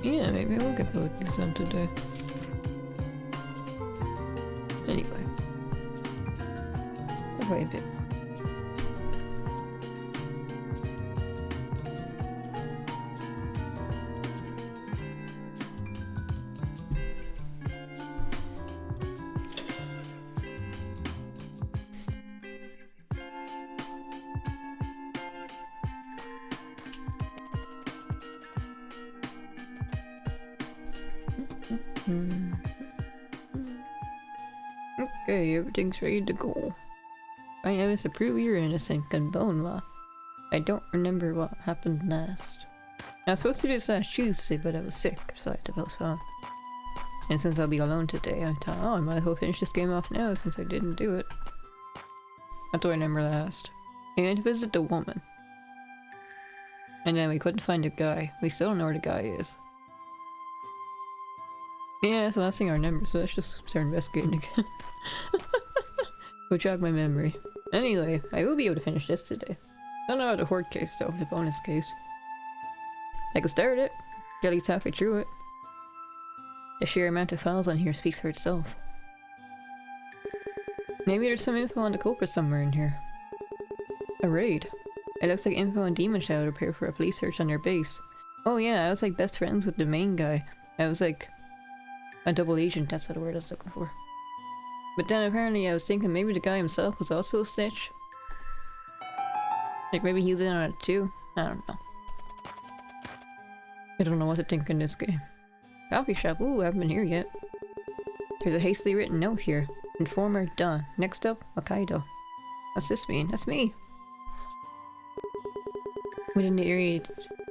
Yeah, maybe I will get this done today. Anyway. Let's wait a bit. Okay, everything's ready to go. I am to prove you're innocent, Gunbonwa. I don't remember what happened last. I was supposed to do this last Tuesday, but I was sick, so I had to postpone. And since I'll be alone today, I thought, oh, I might as well finish this game off now since I didn't do it. That's what I remember last. I went to visit the woman. And then we couldn't find the guy. We still don't know where the guy is. Yeah, that's the last thing I remember, so let's just start investigating again. Go jog my memory. Anyway, I will be able to finish this today. Don't know about the horde case though, the bonus case. I can start it. Get at least halfway through it. The sheer amount of files on here speaks for itself. Maybe there's some info on the culprit somewhere in here. A raid. It looks like info on Demon Shadow to prepare for a police search on their base. Oh yeah, I was like best friends with the main guy. I was like a double agent, that's the word I was looking for. But then apparently I was thinking maybe the guy himself was also a snitch. Like maybe he was in on it too? I don't know. I don't know what to think in this game. Coffee shop, ooh, I haven't been here yet. There's a hastily written note here. Informer done. Next up, Wakaido. What's this mean? That's me! Within the area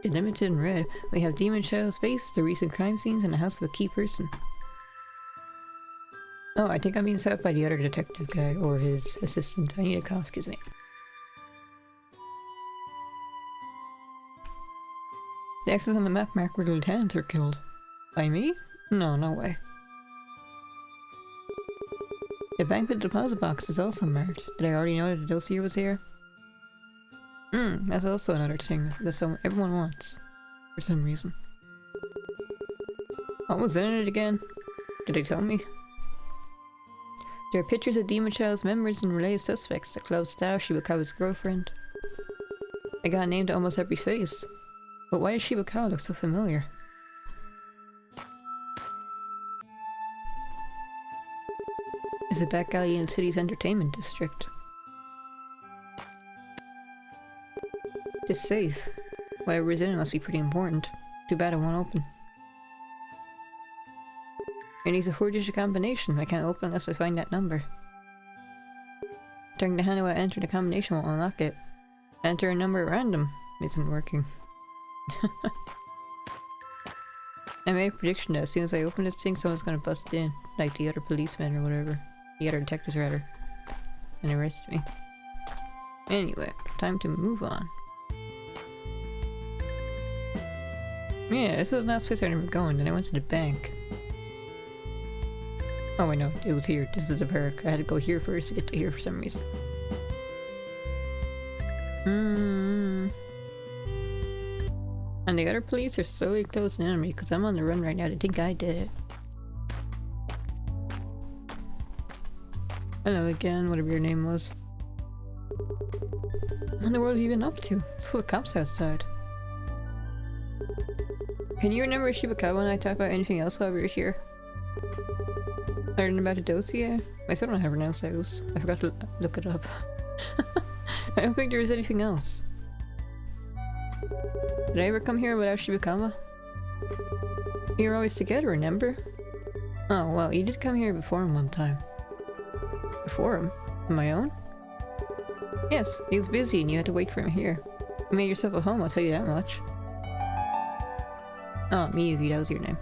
delimited in red, we have Demon Shadow's base, the recent crime scenes, and the house of a key person. Oh, I think I'm being set up by the other detective guy, or his assistant. I need a call, excuse me. The X's on the map mark where the lieutenants are killed. By me? No, no way. The bank with the deposit box is also marked. Did I already know that the dossier was here? That's also another thing that everyone wants. For some reason. What was in it again? Did they tell me? There are pictures of Demon Child's members and related suspects, the club staff, Shibakawa's girlfriend. I got named almost every face. But why does Shibakawa look so familiar? Is it back alley in the city's entertainment district? It's safe. Whatever's in it must be pretty important. Too bad it won't open. It needs a 4-digit combination. I can't open unless I find that number. Turning the handle while enter the combination won't unlock it. Enter a number at random. Isn't working. I made a prediction that as soon as I open this thing, someone's gonna bust in. Like the other policemen or whatever. The other detectives rather. And arrest me. Anyway, time to move on. Yeah, this is the last place I remember going, then I went to the bank. Oh wait, no, it was here. This is the park. I had to go here first to get to here for some reason. And the other police are slowly closing in on me because I'm on the run right now. They think I did it. Hello again, whatever your name was. What in the world have you been up to? It's full of cops outside. Can you remember Shibakawa and I talked about anything else while we were here? Learning about the dossier? I still don't have her nails house. I forgot to look it up. I don't think there was anything else. Did I ever come here without Shibakawa? We were always together, remember? Oh, well, you did come here before him one time. Before him? On my own? Yes, he was busy and you had to wait for him here. You made yourself at home, I'll tell you that much. Oh, Miyuki, that was your name.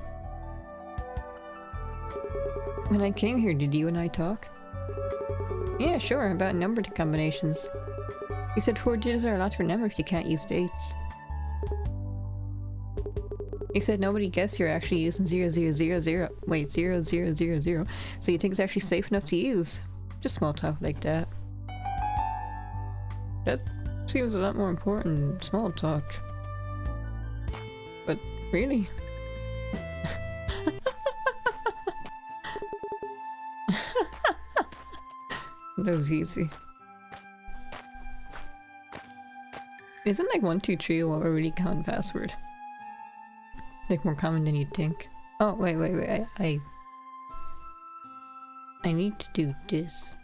When I came here, did you and I talk? Yeah, sure, about number combinations. You said 4 digits are a lot to remember if you can't use dates. You said nobody guessed you're actually using 0000. Wait, 0000. So you think it's actually safe enough to use? Just small talk like that. That seems a lot more important than small talk. But really? That was easy. Isn't like 123 a really common password? Like more common than you'd think. Oh wait, I need to do this.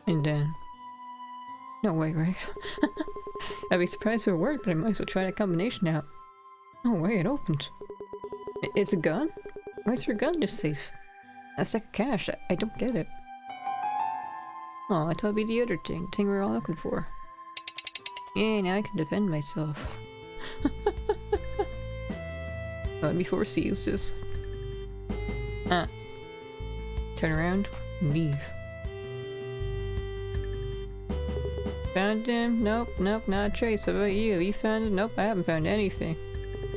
And then no way, right? I'd be surprised if it worked, but I might as well try that combination out. No way, it opened. It's a gun? Why is your gun just safe? A stack of cash. I don't get it. Oh, I thought it'd be the other thing. The thing we're all looking for. Yeah, now I can defend myself. Let me force to use this. Ah. Turn around. Leave. Found him? Nope, not a trace. How about you? Have you found him? Nope, I haven't found anything.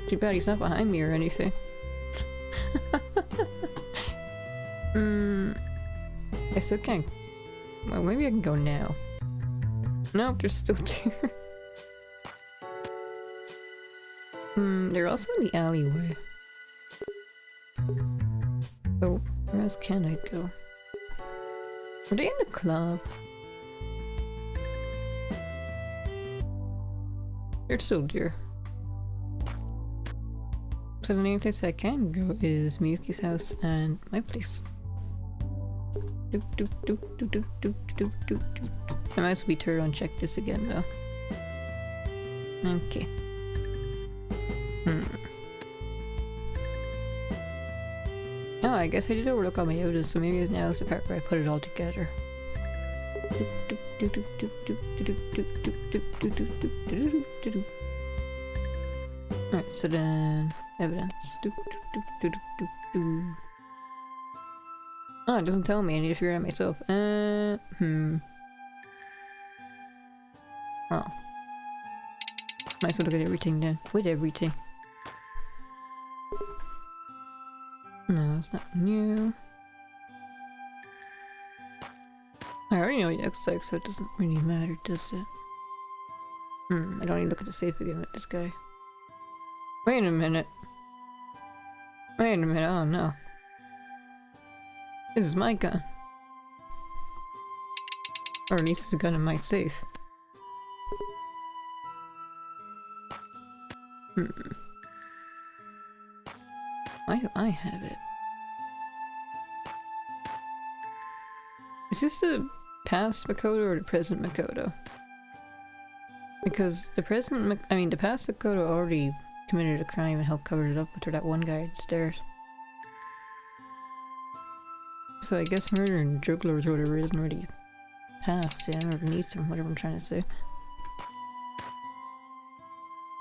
Too bad he's not behind me or anything. I still can't. Well, maybe I can go now. Nope, they're still there. They're also in the alleyway. So, where else can I go? Are they in the club? They're still there. So the only place I can go is Miyuki's house and my place. I might as well be thorough and check this again though. Okay. Oh, I guess I did overlook all my evidence, so maybe now is the part where I put it all together. Alright, so then evidence. Oh, it doesn't tell me. I need to figure it out myself. Oh. Might as well look at everything then. With everything. No, it's not new. I already know what it looks like, so it doesn't really matter, does it? I don't even look at the safe again with this guy. Wait a minute. Wait a minute, oh no. This is my gun. Or at least it's a gun in my safe. Why do I have it? Is this the past Makoto or the present Makoto? Because the present, the past Makoto already committed a crime and helped cover it up with that one guy at the stairs. So I guess murder and drug lords or whatever isn't really past, yeah, or beneath them, whatever I'm trying to say.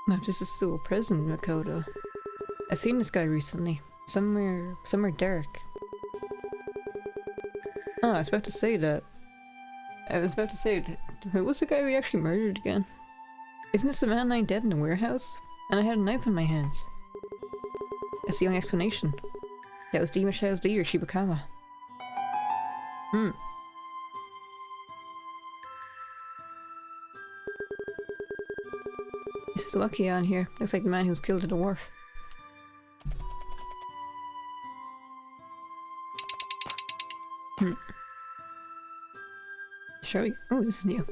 No, this is still present Makoto. I've seen this guy recently. Somewhere dark. Oh, I was about to say that. Who was the guy we actually murdered again? Isn't this the man lying dead in the warehouse? And I had a knife in my hands. That's the only explanation. That was Demon Shadow's leader, Shibakawa. This is Lucky on here. Looks like the man who was killed at the wharf. Shall we? Oh, this is new.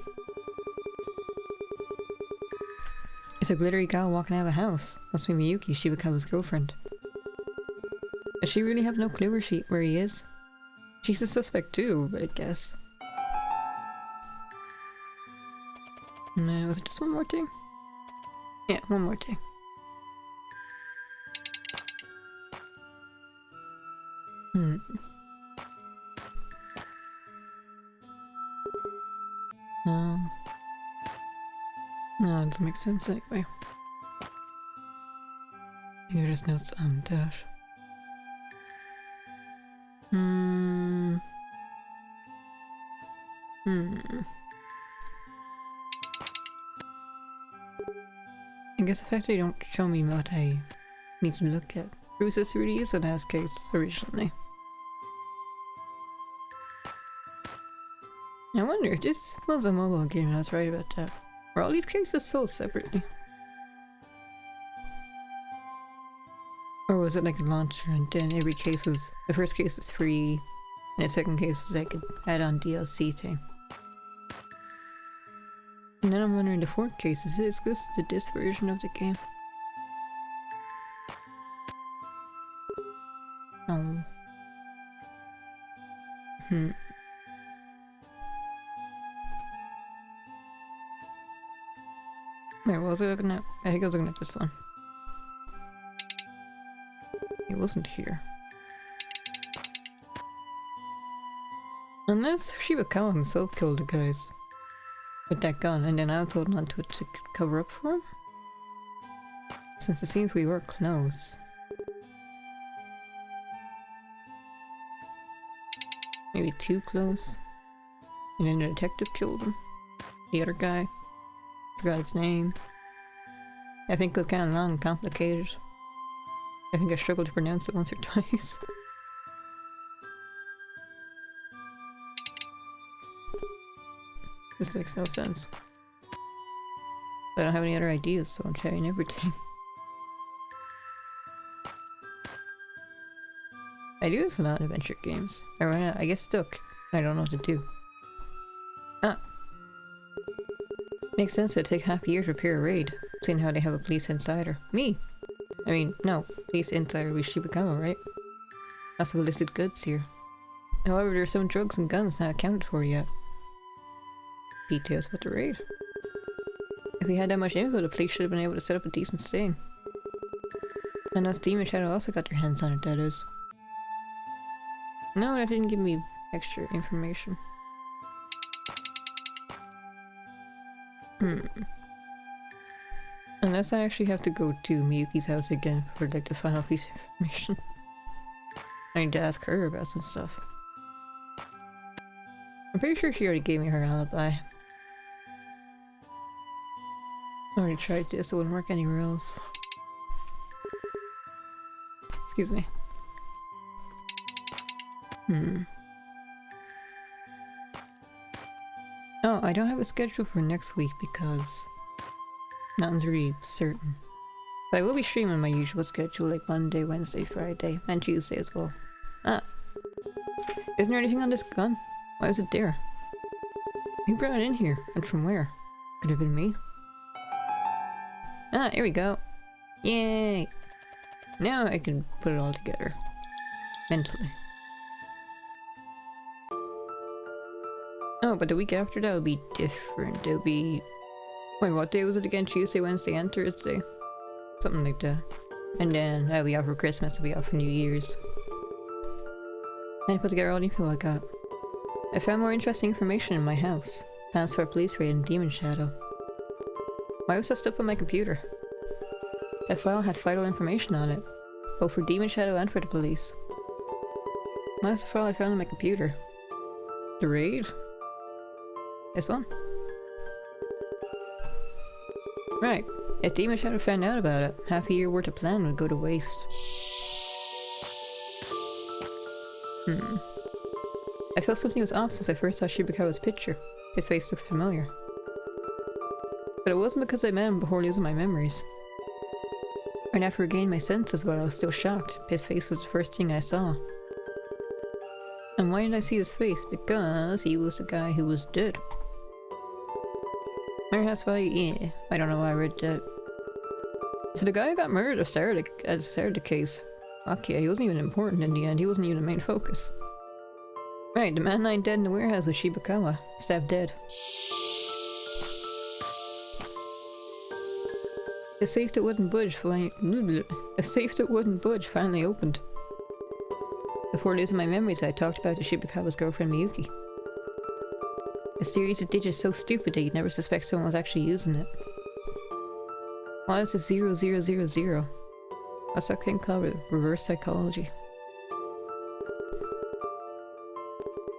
It's a glittery gal walking out of the house. Must be Miyuki, Shibakawa's girlfriend. Does she really have no clue where he is? She's a suspect too, I guess. Was it just one more thing? Yeah, one more thing. No, it doesn't make sense anyway. These are just notes on dash. I guess the fact they don't show me what I need to look at proves this really is an ass case originally. I wonder if this was a mobile game, I was right about that. Were all these cases sold separately? Or was it like a launcher and then every case was... The first case was free, and the second case was like an add-on DLC thing. And then I'm wondering the fourth case, is this the disc version of the game? Oh. Where was I looking at? I think I was looking at this one. It wasn't here. Unless Shibakawa himself killed the guys with that gun, and then I was holding on to it to cover up for him? Since it seems we were close. Maybe too close. And then the detective killed him. The other guy. Forgot his name. I think it was kind of long and complicated. I think I struggled to pronounce it once or twice. This makes no sense. I don't have any other ideas, so I'm trying everything. I do this a lot in adventure games. I get stuck. I don't know what to do. Ah! Makes sense that it'd take half a year to repair a raid, seeing how they have a police insider. Me! I mean, no, police insider with Shibakawa, right? Also listed goods here. However, there are some drugs and guns not accounted for yet. Details about the raid. If we had that much info, the police should have been able to set up a decent sting. And us Demon Shadow also got their hands on it, that is. No, that didn't give me extra information. Unless I actually have to go to Miyuki's house again for like the final piece of information. I need to ask her about some stuff. I'm pretty sure she already gave me her alibi. I already tried this, it wouldn't work anywhere else. Excuse me. Oh, I don't have a schedule for next week because nothing's really certain. But I will be streaming my usual schedule like Monday, Wednesday, Friday, and Tuesday as well. Ah! Isn't there anything on this gun? Why is it there? Who brought it in here? And from where? Could have been me. Ah, here we go. Yay! Now I can put it all together. Mentally. Oh, but the week after that would be different. It would be... Wait, what day was it again? Tuesday, Wednesday, and Thursday? Something like that. And then I'll be out for Christmas, I'll be out for New Year's. I put together all the info I got. I found more interesting information in my house. Plans for a police raid in Demon Shadow. Why was that stuff on my computer? That file had vital information on it, both for Demon Shadow and for the police. Why was the file I found on my computer? The raid? This one? Right. If Demon Shadow found out about it, half a year worth of plan would go to waste. I felt something was off since I first saw Shibakawa's picture. His face looked familiar. But it wasn't because I met him before losing my memories. Right after regaining my senses, while I was still shocked, his face was the first thing I saw. And why did I see his face? Because he was the guy who was dead. That's why, yeah, I don't know why I read that. So the guy who got murdered at the start of the case. Okay, he wasn't even important in the end, he wasn't even the main focus. Right, the man lying dead in the warehouse was Shibakawa, stabbed dead. The safe that wouldn't budge finally opened. Before losing my memories, I talked about to Shibakawa's girlfriend Miyuki. A series of digits so stupid that you'd never suspect someone was actually using it. Why is it 0000? What's that thing called? Reverse psychology.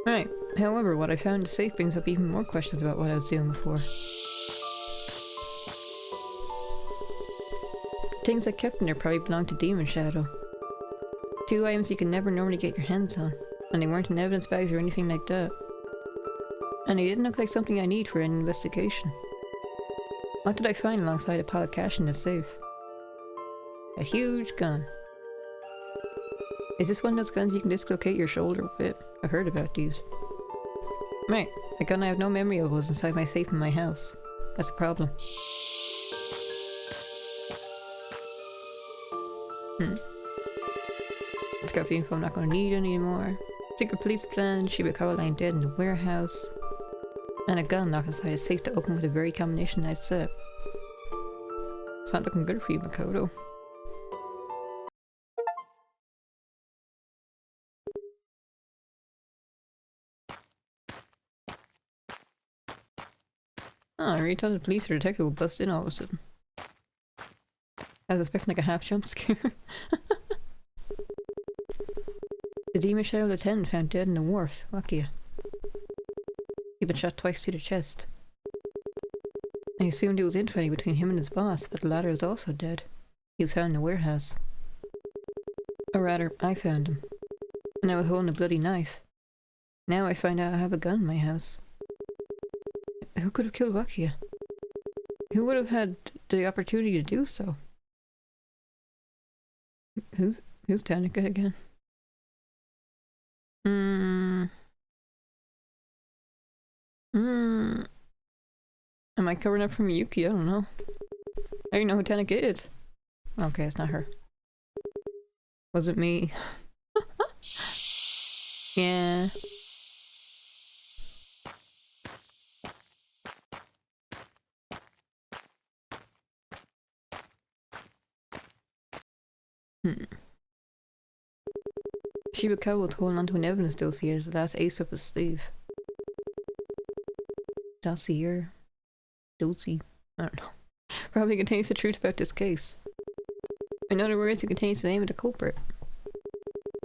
Right, however, what I found in the safe brings up even more questions about what I was doing before. Things I kept in there probably belonged to Demon Shadow. 2 items you can never normally get your hands on, and they weren't in evidence bags or anything like that. And he didn't look like something I need for an investigation. What did I find alongside a pile of cash in the safe? A huge gun. Is this one of those guns you can dislocate your shoulder with? I've heard about these. Right, a gun I have no memory of was inside my safe in my house. That's a problem. It's got the info I'm not gonna need anymore. Secret police plan, Shibakawa lying dead in the warehouse. And a gun locked inside a safe to open with a very combination I set. It's not looking good for you, Makoto. Oh, I really thought the police or detective would bust in all of a sudden. I was expecting like a half jump scare. The Demon Shadow Lieutenant found dead in the wharf, Wakaido. He'd been shot twice through the chest. I assumed it was infighting between him and his boss, but the latter was also dead. He was found in the warehouse. Or rather, I found him. And I was holding a bloody knife. Now I find out I have a gun in my house. Who could have killed Wakaido? Who would have had the opportunity to do so? Who's Tanaka again? Am I covering up for Miyuki? I don't know. I don't know who Tanaka is. Okay, it's not her. Was it me? Yeah. Shibakawa was holding onto an evidence dossier as the last ace up his sleeve. Dossier? Dossier? I don't know. Probably contains the truth about this case. In other words, it contains the name of the culprit.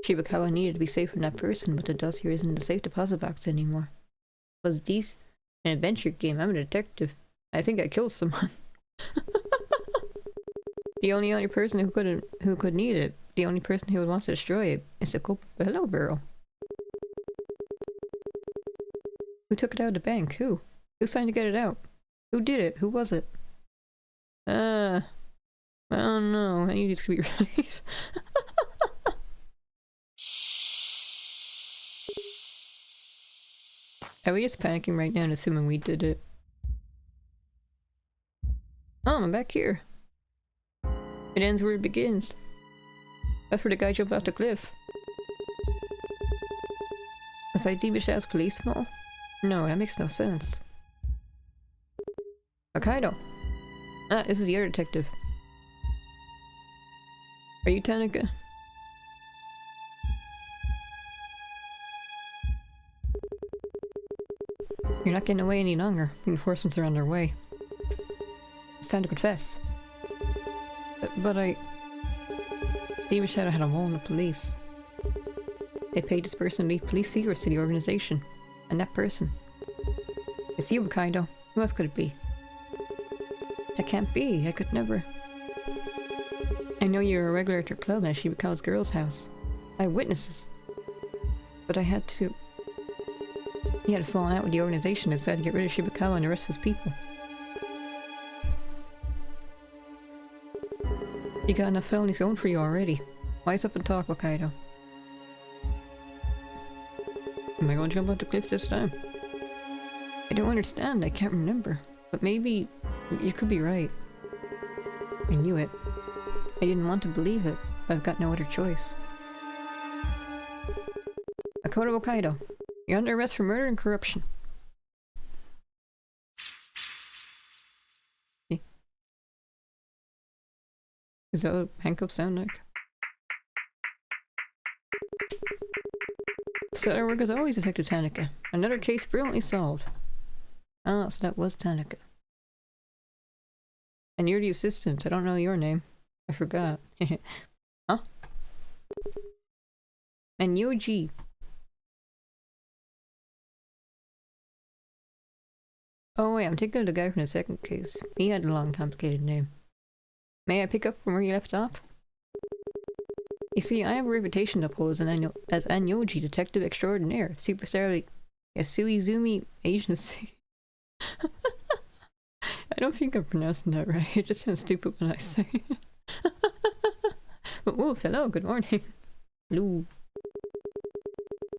Shibakawa needed to be safe from that person, but the dossier isn't in the safe deposit box anymore. Was this an adventure game? I'm a detective. I think I killed someone. The only other person who could need it, the only person who would want to destroy it, is the culprit. Hello, Burrow. Who took it out of the bank? Who? Who signed to get it out? Who did it? Who was it? I don't know. Any of these could be right. Are we just panicking right now and assuming we did it? Oh, I'm back here. It ends where it begins. That's where the guy jumped off the cliff. Was I Demon Shadow's police mole? No, that makes no sense. Wakaido! Ah, this is the other detective. Are you Tanaka? You're not getting away any longer. Reinforcements are on their way. It's time to confess. But Demon Shadow had a mole in the police. They paid this person to leak police secrets to the organization. And that person. It's you, Wakaido. Who else could it be? That can't be. I could never. I know you're a regular at your club at Shibakawa's girl's house. I have witnesses. But I had to... He had fallen out with the organization and decided to get rid of Shibakawa and the rest of his people. You got enough felonies going for you already. Wise up and talk, Wakaido. Am I going to jump off the cliff this time? I don't understand, I can't remember. But maybe... you could be right. I knew it. I didn't want to believe it, but I've got no other choice. Makoto Wakaido, you're under arrest for murder and corruption. Is that what handcuffs sound like? Stellar work as always, Detective Tanaka. Another case brilliantly solved. Ah, so that was Tanaka. And you're the assistant. I don't know your name. I forgot. Huh? And Yoji. Oh wait, I'm thinking of the guy from the second case. He had a long, complicated name. May I pick up from where you left off? You see, I have a reputation to uphold as an Anyoji detective extraordinaire, superstar Yasuizumi Agency. I don't think I'm pronouncing that right. It just sounds stupid when I say it. But woof, hello, good morning. Hello.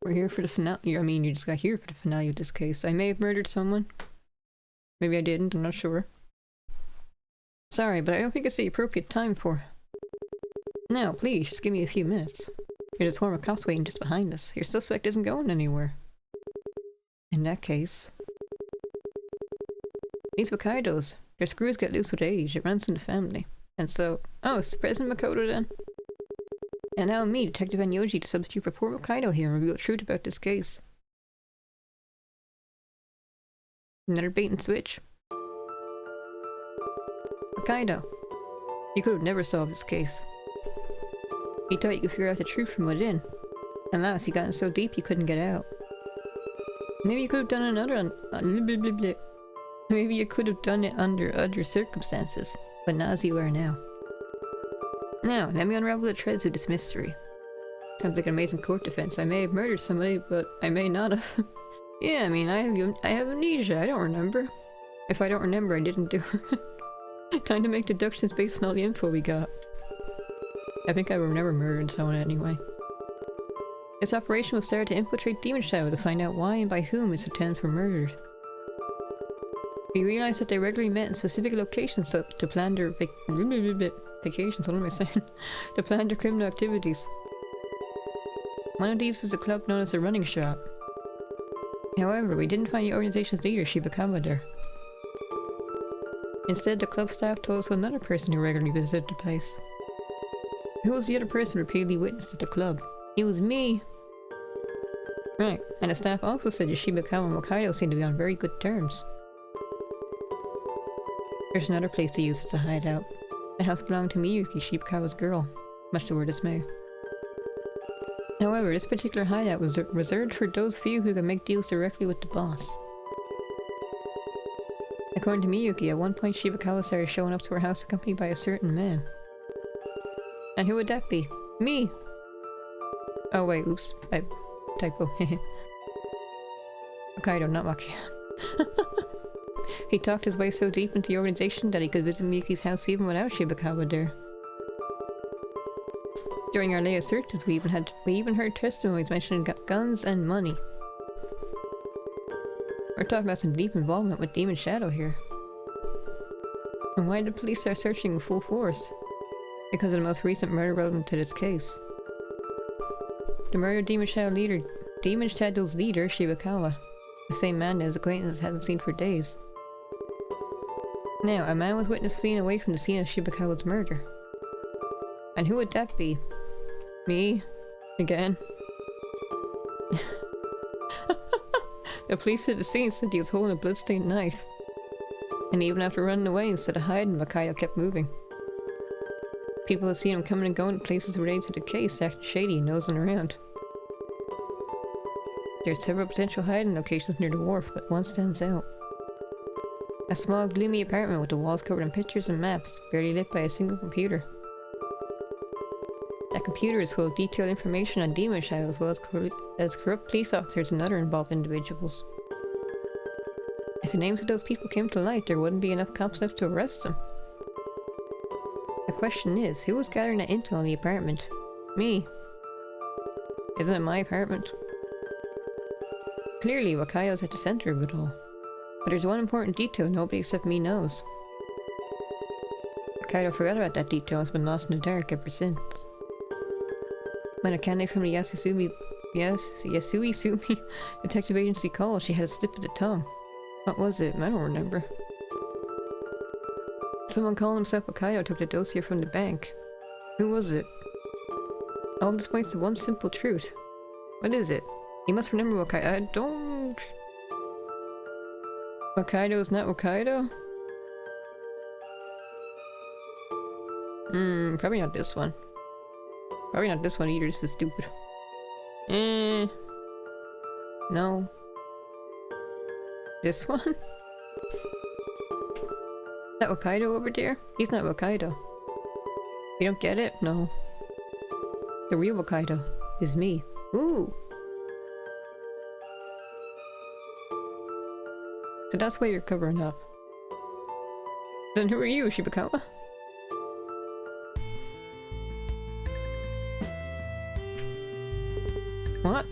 We're here for the finale. I mean, you just got here for the finale of this case. I may have murdered someone. Maybe I didn't, I'm not sure. Sorry, but I don't think it's the appropriate time for... No, please, just give me a few minutes. There's a swarm of cops waiting just behind us. Your suspect isn't going anywhere. In that case... These Wakaidos, their screws get loose with age. It runs in the family. And so... Oh, it's President Makoto then? And now me, Detective Anyoji, to substitute for poor Wakaido here and reveal the truth about this case. Another bait and switch. Wakaido. You could have never solved this case. You thought you could figure out the truth from within. Alas, you got in so deep you couldn't get out. Maybe you could have done another Maybe you could have done it under other circumstances, but not as you are now. Now, let me unravel the threads of this mystery. Sounds like an amazing court defense. I may have murdered somebody, but I may not have. Yeah, I mean, I have amnesia. I don't remember. If I don't remember, I didn't do it. Time to make deductions based on all the info we got. I think I will never murdered someone anyway. This operation was started to infiltrate Demon Shadow to find out why and by whom its lieutenants were murdered. We realized that they regularly met in specific locations to plan their vacations, what am I saying? To plan their criminal activities. One of these was a club known as the Running Shop. However, we didn't find the organization's leader, Shibakawa, there. Instead, the club staff told us of another person who regularly visited the place. Who was the other person repeatedly witnessed at the club? It was me! Right, and the staff also said that Shibakawa and Wakaido seemed to be on very good terms. There's another place to use as a hideout. The house belonged to Miyuki, Shibakawa's girl, much to her dismay. However, this particular hideout was reserved for those few who could make deals directly with the boss. According to Miyuki, at one point Shibakawa started showing up to her house accompanied by a certain man. And who would that be? Me! Oh wait, oops. Typo. Wakaido, not Wakaido. He talked his way so deep into the organization that he could visit Miyuki's house even without Shibakawa there. During our latest searches, we even heard testimonies mentioning guns and money. We're talking about some deep involvement with Demon Shadow here. And why did the police start searching with full force? Because of the most recent murder relevant to this case. The murdered Demon Shadow's leader, Shibakawa. The same man that his acquaintances hadn't seen for days. Now, a man was witnessed fleeing away from the scene of Shibakawa's murder. And who would that be? Me? Again? The police at the scene said he was holding a bloodstained knife. And even after running away instead of hiding, Wakaido kept moving. People had seen him coming and going to places related to the case, acting shady and nosing around. There are several potential hiding locations near the wharf, but one stands out. A small, gloomy apartment with the walls covered in pictures and maps, barely lit by a single computer. That computer is full of detailed information on Demon Shadow as well as corrupt police officers and other involved individuals. If the names of those people came to light, there wouldn't be enough cops left to arrest them. The question is, who was gathering that intel in the apartment? Me. Isn't it my apartment? Clearly, Wakaido's at the center of it all. But there's one important detail nobody except me knows. Wakaido forgot about that detail and has been lost in the dark ever since. When a candidate from the Yasuizumi detective agency called, she had a slip of the tongue. What was it? I don't remember. Someone calling himself Wakaido took the dossier from the bank. Who was it? All this points to one simple truth. What is it? You must remember Wakaido. I don't... Wakaido is not Wakaido? Probably not this one. Probably not this one either, this is stupid. No. This one? Is that Wakaido over there? He's not Wakaido. You don't get it? No. The real Wakaido is me. Ooh! So that's why you're covering up. Then who are you, Shibakawa? What?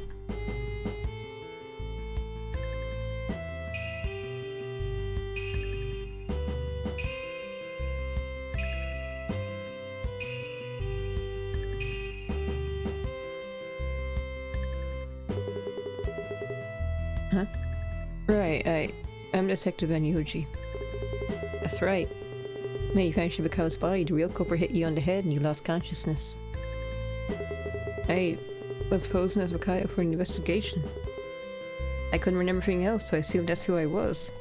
Huh? Right, I'm Detective Anyoji. That's right. When you found Shibakawa's body, the real culprit hit you on the head and you lost consciousness. I was posing as Wakaido for an investigation. I couldn't remember anything else, so I assumed that's who I was.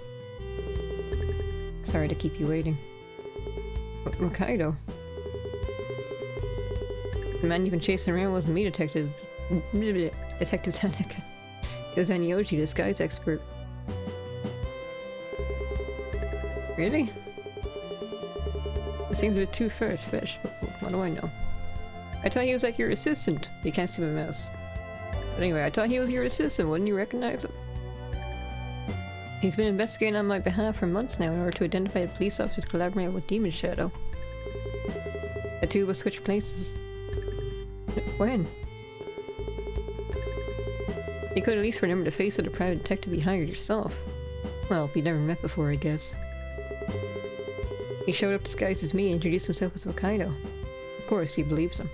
Sorry to keep you waiting. Wakaido? The man you've been chasing around wasn't me, Detective Tanaka. It was Anyoji, the disguise expert. Really? It seems a bit too far-fetched, but what do I know? I thought he was like your assistant. You can't see my mouse. But anyway, I thought he was your assistant. Wouldn't you recognize him? He's been investigating on my behalf for months now in order to identify the police officers collaborating with Demon Shadow. The two of us switched places. When? You could at least remember the face of the private detective you hired yourself. Well, we never met before, I guess. He showed up disguised as me and introduced himself as Wakaido. Of course, he believes him.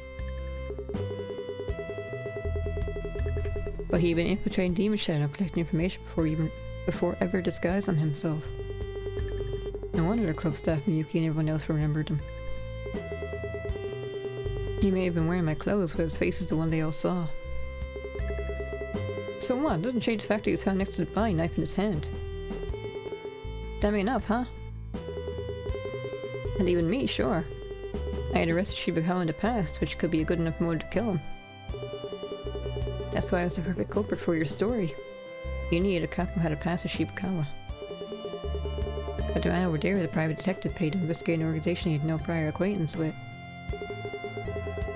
But he'd been infiltrating Demon Shadow, collecting information before ever disguising himself. No wonder the club staff, Miyuki, and everyone else remembered him. He may have been wearing my clothes, but his face is the one they all saw. So what? It doesn't change the fact that he was found next to the body, knife in his hand. Damning enough, huh? And even me, sure. I had arrested Shibakawa in the past, which could be a good enough motive to kill him. That's why I was the perfect culprit for your story. You needed a cop who had a past with Shibakawa. But the man over there was a private detective paid to investigate an organization he had no prior acquaintance with.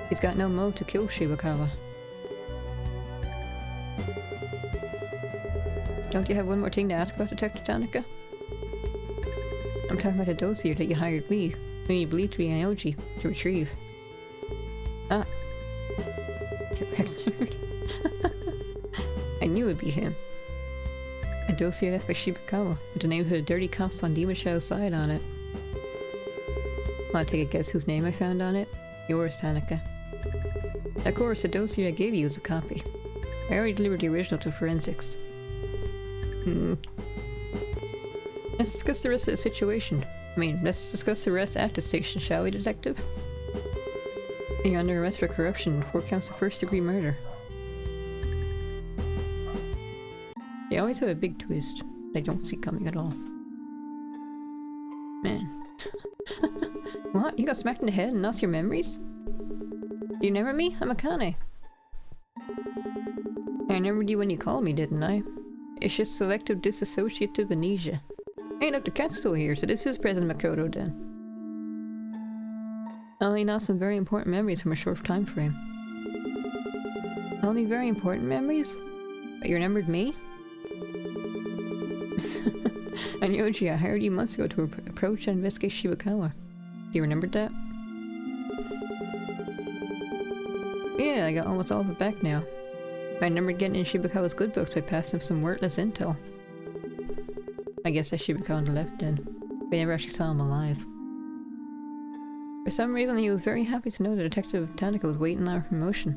He's got no motive to kill Shibakawa. Don't you have one more thing to ask about, Detective Tanaka? I'm talking about the dossier that you hired me, whom you believed to be Anyoji, to retrieve. Ah. Correct. I knew it'd be him. A dossier left by Shibakawa, with the names of the dirty cops on Demon Shadow's side on it. Want to take a guess whose name I found on it? Yours, Tanaka. Of course, the dossier I gave you is a copy. I already delivered the original to forensics. Let's discuss the rest of the situation. Let's discuss the rest at the station, shall we, Detective? You're under arrest for corruption and 4 counts of first-degree murder. They always have a big twist I don't see coming at all. Man. What? You got smacked in the head and lost your memories? Do you remember me? I'm Akane. I remembered you when you called me, didn't I? It's just selective disassociative amnesia. Hey, look, the cat's still here, so this is President Makoto then. I only lost some very important memories from a short time frame. Only very important memories? But you remembered me? Anyoji, I hired you months ago to approach and investigate Shibakawa. You remembered that? Yeah, I got almost all of it back now. I remembered getting in Shibakawa's good books by passing him some worthless intel. I guess that's Shibakawa on the left then. We never actually saw him alive. For some reason he was very happy to know that Detective Tanaka was waiting on our promotion.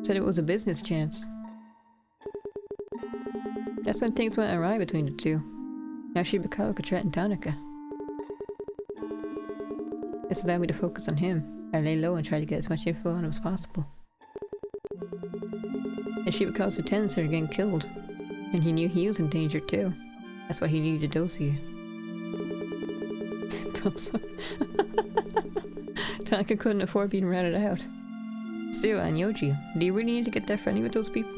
Said it was a business chance. That's when things went awry between the two. Now Shibakawa could threaten Tanaka. This allowed me to focus on him. I lay low and tried to get as much info on him as possible. And Shibakawa's lieutenant started getting killed. And he knew he was in danger too. That's why he needed a dossier. Thumbs up. Tanaka couldn't afford being ratted out. Still, Anyoji, do you really need to get that friendly with those people?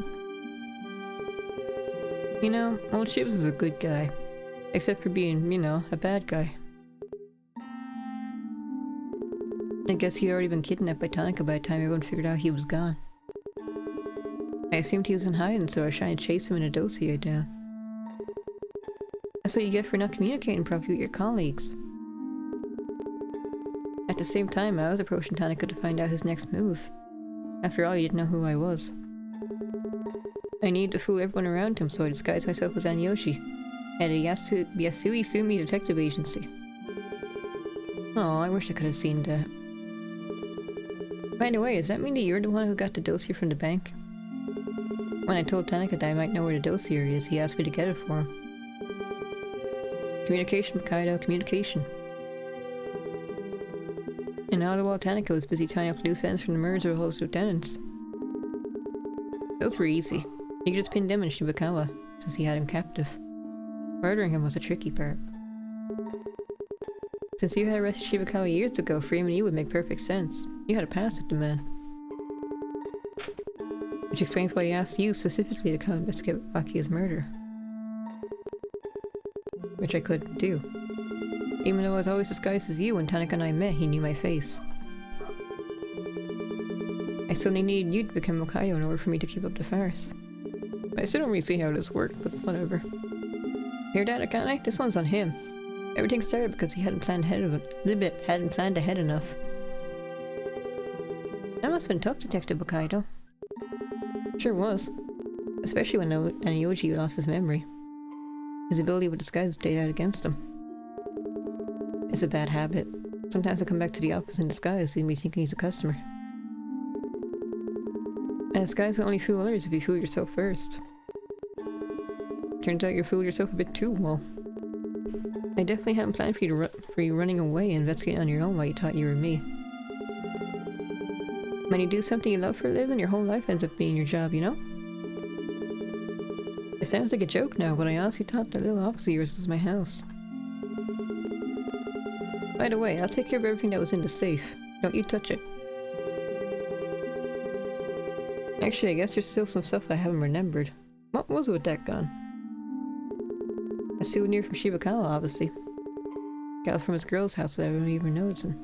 You know, old Shibs was a good guy. Except for being, you know, a bad guy. I guess he'd already been kidnapped by Tanaka by the time everyone figured out he was gone. I assumed he was in hiding, so I tried to chase him in a dossier down. That's what you get for not communicating properly with your colleagues. At the same time, I was approaching Tanaka to find out his next move. After all, he didn't know who I was. I needed to fool everyone around him, so I disguised myself as Anyoshi, at a Yasui Sumi detective agency. Oh, I wish I could have seen that. By the way, does that mean that you're the one who got the dossier from the bank? When I told Tanaka that I might know where the dossier is, he asked me to get it for him. Communication, Wakaido, communication. And all the while Tanaka was busy tying up loose ends from the murders of all his lieutenants. Those were easy. He could just pin them in Shibakawa, since he had him captive. Murdering him was the tricky part. Since you had arrested Shibakawa years ago, framing you would make perfect sense. You had a past with the man. Which explains why he asked you specifically to come investigate Aki's murder. Which I couldn't do. Even though I was always disguised as you, when Tanaka and I met, he knew my face. I suddenly needed you to become Wakaido in order for me to keep up the farce. I still don't really see how this worked, but whatever. Hear that, Akane? This one's on him. Everything started because he hadn't planned ahead enough. That must have been tough, Detective Wakaido. Sure was. Especially when Anyoshi lost his memory. His ability with disguise stayed out against him. It's a bad habit. Sometimes I come back to the office in disguise, leaving me thinking he's a customer. And disguise will only fool others if you fool yourself first. Turns out you fooled yourself a bit too well. I definitely hadn't planned for you running away and investigating on your own while you thought you were me. When you do something you love for a living, your whole life ends up being your job, you know? It sounds like a joke now, but I honestly thought that little office of yours was my house. By the way, I'll take care of everything that was in the safe. Don't you touch it. Actually, I guess there's still some stuff I haven't remembered. What was it with that gun? A souvenir from Shibakawa, obviously. Got it from his girl's house without even noticing.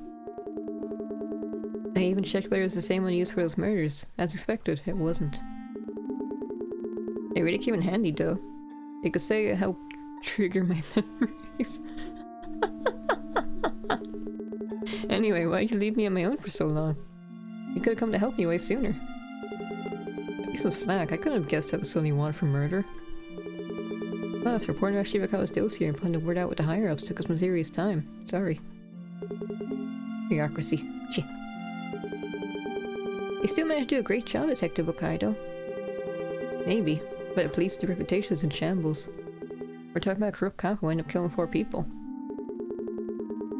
I even checked whether it was the same one used for those murders. As expected, it wasn't. It really came in handy though. You could say it helped trigger my memories. Anyway, why'd you leave me on my own for so long? You could've come to help me way sooner. Give me some slack, I couldn't have guessed I was suddenly wanted for murder. Plus, reporting about Shibakawa's dossier and putting the word out with the higher-ups took us some serious time. Sorry. Bureaucracy. Cheh. You still managed to do a great job, Detective Wakaido. Maybe, but the police's reputation is in shambles. We're talking about a corrupt cop who ended up killing 4 people.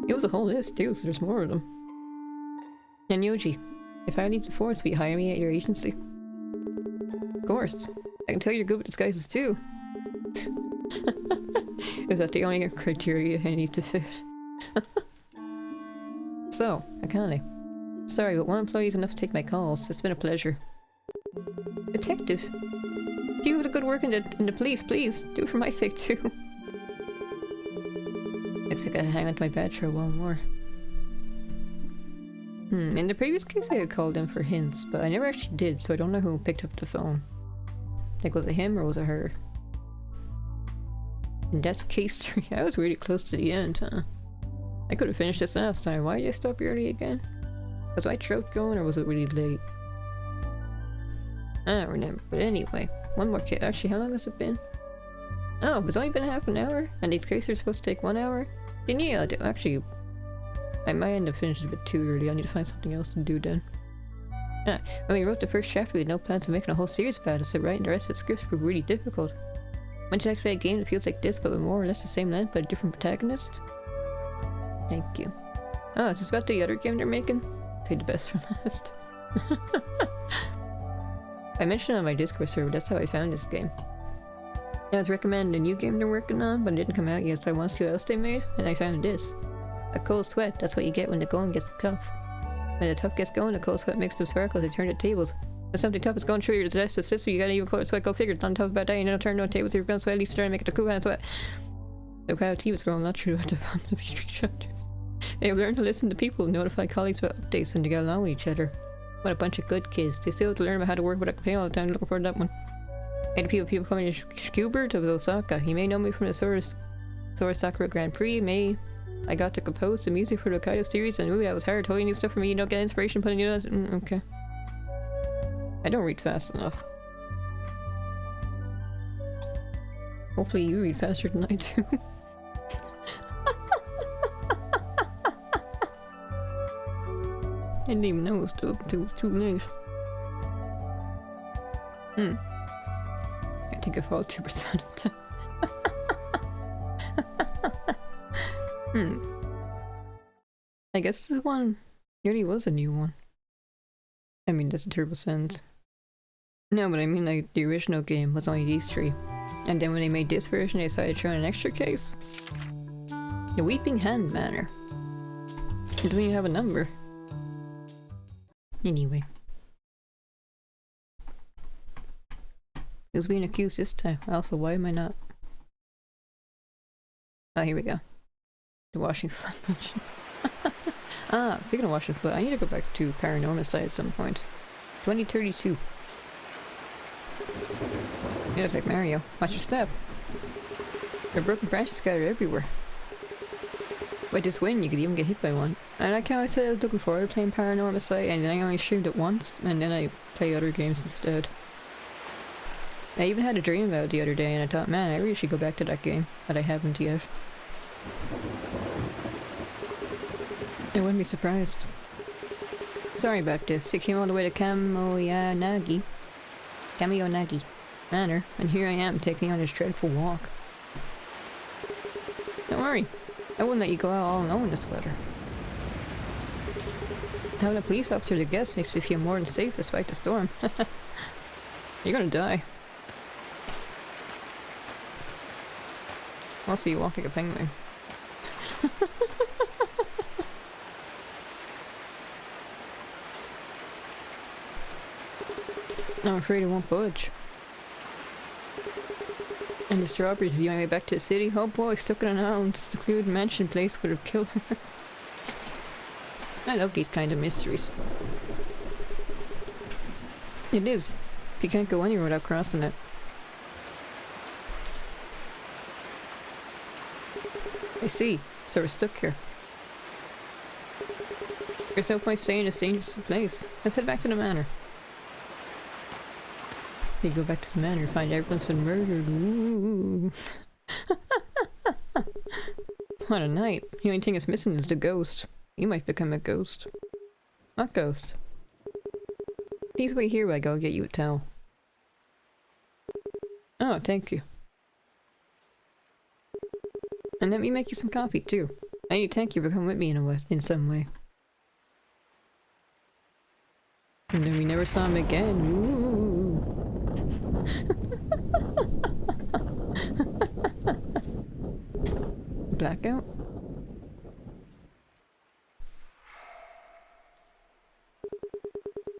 It was a whole list too, so there's more of them. And Yoji, if I leave the force, will you hire me at your agency? Of course. I can tell you're good with disguises too. Is that the only criteria I need to fit? So, Akane. Sorry, but one employee is enough to take my calls. It's been a pleasure. Detective, keep up the good work in the police, please. Do it for my sake too. Looks like I hang on to my badge for a while more. In the previous case I had called in for hints, but I never actually did, so I don't know who picked up the phone. Like, was it him or was it her? And that's case 3. I was really close to the end, huh? I could have finished this last time. Why did I stop early again? Was my throat going or was it really late? I don't remember, but anyway. One more case. Actually, how long has it been? Oh, it's only been half an hour? And these cases are supposed to take 1 hour? Then yeah, actually, I might end up finishing a bit too early. I need to find something else to do then. When we wrote the first chapter, we had no plans of making a whole series about it, so writing the rest of the scripts proved really difficult. When should I play a game that feels like this, but with more or less the same length, but a different protagonist? Thank you. Oh, is this about the other game they're making? Save the best for last. I mentioned it on my Discord server, that's how I found this game. I was recommending a new game they're working on, but it didn't come out yet, so I wanted to see what else they made, and I found this. A cold sweat, that's what you get when the going gets tough. When the tough gets going, the cold sweat makes them sparkle as they turn the tables. If something tough is going through your digestive system, you gotta even cold sweat, go figure. It's not tough about that, you don't turn no tables, you're gonna sweat, at least try to make it a cool hand sweat. The crowd tea was growing a lot true at the fun of these street shelters. They have learned to listen to people, notify colleagues about updates, and to get along with each other. What a bunch of good kids. They still have to learn about how to work without paying all the time. Looking forward to that one. Hey, the people coming to Schubert of Osaka. You may know me from the source Sora Sakura Grand Prix, May. I got to compose the music for the Wakaido series and movie. That was hard. Totally new stuff for me. You don't get inspiration putting new okay. I don't read fast enough. Hopefully you read faster than I do. I didn't even know it was too late. I think I followed 2% of the time. I guess this one really was a new one. I mean, that's a turbo sense. No, but I mean, like, the original game was only these three. And then when they made this version, they decided to throw in an extra case. The Weeping Hand Manor. It doesn't even have a number. Anyway. Who's being accused this time? Also, why am I not? Oh, here we go. The washing foot mention. Ah, speaking of washing foot, I need to go back to Paranormal Side at some point. 2032. You look like Mario. Watch your step. There are broken branches scattered everywhere. With this wind, you could even get hit by one. I like how I said I was looking forward to playing Paranormal Side, and then I only streamed it once, and then I play other games instead. I even had a dream about it the other day, and I thought, man, I really should go back to that game, but I haven't yet. I wouldn't be surprised. Sorry about this. It came all the way to Kamiyonagi Manor, and here I am taking on this dreadful walk. Don't worry, I wouldn't let you go out all alone in this weather. Having a police officer as a guest makes me feel more than safe despite the storm. You're gonna die. I'll see you walk like a penguin. I'm afraid it won't budge. And the strawberries the only way back to the city? Oh boy, stuck in an island, secluded mansion place would have killed her. I love these kind of mysteries. It is. You can't go anywhere without crossing it. I see. So we're stuck here. There's no point staying in this dangerous place. Let's head back to the manor. You go back to the manor and find everyone's been murdered. Ooh. What a night. The only thing that's missing is the ghost. You might become a ghost. What ghost? Please wait here while I go get you a towel. Oh, thank you. And let me make you some coffee too. I need to thank you for coming with me in some way. And then we never saw him again. Ooh. Blackout?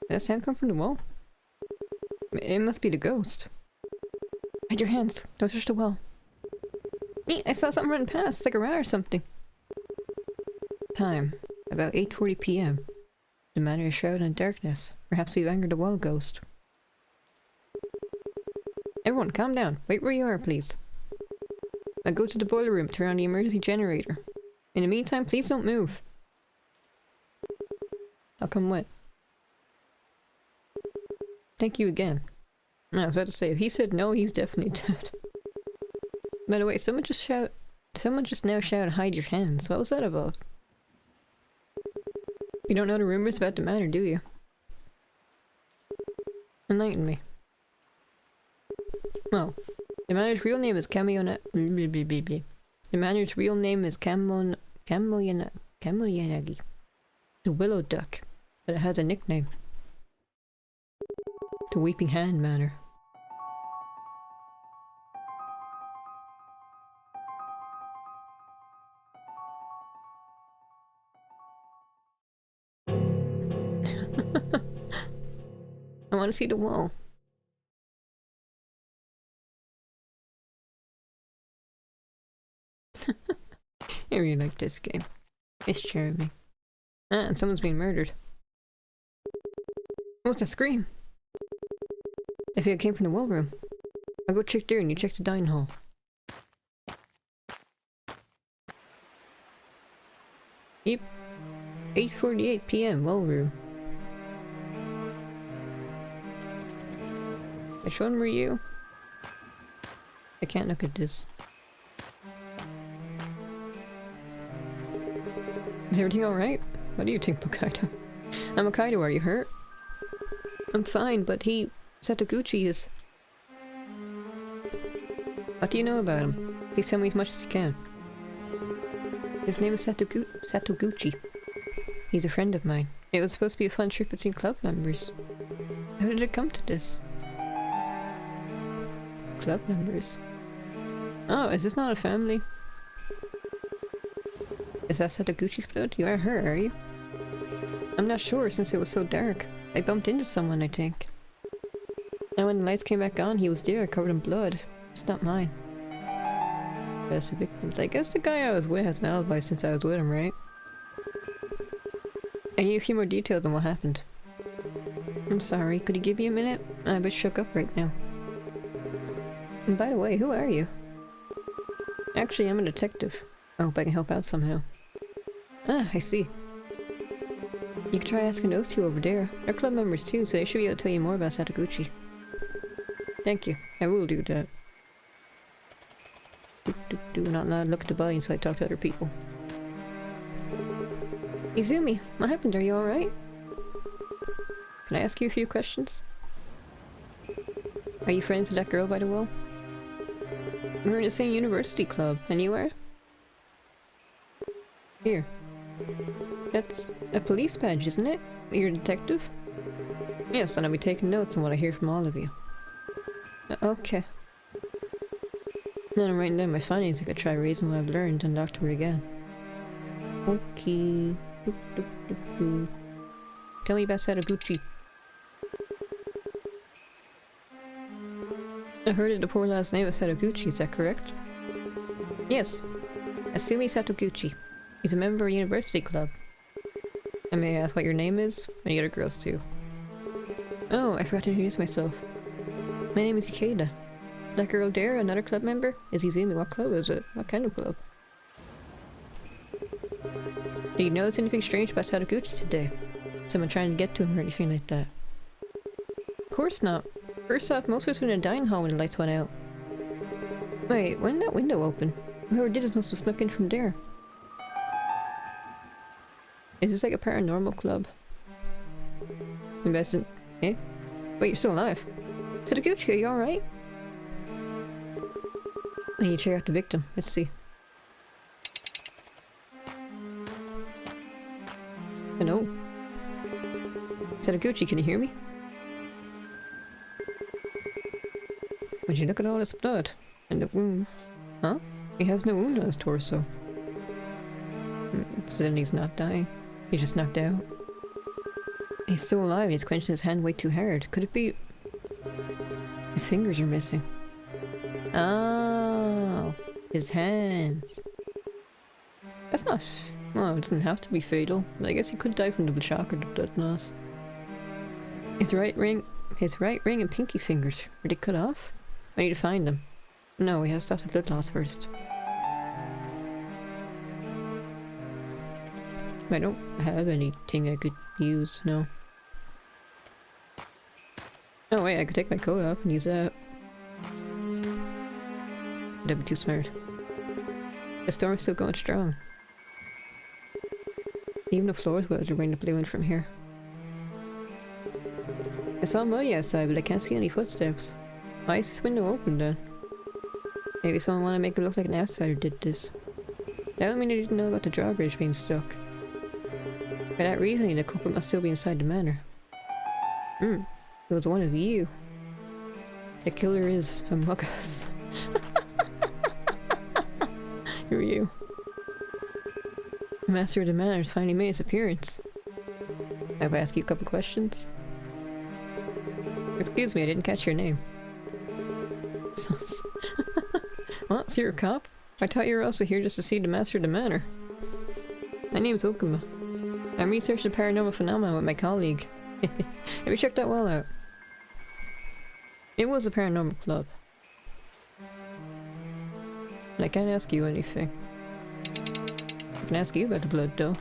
Did that sound come from the wall? It must be the ghost. Hide your hands. Don't touch the wall. I saw something running past, like a rat or something. Time. About 8:40 p.m. The manor is shrouded in darkness. Perhaps we've angered the wall ghost. Everyone, calm down. Wait where you are, please. I'll go to the boiler room, turn on the emergency generator. In the meantime, please don't move. I'll come with. Thank you again. I was about to say, if he said no, he's definitely dead. By the way, someone just now shouted, hide your hands. What was that about? You don't know the rumors about the manor, do you? Enlighten me. Well, the manor's real name is The manor's real name is Kamiyonagi. The Willow Duck. But it has a nickname. The Weeping Hand Manor. I want to see the wall. I really like this game. It's charming. Ah, and someone's being murdered. What's that scream? I think it came from the well room. I'll go check there and you check the dining hall. Yep. 8:48 p.m. Well room. Which one were you? I can't look at this. Is everything alright? What do you think, Wakaido? I'm Wakaido, are you hurt? I'm fine, but Satoguchi is... What do you know about him? Please tell me as much as you can. His name is Satoguchi. He's a friend of mine. It was supposed to be a fun trip between club members. How did it come to this? Club members? Oh, is this not a family? Is that Satoguchi's blood? You are her, are you? I'm not sure since it was so dark. I bumped into someone, I think. And when the lights came back on, he was there, covered in blood. It's not mine. That's the victims. I guess the guy I was with has an alibi since I was with him, right? I need a few more details on what happened. I'm sorry, could you give me a minute? I'm a bit shook up right now. And by the way, who are you? Actually, I'm a detective. I hope I can help out somehow. Ah, I see. You can try asking those two over there. They're club members too, so they should be able to tell you more about Satoguchi. Thank you. I will do that. Do not allowed to look at the body until I talk to other people. Izumi, what happened? Are you alright? Can I ask you a few questions? Are you friends with that girl by the well? We're in the same university club, and you are? Here. That's a police badge, isn't it? You're a detective? Yes, and I'll be taking notes on what I hear from all of you. Okay. Then I'm writing down my findings. I could try raising what I've learned and doctor it again. Okay. Tell me about Satoguchi. I heard that the poor lad's name was Satoguchi, is that correct? Yes. Asumi Satoguchi. He's a member of a university club. I may ask what your name is? And the other girls too. Oh, I forgot to introduce myself. My name is Wakaido. That girl there, another club member? Is Izumi? What club is it? What kind of club? Did you notice anything strange about Satoguchi today? Someone trying to get to him or anything like that? Of course not. First off, most of us were in a dining hall when the lights went out. Wait, when did that window open? Whoever did this must have snuck in from there. Is this like a paranormal club? Invested. Eh? Wait, you're still alive. Satoguchi, are you alright? I need to check out the victim. Let's see. Hello? Satoguchi, can you hear me? Would you look at all this blood? And the wound? Huh? He has no wound on his torso. So then he's not dying. He's just knocked out. He's still alive and he's clenching his hand way too hard. Could it be... His fingers are missing. Oh, his hands. That's not... Well, it doesn't have to be fatal, but I guess he could die from the shock or the blood loss. His right ring and pinky fingers, were they cut off? I need to find them. No, we have to stop the blood loss first. I don't have anything I could use, no. Oh wait, I could take my coat off and use that. That'd be too smart. The storm's still going strong. Even the floors will rain the blue in from here. I saw muddy outside, but I can't see any footsteps. Why is this window open then? Maybe someone wanted to make it look like an outsider did this. That would mean I didn't know about the drawbridge being stuck. For that reason, the culprit must still be inside the manor. It was one of you. The killer is among us. Who are you? The master of the manor has finally made his appearance. Have I asked you a couple questions? Excuse me, I didn't catch your name. What? So you're a cop? I thought you were also here just to see the master of the manor. My name's Okuma. I'm researching paranormal phenomena with my colleague. Have you checked that well out? It was a paranormal club. And I can't ask you anything. I can ask you about the blood though.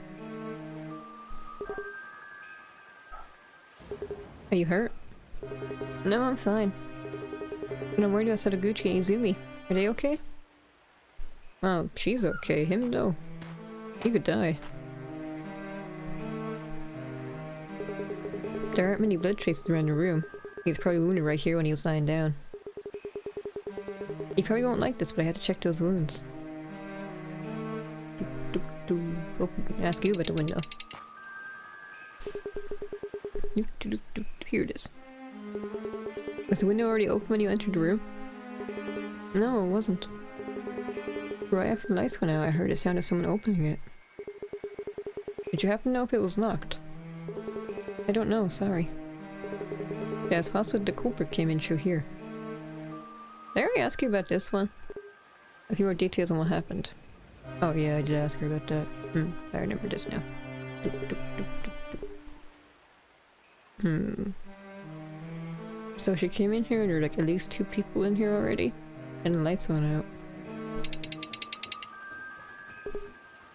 Are you hurt? No, I'm fine. But I'm worried about Sadaguchi and Izumi. Are they okay? Well, she's okay. Him, no. He could die. There aren't many blood traces around the room. He's probably wounded right here when he was lying down. He probably won't like this, but I had to check those wounds. Oh, ask you about the window. Here it is. Was the window already open when you entered the room? No, it wasn't. Right after the lights went out, I heard the sound of someone opening it. Did you happen to know if it was locked? I don't know, sorry. Yeah, it's possible the culprit came in through here. Did I already ask you about this one? A few more details on what happened. Oh yeah, I did ask her about that. I remember this now. So she came in here and there were like at least 2 people in here already. And the lights went out.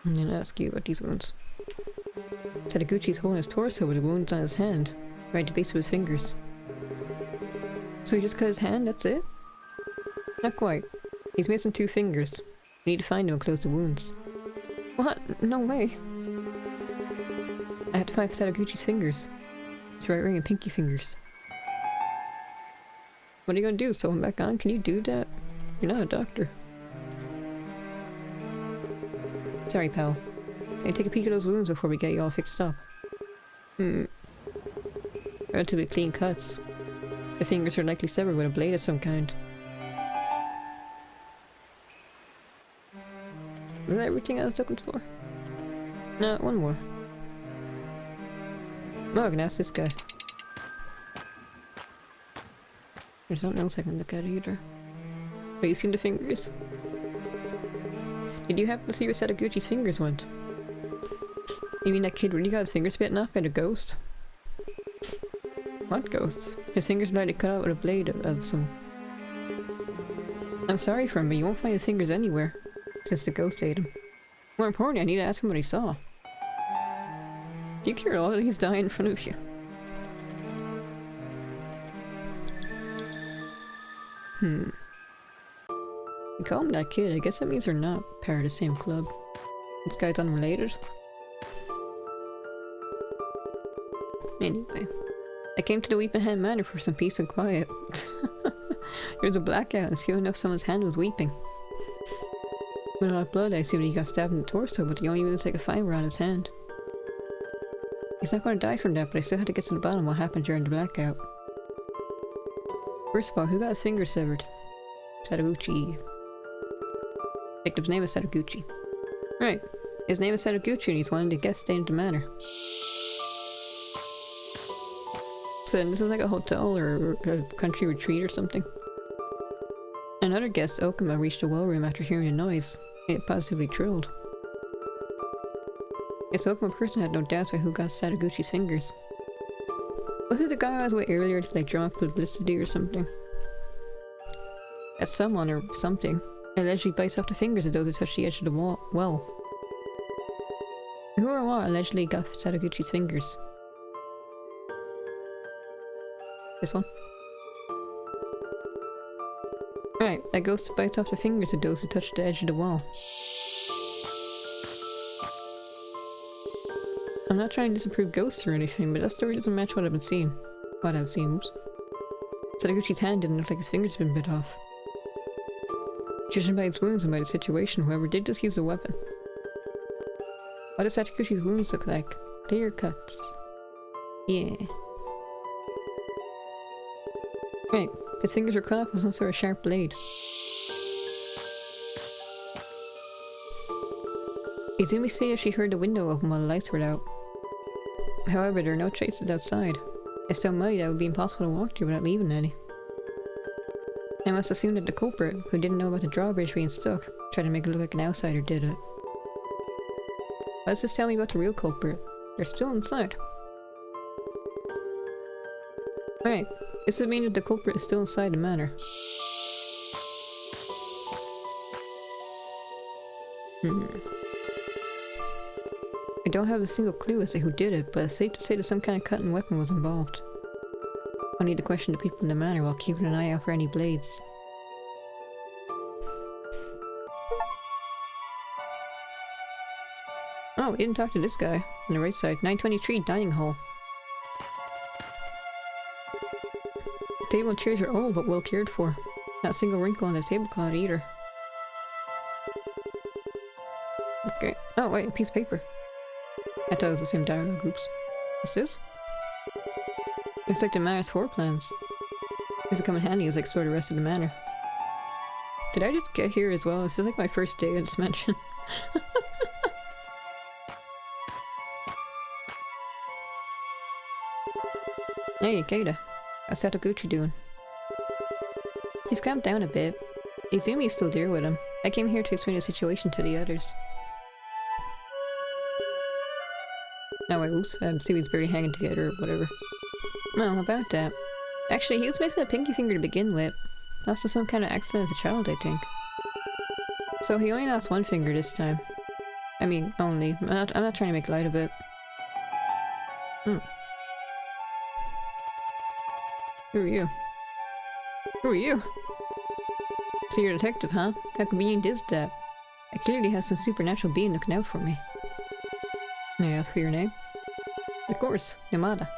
I'm gonna ask you about these wounds. Sadaguchi's holding his torso with the wounds on his hand, right at the base of his fingers. So he just cut his hand, that's it? Not quite. He's missing 2 fingers. We need to find him and close the wounds. What? No way. I had to find Sadaguchi's fingers. His right ring and pinky fingers. What are you gonna do? Sew him back on? Can you do that? You're not a doctor. Sorry, pal. Can you take a peek at those wounds before we get you all fixed up? Relatively clean cuts. The fingers are likely severed with a blade of some kind. Was that everything I was looking for? No, one more. Oh, I can ask this guy. There's nothing else I can look at either. But you seen the fingers? Did you happen to see where Sadaguchi's fingers went? You mean that kid really got his fingers bitten off by the ghost? What ghosts? His fingers likely cut out with a blade of some... I'm sorry for him, but you won't find his fingers anywhere, since the ghost ate him. More importantly, I need to ask him what he saw. Do you care at all that he's dying in front of you? You call him that kid, I guess that means they're not part of the same club. This guy's unrelated. Anyway, I came to the Weeping Hand Manor for some peace and quiet. There was a blackout and soon enough someone's hand was weeping. With a lot of blood, I assumed he got stabbed in the torso, but the only wounds I could find were on his hand. He's not going to die from that, but I still had to get to the bottom of what happened during the blackout. First of all, who got his fingers severed? Sadaguchi. Victim's name is Sadaguchi. Right. His name is Sadaguchi and he's wanted to guest stay in the manor. So this is like a hotel or a country retreat or something. Another guest, Okuma, reached the well room after hearing a noise. It positively thrilled. Yes, Okuma person had no doubts about who got Sadaguchi's fingers. Was it the guy I was with earlier to like draw up publicity or something? That's someone or something. It allegedly bites off the fingers of those who touch the edge of the well. Who or what allegedly got Sadaguchi's fingers? This one? Right, that ghost bites off the fingers of those who touch the edge of the wall. I'm not trying to disapprove ghosts or anything, but that story doesn't match what I've been seeing. What I've seen. Sadaguchi's hand didn't look like his fingers had been bit off. Judging by his wounds and by the situation, whoever did this used a weapon. What does Sadaguchi's wounds look like? Clear cuts. Yeah. Right, his fingers were cut off with some sort of sharp blade. Izumi said she heard the window open while the lights were out. However, there are no traces outside. It's so muddy that it would be impossible to walk through without leaving any. I must assume that the culprit, who didn't know about the drawbridge being stuck, tried to make it look like an outsider did it. What does this tell me about the real culprit? They're still inside. Alright, this would mean that the culprit is still inside the manor. I don't have a single clue as to who did it, but it's safe to say that some kind of cutting weapon was involved. I'll need to question the people in the manor while keeping an eye out for any blades. Oh, we didn't talk to this guy. On the right side. 923 dining hall. The table and chairs are old but well cared for. Not a single wrinkle on the tablecloth either. Okay. Oh wait, a piece of paper. I thought it was the same dialogue. Oops. What's this? Looks like the manor's floor plans. These will come in handy as I explore the rest of the manor. Did I just get here as well? This is like my first day in this mansion. Hey, Keita. How's Satoguchi doing? He's calmed down a bit. Izumi's still dear with him. I came here to explain the situation to the others. Oh wait, oops. Sui's barely hanging together or whatever. Well, about that. Actually, he was missing a pinky finger to begin with. Lost to some kind of accident as a child, I think. So he only lost one finger this time. I mean, only. I'm not trying to make light of it. Who are you? Who are you? So you're a detective, huh? How convenient is that? I clearly have some supernatural being looking out for me. May I ask for your name? Of course, Yamada.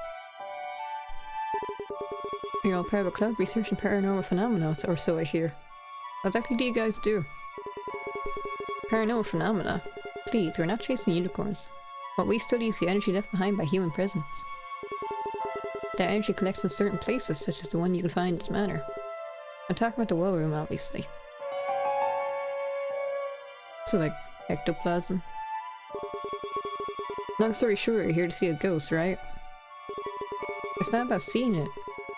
You're all part of a club researching paranormal phenomena, or so I hear. What exactly do you guys do? Paranormal phenomena? Please, we're not chasing unicorns. What we study is the energy left behind by human presence. That energy collects in certain places, such as the one you can find in this manor. I'm talking about the well room, obviously. So like, ectoplasm. Long story short, you're here to see a ghost, right? It's not about seeing it.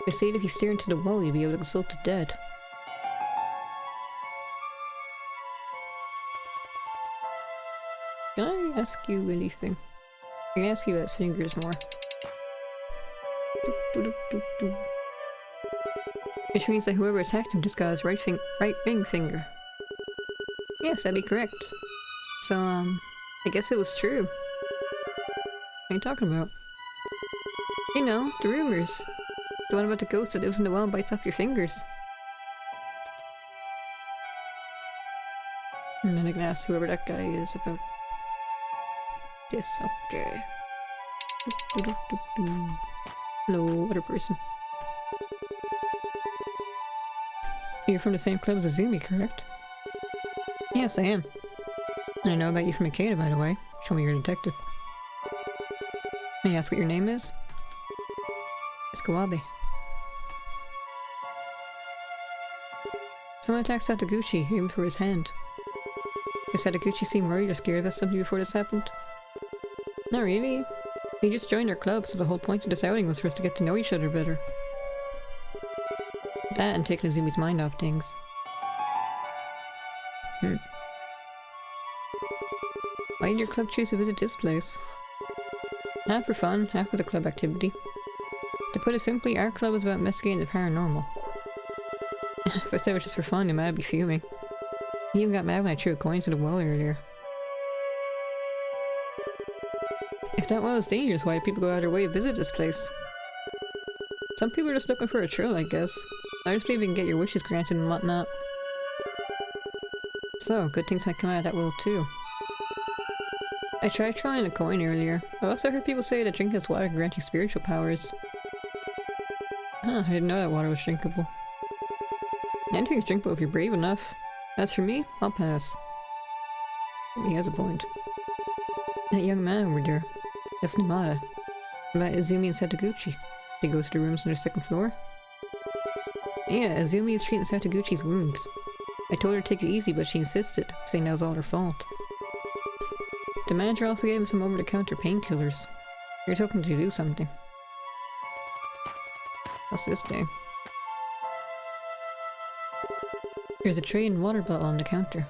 They say that if you stare into the wall, you'll be able to consult the dead. Can I ask you anything? I can ask you about his fingers more. Which means that whoever attacked him just got his right ring finger. Yes, that'd be correct. So, I guess it was true. What are you talking about? You know, the rumors. The one about the ghost that lives in the well and bites off your fingers. And then I can ask whoever that guy is about this. Okay. Hello, other person. You're from the same club as Izumi, correct? Yes, I am. And I know about you from Wakaido, by the way. Show me you're a detective. May I ask what your name is? It's Kawabe. Someone attacked Satoguchi, aimed for his hand. Did Satoguchi seem worried or scared about something before this happened? Not really. He just joined our club, so the whole point of this outing was for us to get to know each other better. That and taking Izumi's mind off things. Why did your club choose to visit this place? Half for fun, half for the club activity. To put it simply, our club is about investigating the paranormal. If I said it was just for fun, then I'd be fuming. He even got mad when I threw a coin to the well earlier. If that well is dangerous, why do people go out of their way to visit this place? Some people are just looking for a thrill, I guess. I just believe you can get your wishes granted and whatnot. So, good things might come out of that well too. I tried trying a coin earlier. I also heard people say that drinking this water can grant you spiritual powers. Huh, I didn't know that water was drinkable. Anything is drinkable if you're brave enough. As for me, I'll pass. He has a point. That young man over there, that's Namada. About Izumi and Satoguchi. They go to the rooms on the second floor? Yeah, Izumi is treating Satoguchi's wounds. I told her to take it easy, but she insisted, saying that was all her fault. The manager also gave him some over-the-counter painkillers. He was hoping to do something. What's this thing? There's a tray and water bottle on the counter.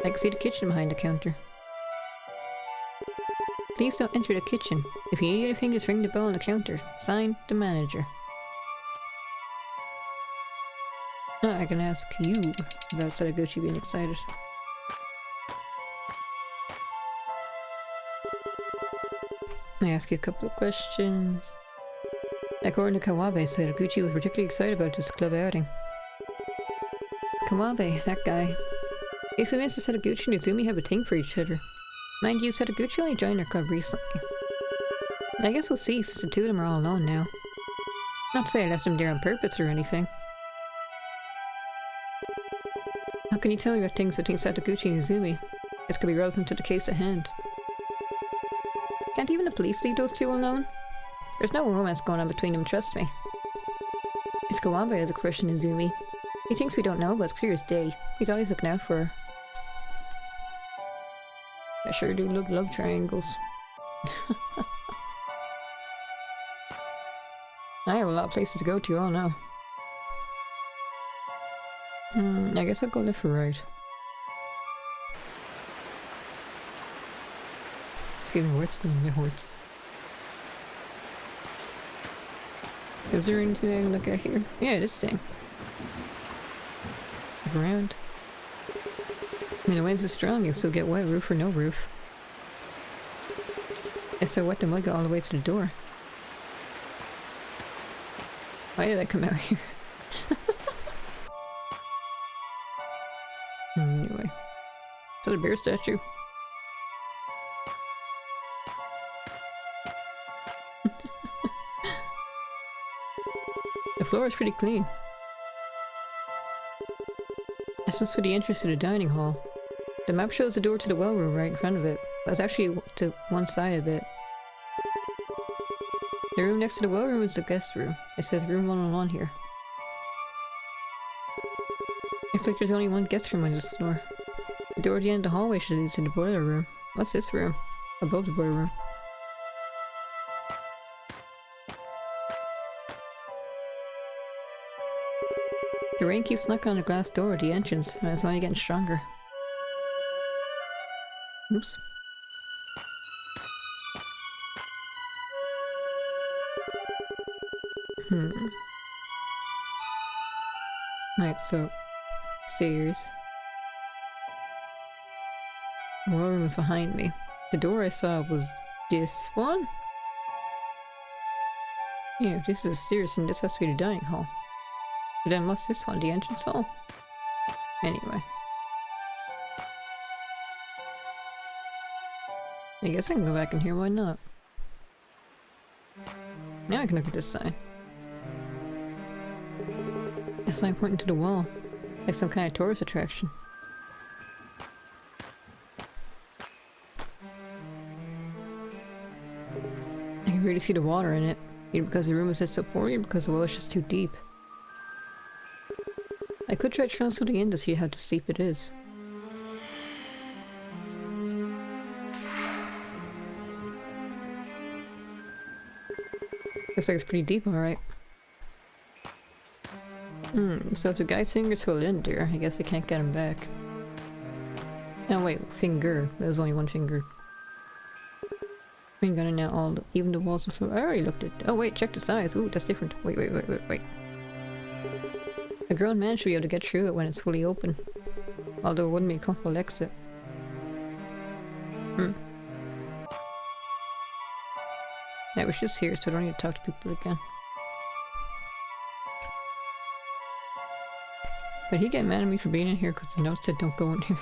I can see the kitchen behind the counter. Please don't enter the kitchen. If you need anything, just ring the bell on the counter. Signed, the manager. Now I can ask you about Satoguchi being excited. Let me ask you a couple of questions. According to Kawabe, Sadaguchi was particularly excited about this club outing. Kawabe, that guy. He convinced that Sadaguchi and Izumi have a thing for each other. Mind you, Sadaguchi only joined their club recently. I guess we'll see, since the two of them are all alone now. Not to say I left them there on purpose or anything. How can you tell me about things between Sadaguchi and Izumi? This could be relevant to the case at hand. Can't even the police leave those two alone? There's no romance going on between them, trust me. It's Kawabe has a crush on Izumi. He thinks we don't know, but it's clear as day. He's always looking out for her. I sure do love love triangles. I have a lot of places to go to, oh no. I guess I'll go left or right. It's getting worse than my horse. Is there anything I can look at here? Yeah, this thing. Look around. I mean, the wind's is strong, you'll still get wet, roof or no roof. It's so wet the mud got all the way to the door. Why did I come out here? Anyway. Is that a bear statue? The floor is pretty clean. It's just for the entrance to the dining hall. The map shows the door to the well room right in front of it, but it's actually to one side of it. The room next to the well room is the guest room. It says room 101 here. Looks like there's only one guest room on this floor. The door at the end of the hallway should lead to the boiler room. What's this room? Above the boiler room. The rain keeps knocking on the glass door at the entrance, and it's only getting stronger. Oops. Right, so stairs. The well room was behind me. The door I saw was this one? Yeah, if this is the stairs, then this has to be the dining hall. But then what's this one? The entrance hall? Anyway. I guess I can go back in here, why not? Now I can look at this sign. A sign pointing to the wall. Like some kind of tourist attraction. I can really see the water in it. Either because the room was set so poorly or because the well is just too deep. I could try translating in to see how steep it is. Looks like it's pretty deep, alright. So if the guy's fingers hold in there, I guess I can't get him back. Oh wait, finger. There's only one finger. I'm gonna now all even the walls and floor. I already looked at. Oh wait, check the size. Ooh, that's different. Wait. A grown man should be able to get through it when it's fully open. Although it wouldn't be a comfortable exit. Yeah, it was just here, so I don't need to talk to people again. But he get mad at me for being in here because the note said don't go in here.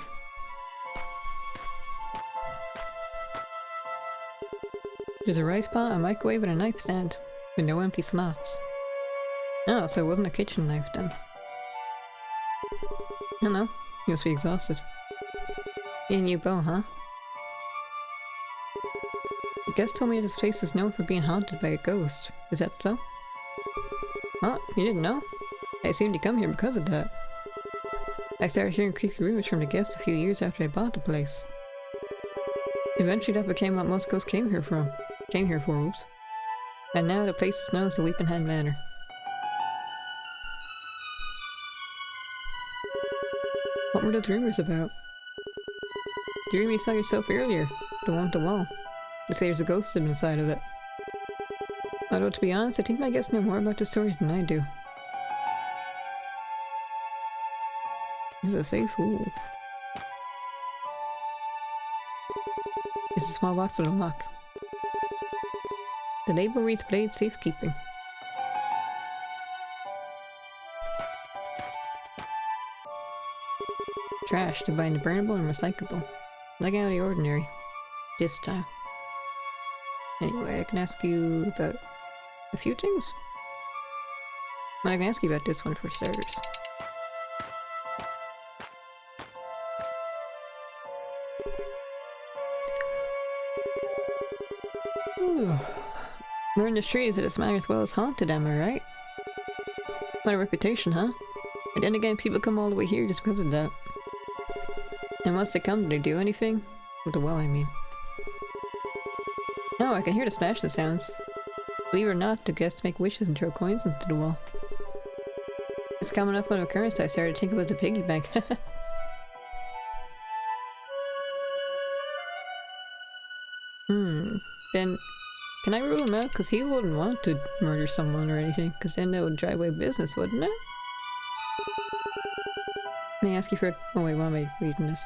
There's a rice pot, a microwave, and a knife stand, with no empty slots. Oh, so it wasn't a kitchen knife then. I don't know, you must be exhausted. You a new beau, huh? The guest told me this place is known for being haunted by a ghost. Is that so? Oh, you didn't know? I assumed you come here because of that. I started hearing creepy rumors from the guests a few years after I bought the place. Eventually that became what most ghosts came here for, oops. And now the place is known as the Weeping Hand Manor. What were those rumors about? The room you saw yourself earlier, the one with the wall. They say there's a ghost inside of it. Although to be honest, I think my guests know more about the story than I do. This is a safe? Ooh. It's a small box with a lock. The label reads Blade Safekeeping. trash, dividing burnable and recyclable. Nothing out of the ordinary. This time. Anyway, I can ask you about a few things. I can ask you about this one for starters. We're in the trees, it is might as well as haunted, am I right? What a reputation, huh? But then again, people come all the way here just because of that. And once they come, do they do anything? With the well, I mean. Oh, I can hear the splashing sounds. Believe it or not, the guests make wishes and throw coins into the well. It's coming up on an occurrence I started to think it was a piggy bank. Then, can I rule him out? Because he wouldn't want to murder someone or anything, because then that would drive away business, wouldn't it? May I ask you for a— oh wait, why am I reading this?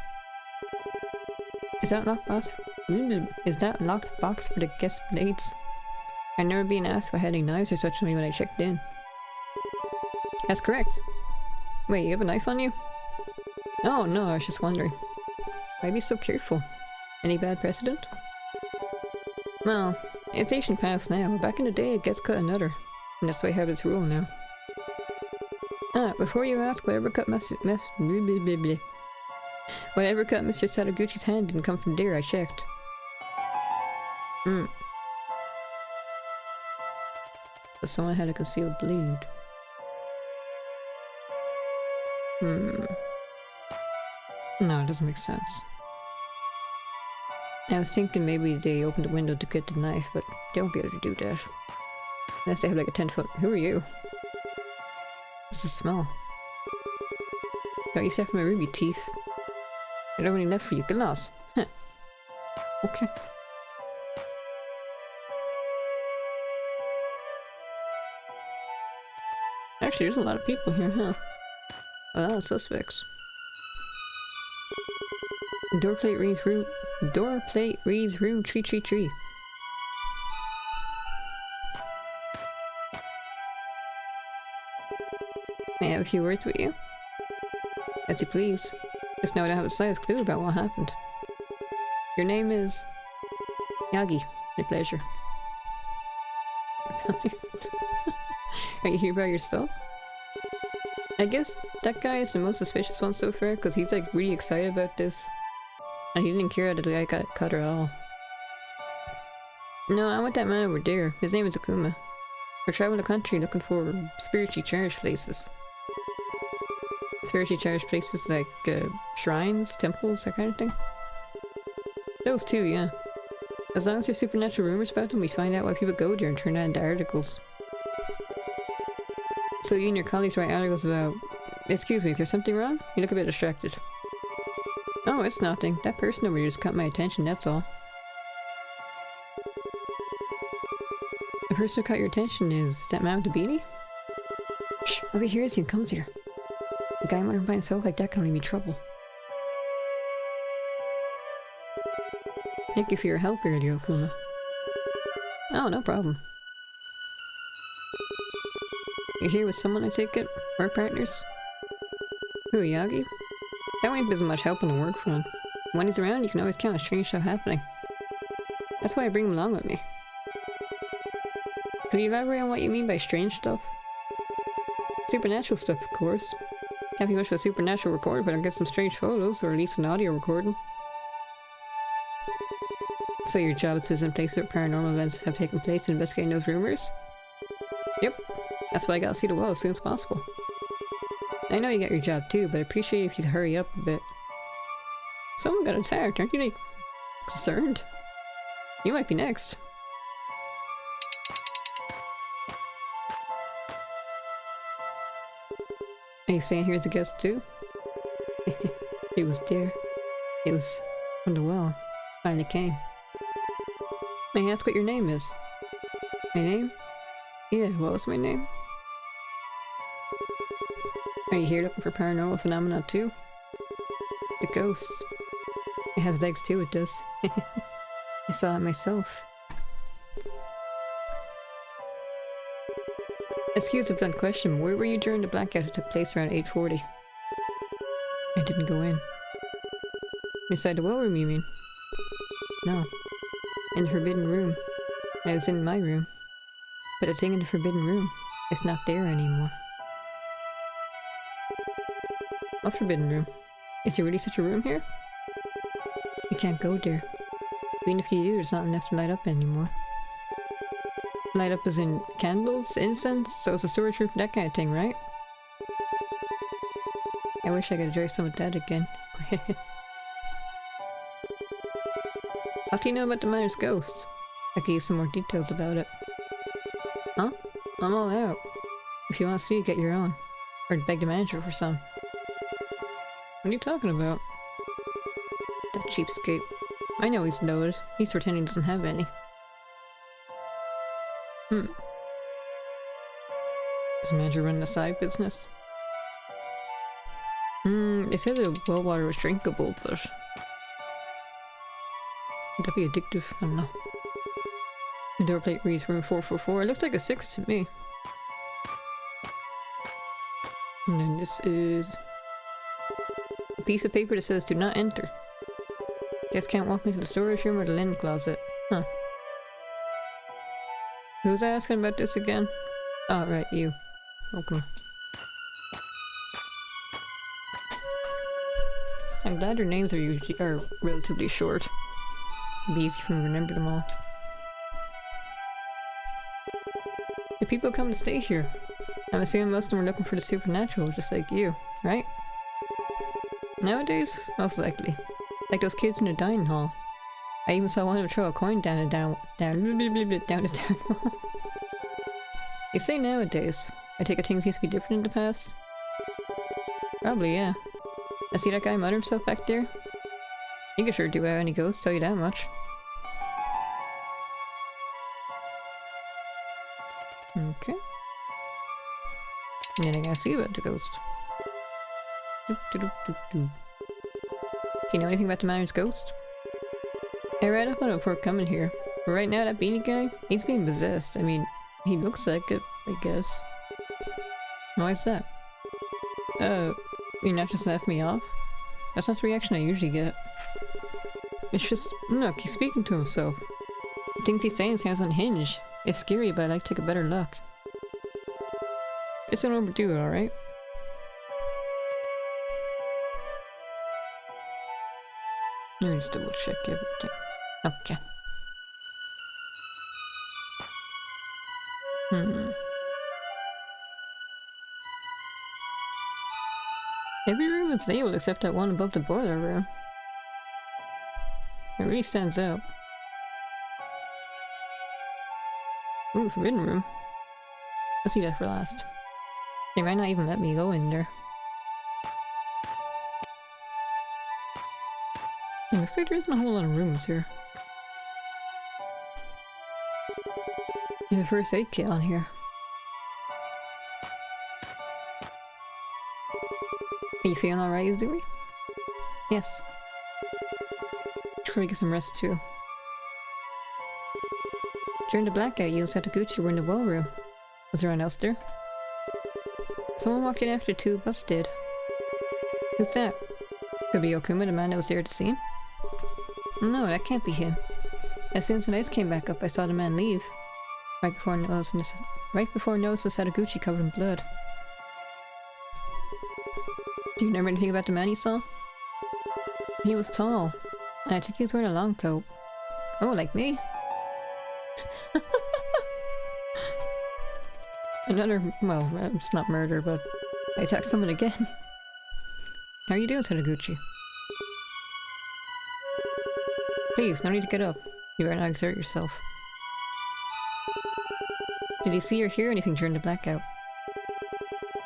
Is that locked box? Is that locked box for the guest blades? I'd never been asked if I had any knives or such on me when I checked in. That's correct. Wait, you have a knife on you? Oh no, I was just wondering. Why be so careful? Any bad precedent? Well, it's ancient past now, but back in the day it gets cut another. And that's why I have this rule now. Ah, before you ask, whatever cut Mr. Sadaguchi's hand didn't come from there, I checked. So someone had a concealed bleed. No, it doesn't make sense. I was thinking maybe they opened the window to get the knife, but they won't be able to do that. Unless they have like a 10-foot— who are you? What's the smell? Got you set from my ruby teeth. I don't really left for you. Get lost. Huh. Okay. Actually, there's a lot of people here, huh? A lot of suspects. Doorplate reads room. Doorplate reads room 333. May I have a few words with you? As you please. Just know I don't have a slightest clue about what happened. Your name is Yagi. My pleasure. Are you here by yourself? I guess that guy is the most suspicious one so far, because he's like really excited about this. And he didn't care that the guy got cut at all. No, I'm with that man over there. His name is Akuma. We're traveling the country looking for spiritually charged places. Spiritually charged places like shrines, temples, that kind of thing. Those too, yeah. As long as there's supernatural rumors about them, we find out why people go there and turn that into articles. So you and your colleagues write articles about— excuse me, is there something wrong? You look a bit distracted. Oh, it's nothing. That person over here just caught my attention, that's all. The person who caught your attention is that man with the beanie? Shh! Okay, here he comes here. A guy wandering by himself like that can only be trouble. Thank you for your help earlier, Okuma. Oh, no problem. You're here with someone, I take it? Work partners? Who, Yagi? That wimp isn't much help on the work front. When he's around, you can always count on strange stuff happening. That's why I bring him along with me. Could you elaborate on what you mean by strange stuff? Supernatural stuff, of course. Can't be much of a supernatural report, but I'll get some strange photos, or at least an audio recording. So your job is to visit places where paranormal events have taken place and investigating those rumors? Yep. That's why I gotta see the well as soon as possible. I know you got your job too, but I appreciate if you could hurry up a bit. Someone got attacked, aren't you like concerned? You might be next. Are you staying here as a guest too? He was there. It was from the well. Finally came. May I ask what your name is? My name? Yeah, what was my name? Are you here looking for paranormal phenomena too? The ghost. It has legs too, it does. I saw it myself. Excuse the blunt question, where were you during the blackout that took place around 8:40? I didn't go in. Inside the well room, you mean? No. In the forbidden room. I was in my room. But the thing in the forbidden room is not there anymore. What forbidden room? Is there really such a room here? You can't go there. Even if you do, there's not enough to light up anymore. Light up as in candles, incense, so it's a storage room for that kind of thing, right? I wish I could enjoy some of that again. What do you know about the miner's ghost? I could use some more details about it. Huh? I'm all out. If you want to see it, get your own. Or beg the manager for some. What are you talking about? That cheapskate. I know he's loaded. He's pretending he doesn't have any. Is the manager running a side business? They said the well water was drinkable, but... would that be addictive? I don't know. The door plate reads room 444. It looks like a 6 to me. And then this is... a piece of paper that says do not enter. Guess can't walk into the storage room or the linen closet. Huh. Who's asking about this again? Oh, right, you. Okay. I'm glad their names are relatively short. It'd be easy for me to remember them all. The people come to stay here. I'm assuming most of them are looking for the supernatural, just like you, right? Nowadays, most likely. Like those kids in the dining hall. I even saw one of them throw a coin down the town hall. You say nowadays. I take it things used to be different in the past? Probably, yeah. I see that guy mutter himself back there? He could sure do out any ghosts, tell you that much. Okay. And then I gotta see about the ghost. Do. Do you know anything about the miner's ghost? I read up on it before coming here. But right now, that beanie guy, he's being possessed. I mean, he looks like it, I guess. Why is that? You're not just left me off? That's not the reaction I usually get. It's just, look, he's speaking to himself. The things he's saying sounds unhinged. It's scary, but I'd like to take a better look. Just don't overdo it, alright? Let me just double check everything. Okay. Every room is labeled except that one above the boiler room. It really stands out. Ooh, forbidden room. Let's see that for last. They might not even let me go in there. It looks like there isn't a whole lot of rooms here. There's a first aid kit on here. Are you feeling alright, Izumi? Yes. Should probably get some rest too. During the blackout, you and Sataguchi were in the well room. Was there anyone else there? Someone walked in after the two of us did. Who's that? Could be Okuma, the man that was there at the scene? No, that can't be him. As soon as the lights came back up, I saw the man leave. Right before noticing Sataguchi covered in blood. Do you remember anything about the man you saw? He was tall, and I think he was wearing a long coat. Oh, like me? Another, well, it's not murder, but I attacked someone again. How are you doing, Sataguchi? Please, no need to get up. You better not exert yourself. Did you see or hear anything during the blackout?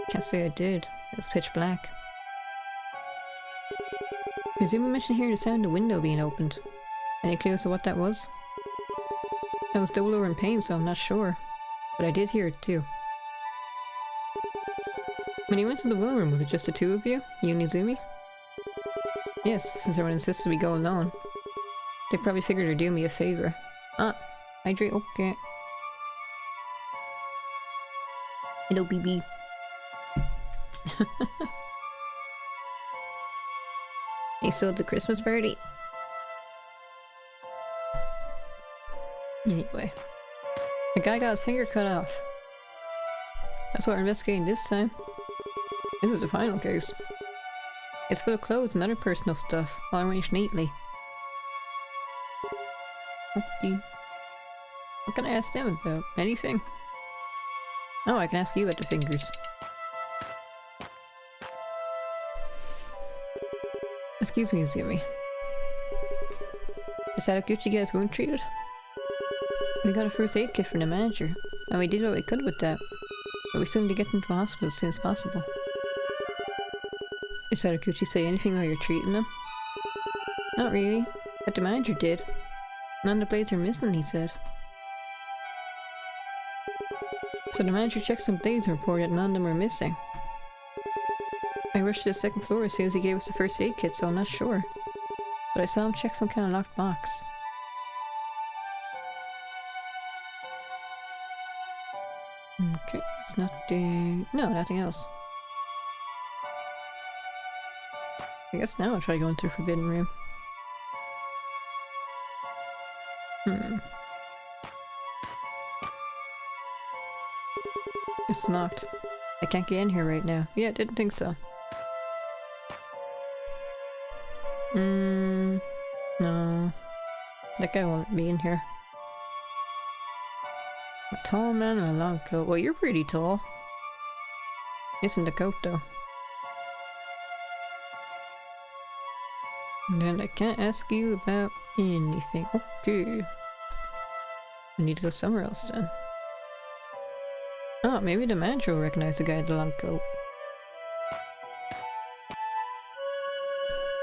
Can't say I did. It was pitch black. Izumi mentioned hearing the sound of the window being opened. Any clue as to what that was? I was double over in pain, so I'm not sure. But I did hear it too. When you went to the well room, was it just the two of you? You and Izumi? Yes, since everyone insisted we go alone. They probably figured they'd do me a favor. Ah, hydrate, okay. Hello, BB. He still at the Christmas party? Anyway. The guy got his finger cut off. That's what we're investigating this time. This is the final case. It's full of clothes and other personal stuff, all arranged neatly. Okay. What can I ask them about? Anything? Oh, I can ask you about the fingers. Excuse me, Izumi. Is Sadaguchi get his wound treated? We got a first aid kit from the manager, and we did what we could with that, but we still need to get him to the hospital as soon as possible. Did Sadaguchi say anything while you're treating him? Not really, but the manager did. None of the blades are missing, he said. So the manager checked some blades and reported that none of them were missing. I rushed to the second floor as soon as he gave us the first aid kit, so I'm not sure. But I saw him check some kind of locked box. Okay, it's nothing... No, nothing else. I guess now I'll try going to the forbidden room. It's locked. I can't get in here right now. Yeah, didn't think so. No. That guy won't be in here. A tall man in a long coat. Well, you're pretty tall. Missing the coat though. And then I can't ask you about anything. Okay. I need to go somewhere else then. Oh, maybe the manager will recognize the guy in the long coat.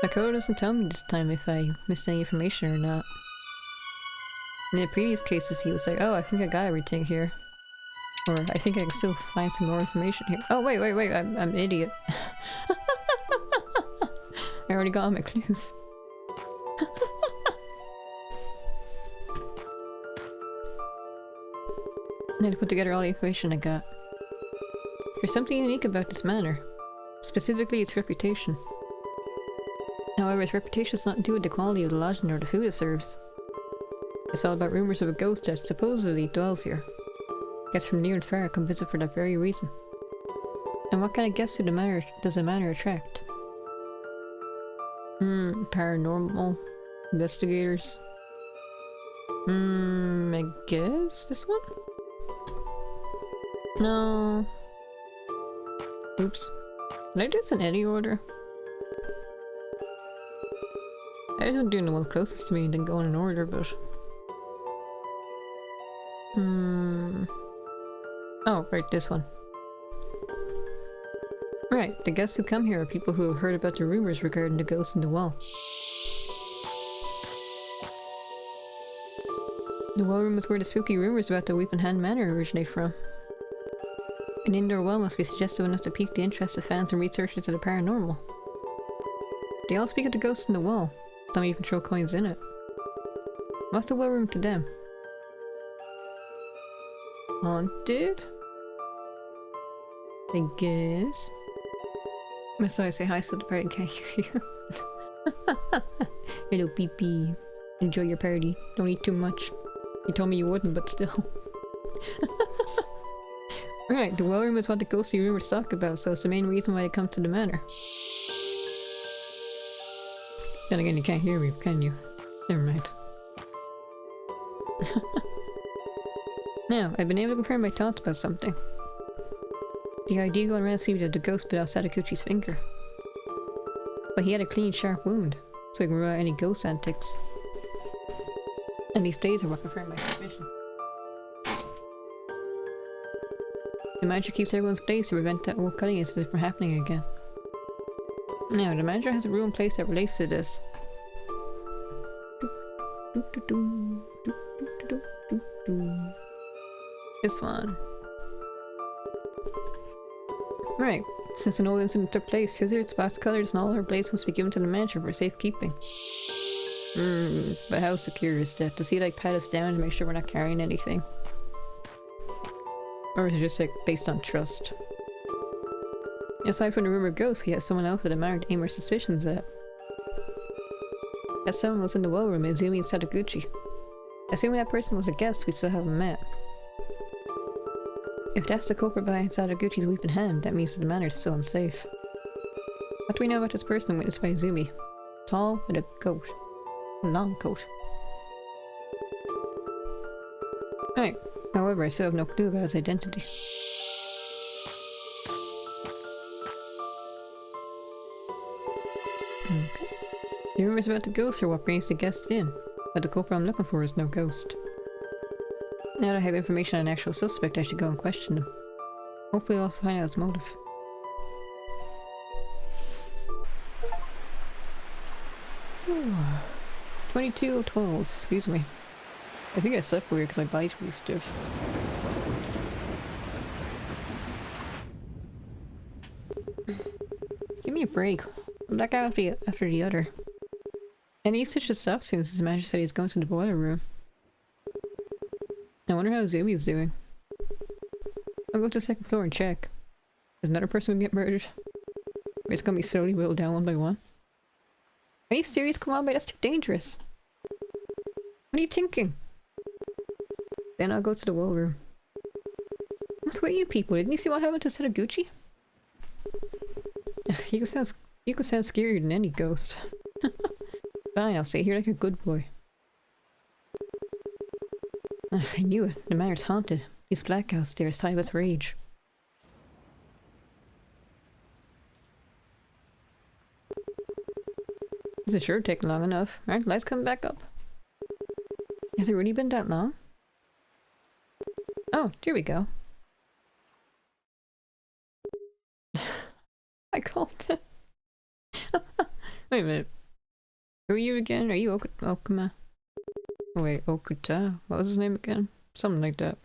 Makoto doesn't tell me this time if I missed any information or not. In the previous cases he was like, oh, I think I got everything here. Or I think I can still find some more information here. Oh, wait, I'm an idiot. I already got all my clues. I had to put together all the information I got. There's something unique about this manor. Specifically its reputation. However, its reputation is not due to the quality of the lodging or the food it serves. It's all about rumors of a ghost that supposedly dwells here. Guests from near and far come visit for that very reason. And what kind of guests does the manor attract? Paranormal investigators. I guess this one? No. Oops. Did I do this in any order? I was doing the one closest to me and didn't go in an order, but... Oh, right, this one. Right, the guests who come here are people who have heard about the rumors regarding the ghost in the well. The well room is where the spooky rumors about the Weeping Hand Manor originate from. An indoor well must be suggestive enough to pique the interest of fans and researchers of the paranormal. They all speak of the ghost in the well. Some even throw coins in it. What's the well room to them? Haunted? I guess. I'm sorry, say hi so the party can't hear you. Hello, pee-pee. Enjoy your party. Don't eat too much. You told me you wouldn't, but still. Right, the well room is what the ghostly rumors talk about, so it's the main reason why they come to the manor. Then again, you can't hear me, can you? Never mind. Now, I've been able to confirm my thoughts about something. The idea going around seemed that the ghost bit out Sadaguchi's finger. But he had a clean, sharp wound, so he can rule out any ghost antics. And these blades are what confirm my suspicion. The manager keeps everyone's blades to prevent that old cutting incident from happening again. Now, the manager has a rule in place that relates to this. This one. Right. Since an old incident took place, scissors, box cutters, and all her blades must be given to the manager for safekeeping. But how secure is that? Does he like pat us down to make sure we're not carrying anything? Or is it just like based on trust? Aside from the rumored ghost, we have someone else that the manor to aim our suspicions at. That someone was in the well room, Izumi and Sadaguchi. Assuming that person was a guest, we still haven't met. If that's the culprit behind Sadaguchi's weeping hand, that means the manor's still unsafe. What do we know about this person witnessed by Izumi? Tall with a coat. A long coat. Right. However, I still have no clue about his identity. Okay. The rumors about the ghost are what brings the guests in, but the culprit I'm looking for is no ghost. Now that I have information on an actual suspect, I should go and question him. Hopefully I'll also find out his motive. Ooh. 22:12, excuse me. I think I slept weird because my body's really stiff. Give me a break. I'm back out after the other. And he switched his stuff soon as his manager said he's going to the boiler room. I wonder how Zumi's doing. I'll go to the second floor and check. Is another person gonna get murdered? Or it's gonna be slowly whittled down one by one? Are you serious? Come on, mate, that's too dangerous. What are you thinking? Then I'll go to the well room. What's with you people? Didn't you see what happened to Sadaguchi? You can sound scarier than any ghost. Fine, I'll stay here like a good boy. I knew it. The manor's haunted. These blackouts stare aside with rage. This is sure taking long enough. Aren't lights coming back up? Has it really been that long? Oh, here we go. I called it. Wait a minute. Who are you again? Are you Okuma? Oh wait, Okuta? What was his name again? Something like that.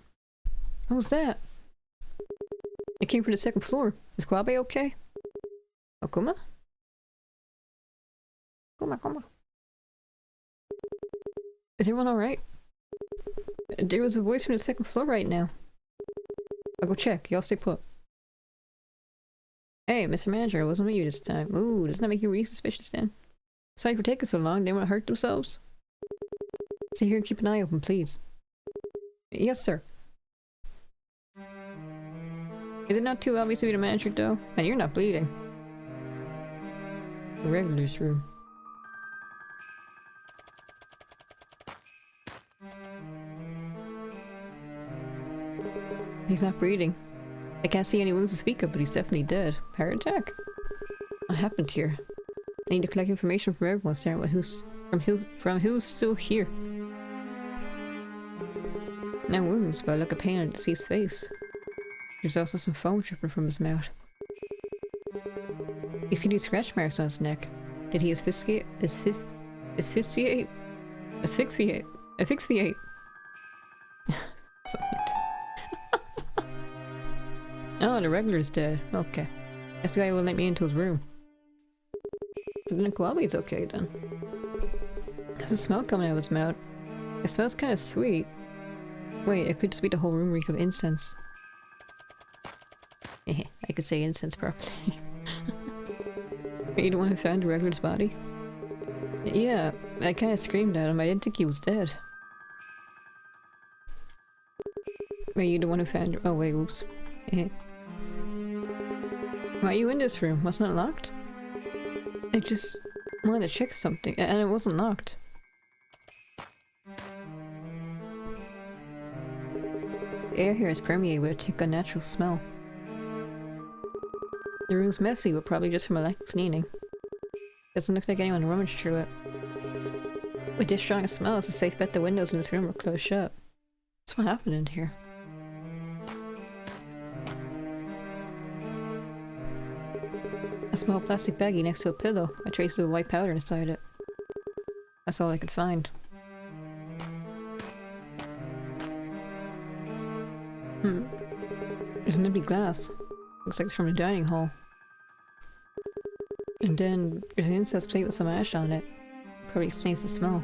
What was that? It came from the second floor. Is Kwabe okay? Okuma? Okuma. Is everyone alright? There was a voice from the second floor right now. I'll go check. Y'all stay put. Hey, Mr. Manager, it wasn't with you this time. Ooh, doesn't that make you really suspicious then? Sorry for taking so long. They want to hurt themselves? Stay here and keep an eye open, please. Yes, sir. Is it not too obvious to be the manager, though? And you're not bleeding. The regular's room. He's not breathing. I can't see any wounds to speak of, but he's definitely dead. Heart attack? What happened here? I need to collect information from everyone, start with from who's still here. No wounds, but I look at pain on the deceased's face. There's also some foam dripping from his mouth. You see these scratch marks on his neck. Did he asphyxiate? Asphyxiate? Something like that. Oh, the regular's dead. Okay. This guy will let me into his room. So then Kwabe's okay then. There's a smell coming out of his mouth. It smells kind of sweet. Wait, it could just be the whole room reek of incense. I could say incense properly. Are you the one who found the regular's body? Yeah, I kind of screamed at him. I didn't think he was dead. Are you the one who found— oh wait, oops. Why are you in this room? Wasn't it locked? I just wanted to check something, and it wasn't locked. The air here is permeated with a thick, unnatural smell. The room's messy, but probably just from a lack of cleaning. Doesn't look like anyone rummaged through it. With this strong a smell, it's a safe bet the windows in this room are closed shut. What's what happened in here? A small plastic baggie next to a pillow, a trace of white powder inside it. That's all I could find. There's an empty glass. Looks like it's from the dining hall. And then there's an incense plate with some ash on it. Probably explains the smell.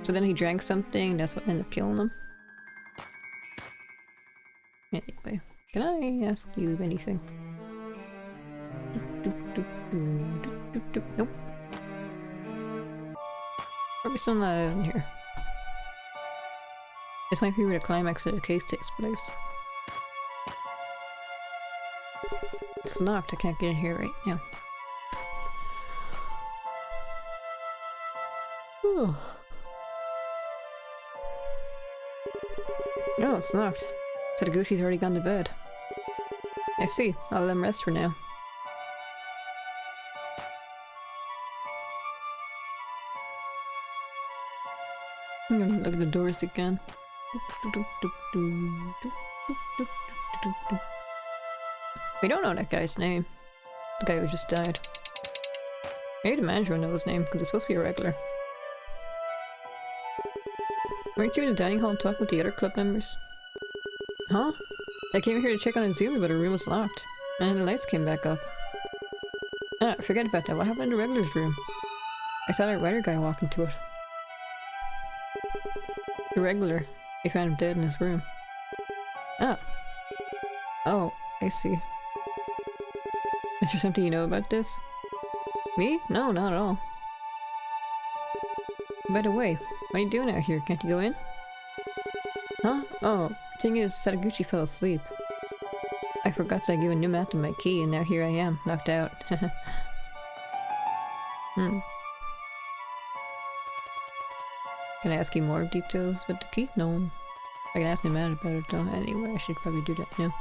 So then he drank something, that's what ended up killing him. Anyway, can I ask you anything? Nope. we still not in here? This might be where the climax of the case takes place. It's locked, I can't get in here right now. Oh, no, it's locked. Sadaguchi's already gone to bed. I see. I'll let him rest for now. I'm gonna look at the doors again. We don't know that guy's name. The guy who just died. Maybe the manager will know his name, because it's supposed to be a regular. Weren't you in the dining hall talking with the other club members? Huh? I came here to check on Azumi, but her room was locked. And then the lights came back up. Ah, forget about that. What happened in the regular's room? I saw that writer guy walk into it. The regular. They found him dead in his room. Ah. Oh, I see. Is there something you know about this? Me? No, not at all. By the way, what are you doing out here? Can't you go in? Huh? Oh, thing is, Sadaguchi fell asleep. I forgot to give a new map my key, and now here I am, knocked out. Can I ask you more details about the key? No. I can ask Matt about it though. Anyway, I should probably do that now.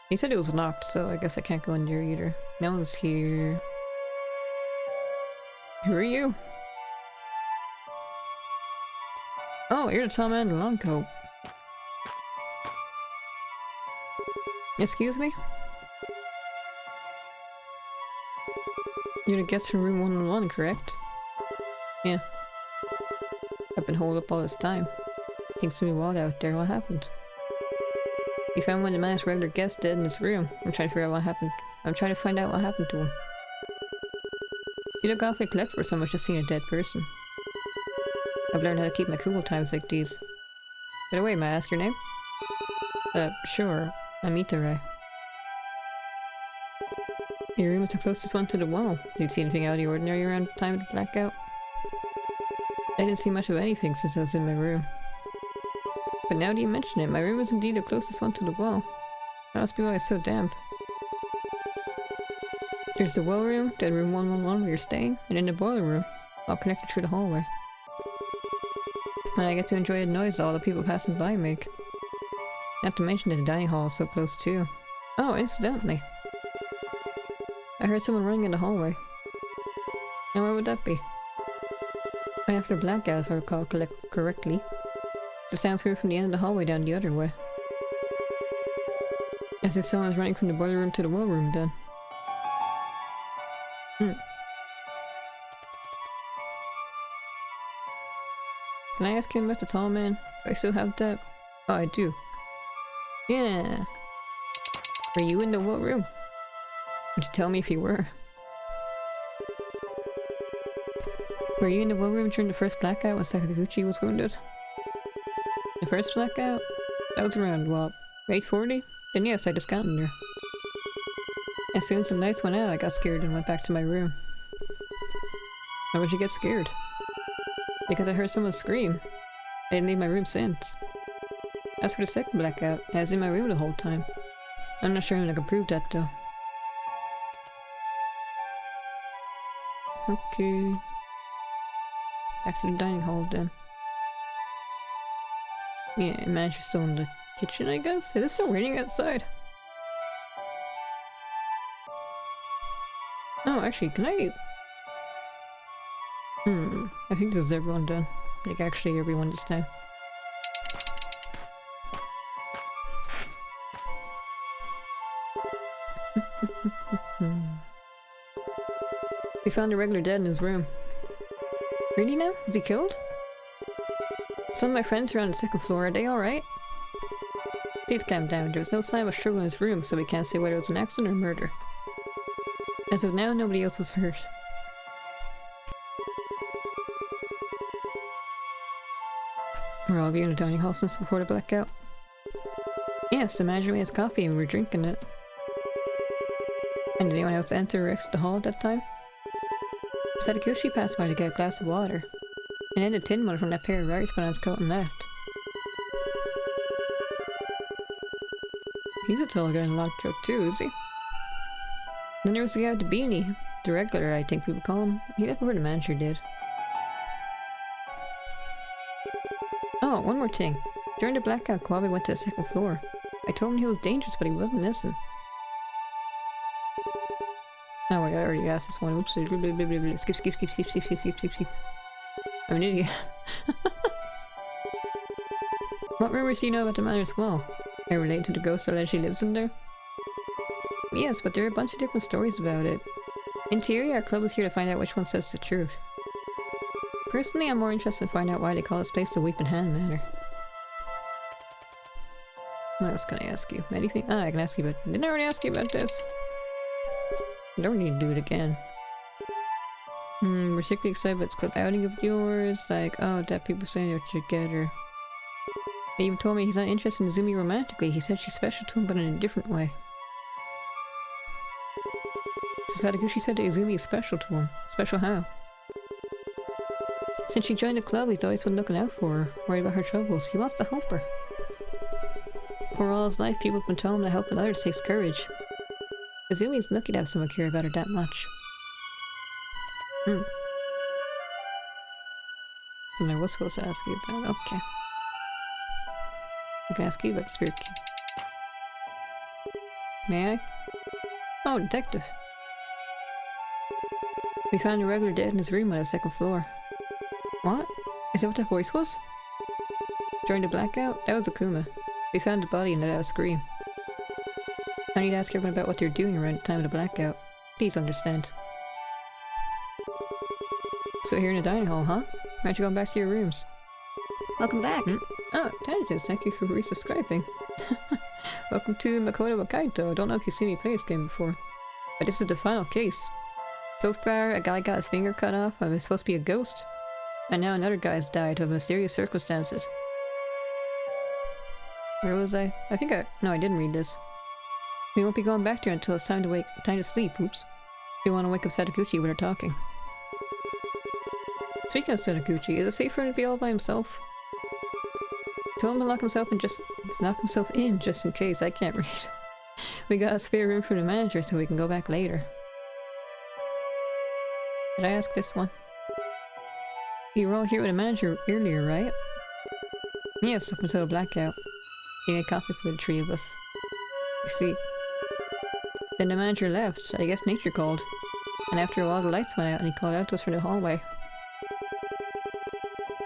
He said it was locked, so I guess I can't go in there either. No one's here. Who are you? Oh, you're the tall man in the long coat. Excuse me? You're the guest from room 111, correct? Yeah. I've been holed up all this time. Things to be wild out there. What happened? We found one of the man's regular guests dead in his room. I'm trying to figure out what happened. I'm trying to find out what happened to him. You look awfully collected for someone just seeing a dead person. I've learned how to keep my cool times like these. By the way, may I ask your name? Sure. I'm Itarai. Your room was the closest one to the wall. Did you see anything out of the ordinary around the time of the blackout? I didn't see much of anything since I was in my room. But now that you mention it, my room is indeed the closest one to the wall. That must be why it's so damp. There's the well room, then room 111 where you're staying, and then the boiler room, all connected through the hallway. And I get to enjoy the noise all the people passing by make. Not to mention that the dining hall is so close too. Oh, incidentally. I heard someone running in the hallway. And where would that be? Right after blackout, if I recall correctly. The sounds came from the end of the hallway down the other way. As if someone was running from the boiler room to the well room then. Can I ask him about the tall man? Do I still have that? Oh, I do. Yeah. Were you in the what room? Would you tell me if you were? Were you in the what room during the first blackout when Sakaguchi was wounded? The first blackout? That was around, what, 8:40? Then yes, I just got in there. As soon as the lights went out, I got scared and went back to my room. Why would you get scared? Because I heard someone scream. I didn't leave my room since. As for the second blackout, I was in my room the whole time. I'm not sure if I can prove that though. Okay. Back to the dining hall then. Yeah, manager's still in the kitchen, I guess? Is it still raining outside? Oh, actually, can I... I think this is everyone done. Like, actually everyone this time. We found a regular dead in his room. Really now? Is he killed? Some of my friends are on the second floor. Are they alright? Please calm down. There was no sign of a struggle in his room, so we can't say whether it was an accident or murder. As of now, nobody else was hurt. Were all of you in the dining hall since before the blackout? Yes, the manager made us coffee and we were drinking it. And did anyone else enter or exit the hall at that time? Sadaguchi passed by to get a glass of water, and then a tin one from that pair of rags put on his coat and left. He's a tall guy in a long coat too, is he? Then there was the guy with the beanie. The regular, I think people call him. He left before the manager did. Oh, one more thing. During the blackout, Kawabe went to the second floor. I told him he was dangerous, but he wouldn't listen. Oh wait, I already asked this one. Oops. Skip. I'm an idiot. What rumors do you know about the manor's well? Are related to the ghost that allegedly lives in there? Yes, but there are a bunch of different stories about it. In theory, our club is here to find out which one says the truth. Personally, I'm more interested in finding out why they call this place the Weeping Hand Manor. What else can I ask you? Anything? Ah, I can ask you about... Didn't I already ask you about this? I don't need to do it again. Particularly excited about this club outing of yours. Like, oh, that people saying they're together. He even told me he's not interested in Izumi romantically. He said she's special to him, but in a different way. So Sadaguchi said that Izumi is special to him. Special how? Since she joined the club, he's always been looking out for her, worried about her troubles. He wants to help her. For all his life, people have been telling him that helping others takes courage. Izumi's lucky to have someone care about her that much. Something I was supposed to ask you about. Okay. I can ask you about the spirit key. May I? Oh, detective. We found a regular dead in his room on the second floor. What? Is that what that voice was? During the blackout? That was Akuma. We found the body and let out a scream. I need to ask everyone about what they're doing around the time of the blackout. Please understand. So here in the dining hall, huh? Aren't you going back to your rooms? Welcome back! Oh, Tangents, thank you for resubscribing. Welcome to Makoto Wakaido. I don't know if you've seen me play this game before, but this is the final case. So far, a guy got his finger cut off and was supposed to be a ghost, and now another guy's died of mysterious circumstances. Where was I? No, I didn't read this. We won't be going back there until it's time to sleep, oops. We want to wake up Sadaguchi when they're talking. Speaking of Sadaguchi, is it safe for him to be all by himself? Tell him to lock himself in just in case. I can't read. We got a spare room for the manager so we can go back later. Did I ask this one? You were all here with the manager earlier, right? Yes, up until the blackout. He made coffee for the three of us. I see. Then the manager left. I guess nature called. And after a while the lights went out and he called out to us from the hallway.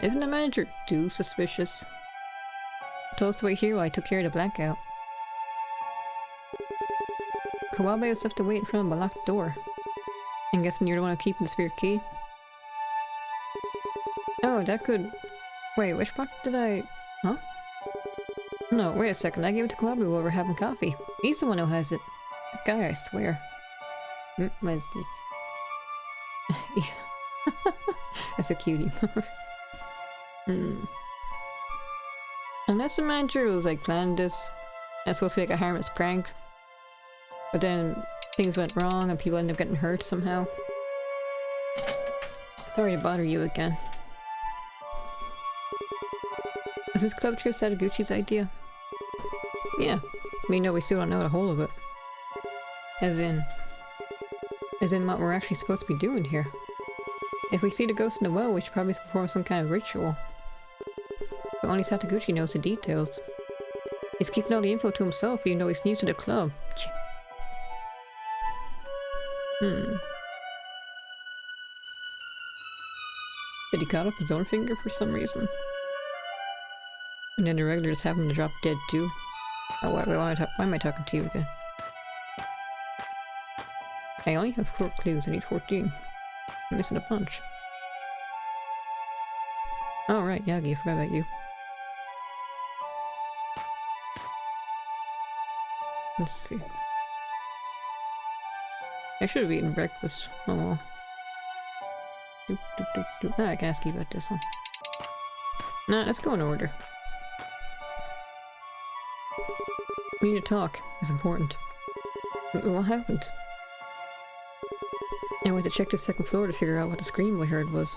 Isn't the manager too suspicious? Told us to wait here while I took care of the blackout. Kawabe was left to wait in front of a locked door. I'm guessing you're the one keeping the spirit key? Oh, that could... Wait, which pocket did I... Huh? No, wait a second, I gave it to Kawabe while we were having coffee. He's the one who has it. That guy, I swear. Wednesday. That's a cutie. Unless the manager was like planned this, and it's supposed to be like a harmless prank, but then things went wrong and people ended up getting hurt somehow. Sorry to bother you again. Was this club trip Sadaguchi's idea? Yeah. We still don't know the whole of it. As in what we're actually supposed to be doing here. If we see the ghost in the well, we should probably perform some kind of ritual. But only Sadaguchi knows the details. He's keeping all the info to himself even though he's new to the club. Did he cut off his own finger for some reason? And then the regulars have him to drop dead too. Oh, why am I talking to you again? I only have 4 clues, I need 14. I'm missing a bunch. Oh right, Yagi, I forgot about you. Let's see. I should have eaten breakfast. Oh well. I can ask you about this one. Nah, let's go in order. We need to talk. It's important. What happened? I went to check the second floor to figure out what the scream we heard was.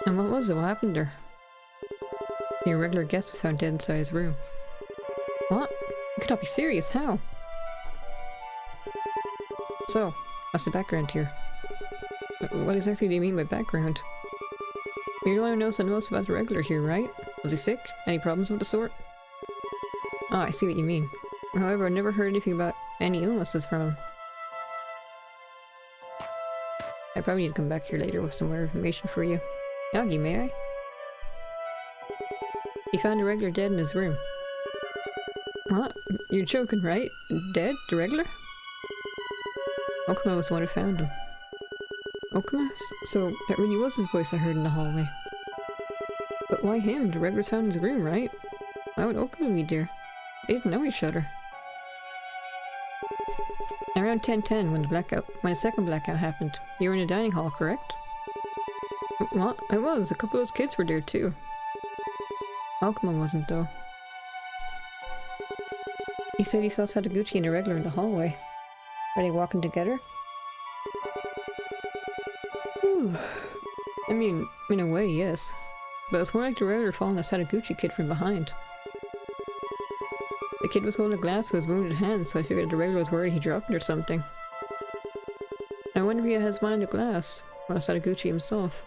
And what was it? What happened there? The irregular guest was found dead inside his room. What? You could not be serious, how? So, what's the background here? What exactly do you mean by background? You're the one who knows the most about the regular here, right? Was he sick? Any problems of the sort? Oh, I see what you mean. However, I never heard anything about any illnesses from him. I probably need to come back here later with some more information for you. Yagi, may I? He found the regular dead in his room. What? You're joking, right? Dead? The regular? Okuma was the one who found him. Okuma? So that really was his voice I heard in the hallway. But why him? The regular's found in his room, right? Why would Okuma be there? They didn't know each other. Around 10:10 when the second blackout happened, you were in the dining hall, correct? What? I was. A couple of those kids were there too. Okuma wasn't though. He said he saw Sadaguchi and the regular in the hallway. Are they walking together? I mean, in a way, yes. But it's more like the regular following the Sadaguchi kid from behind. The kid was holding a glass with his wounded hand, so I figured the regular was worried he dropped it or something. I wonder if he has mind the glass, or Sadaguchi himself.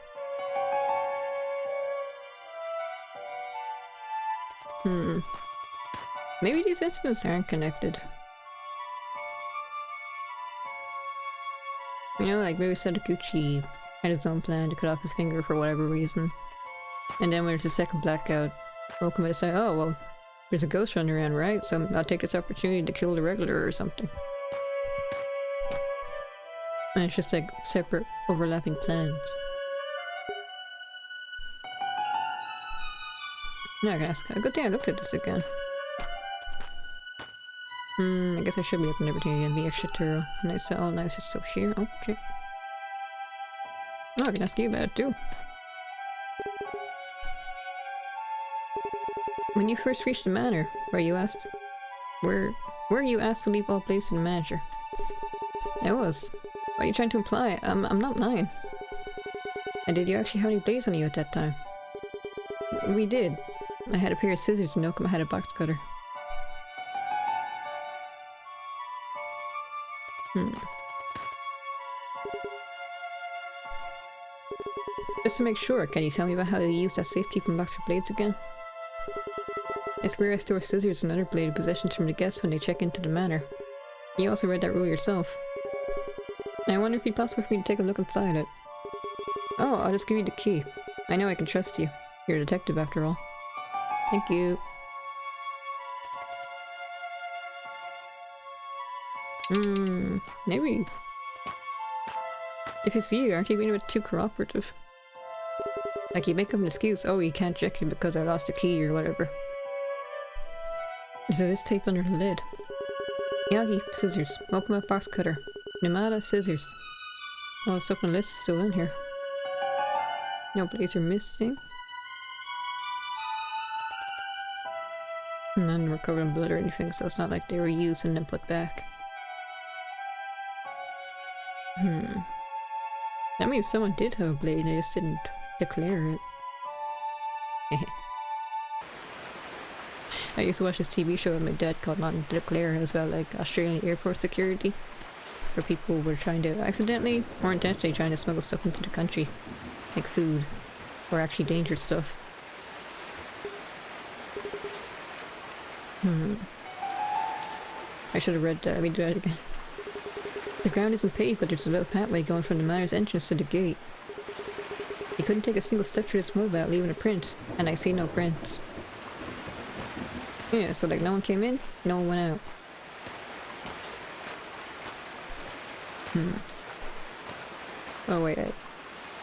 Maybe these incidents aren't connected. You know, like maybe Sadaguchi had his own plan to cut off his finger for whatever reason. And then when there's a second blackout, Okuma decided, oh well, there's a ghost running around, right? So I'll take this opportunity to kill the regular or something. And it's just like separate, overlapping plans. Now I can ask. Good thing I looked at this again. I guess I should be looking at everything again, be extra thorough. Nice that all knives are still here. Okay. Oh, I can ask you about it too. When you first reached the manor, were you asked to leave all blades to the manager? I was. What are you trying to imply? I'm not lying. And did you actually have any blades on you at that time? We did. I had a pair of scissors and Okuma had a box cutter. Just to make sure, can you tell me about how you used that safekeeping box for blades again? It's where I store scissors and other bladed possessions from the guests when they check into the manor. You also read that rule yourself. I wonder if it'd be possible for me to take a look inside it. Oh, I'll just give you the key. I know I can trust you. You're a detective after all. Thank you. Maybe. If you see you, aren't you being a bit too cooperative? Like you make up an excuse, oh you can't check it because I lost a key or whatever. So this tape under the lid. Yagi, scissors. Okuma, box cutter. Numada, scissors. All the stuff on the list is still in here. No blades are missing. None were covered in blood or anything, so it's not like they were used and then put back. That means someone did have a blade and they just didn't declare it. I used to watch this TV show with my dad called Not to Declare. It was about like Australian airport security, where people were trying to accidentally or intentionally trying to smuggle stuff into the country, like food, or actually dangerous stuff. I should have read that. Let me do that again. The ground isn't paved, but there's a little pathway going from the manor's entrance to the gate. You couldn't take a single step through this move without leaving a print, and I see no prints. Yeah, so like no one came in, no one went out. Oh wait,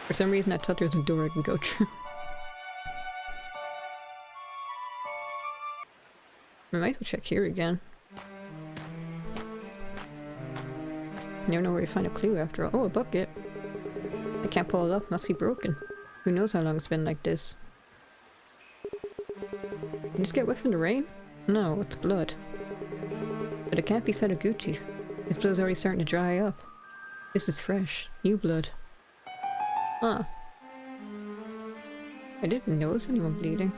for some reason I thought there was a door I can go through. I might as well check here again. Never know where to find a clue after all. Oh, a bucket. I can't pull it up, must be broken. Who knows how long it's been like this. Can this get wet from the rain? No, it's blood. But it can't be Sadaguchi's. His blood's already starting to dry up. This is fresh. New blood. Huh. I didn't notice anyone bleeding.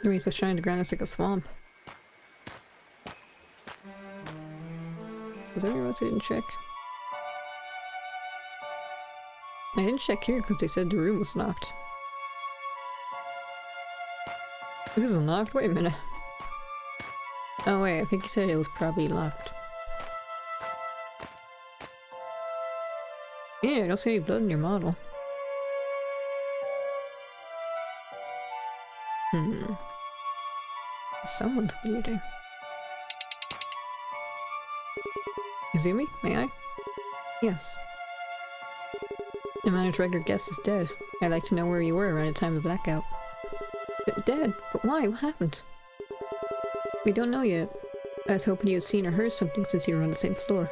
The reason it's shining the ground is like a swamp. Was there anyone else I didn't check? I didn't check here because they said the room was locked. This is unlocked? Wait a minute. Oh wait, I think you said it was probably locked. Yeah, I don't see any blood in your model. Someone's bleeding. Izumi, may I? Yes. The manager's regular guest is dead. I'd like to know where you were around the time of the blackout. But dead? But why? What happened? We don't know yet. I was hoping you had seen or heard something since you were on the same floor.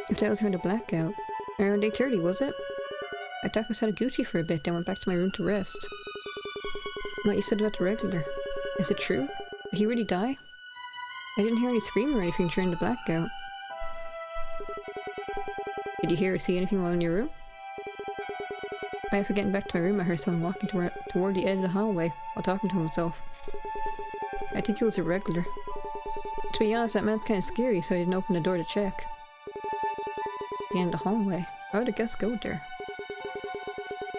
If that was around the blackout. Around 8:30, was it? I talked with Sadaguchi for a bit, then went back to my room to rest. What you said about the regular. Is it true? Did he really die? I didn't hear any screaming or anything during the blackout. Did you hear or see anything while in your room? After getting back to my room, I heard someone walking toward the end of the hallway while talking to himself. I think it was a regular. To be honest, that man's kind of scary, so I didn't open the door to check. The end of the hallway. Why would a guest go there?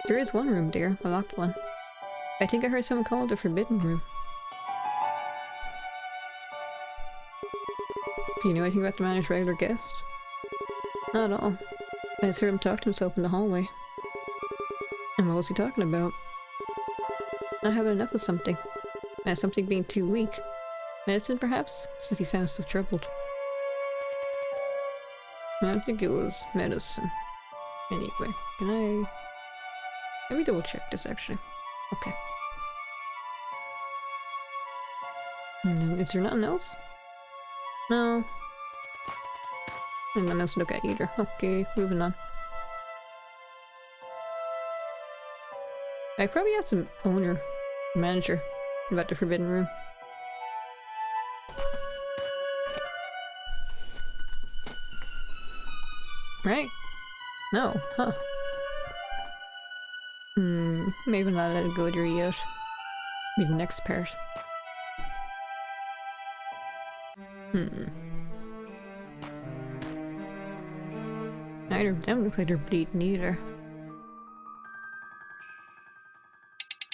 There is one room there, a locked one. I think I heard someone call it the forbidden room. Do you know anything about the manager's regular guest? Not at all. I just heard him talk to himself in the hallway. And what was he talking about? Not having enough of something. And something being too weak. Medicine, perhaps? Since he sounds so troubled. I think it was medicine. Anyway, can I... Let me double check this, actually. Okay. Is there nothing else? No. And nothing else to look at either. Okay, moving on. I probably had some manager, about the forbidden room. Right? No, huh. Maybe not let it go there yet. Be the next part. Neither of them look like they're bleeding either.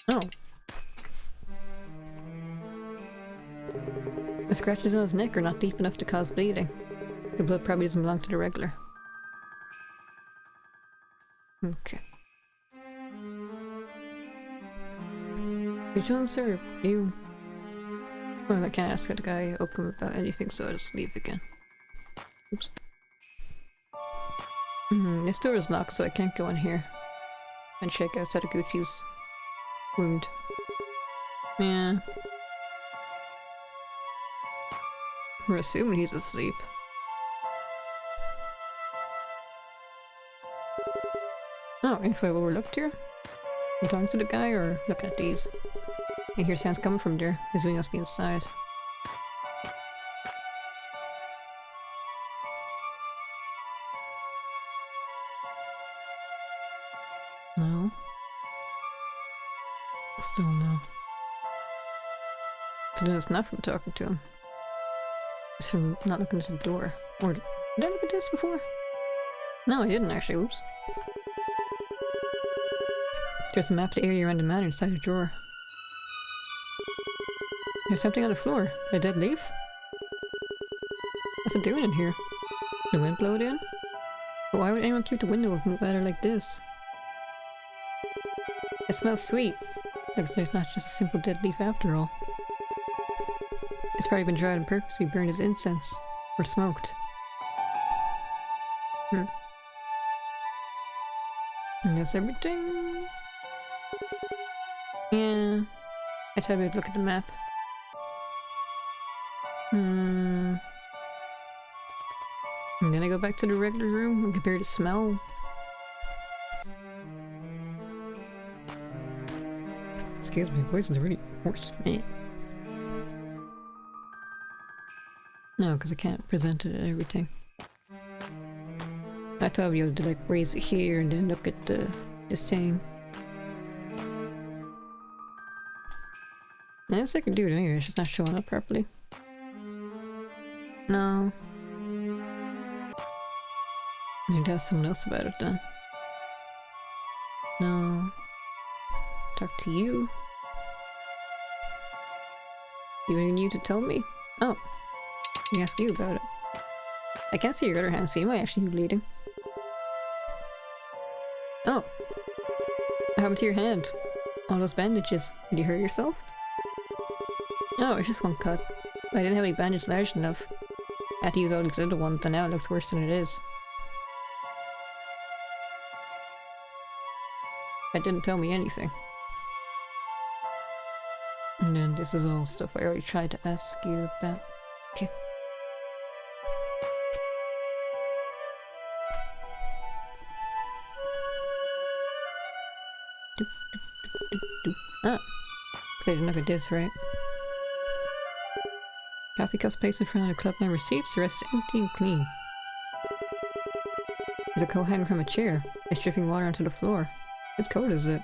Oh. The scratches on his neck are not deep enough to cause bleeding. The blood probably doesn't belong to the regular. Okay. Which ones are you? Well, I can't ask the guy Okum about anything, so I'll just leave again. Oops. This door is locked, so I can't go in here and check out Sadaguchi's wound. Yeah. We're assuming he's asleep. Oh, if I overlooked here? I'm talking to the guy or looking at these? I hear sounds coming from there. His wing must be inside. No. Still no. So then it's not from talking to him. It's from not looking at the door. Or did I look at this before? No, I didn't actually. Oops. There's a map of the area around the manor inside a drawer. There's something on the floor. A dead leaf? What's it doing in here? The wind blowed in? But why would anyone keep the window open with weather like this? It smells sweet. Looks like it's not just a simple dead leaf after all. It's probably been dried on purpose to be burned as incense. Or smoked. And that's everything? Yeah. I thought we'd look at the map. And then I go back to the regular room and compare the smell. Excuse me, voice is really hoarse, man. No, because I can't present it and everything. I thought I'd be able to like raise it here and then look at this thing. I guess I could do it anyway, it's just not showing up properly. No. Maybe ask someone else about it then. No. Talk to you. You need you to tell me? Oh. Let me ask you about it. I can't see your other hand, so you might actually be bleeding. Oh. What happened to your hand? All those bandages. Did you hurt yourself? No, it's just one cut. I didn't have any bandage large enough. I had to use all these other ones, and now it looks worse than it is. That didn't tell me anything. And then this is all stuff I already tried to ask you about. Okay. Ah. Because I didn't look at this, right? Coffee cups placed in front of the club member seats, the rest empty and clean. There's a coat hanging from a chair. It's dripping water onto the floor. Whose coat is it?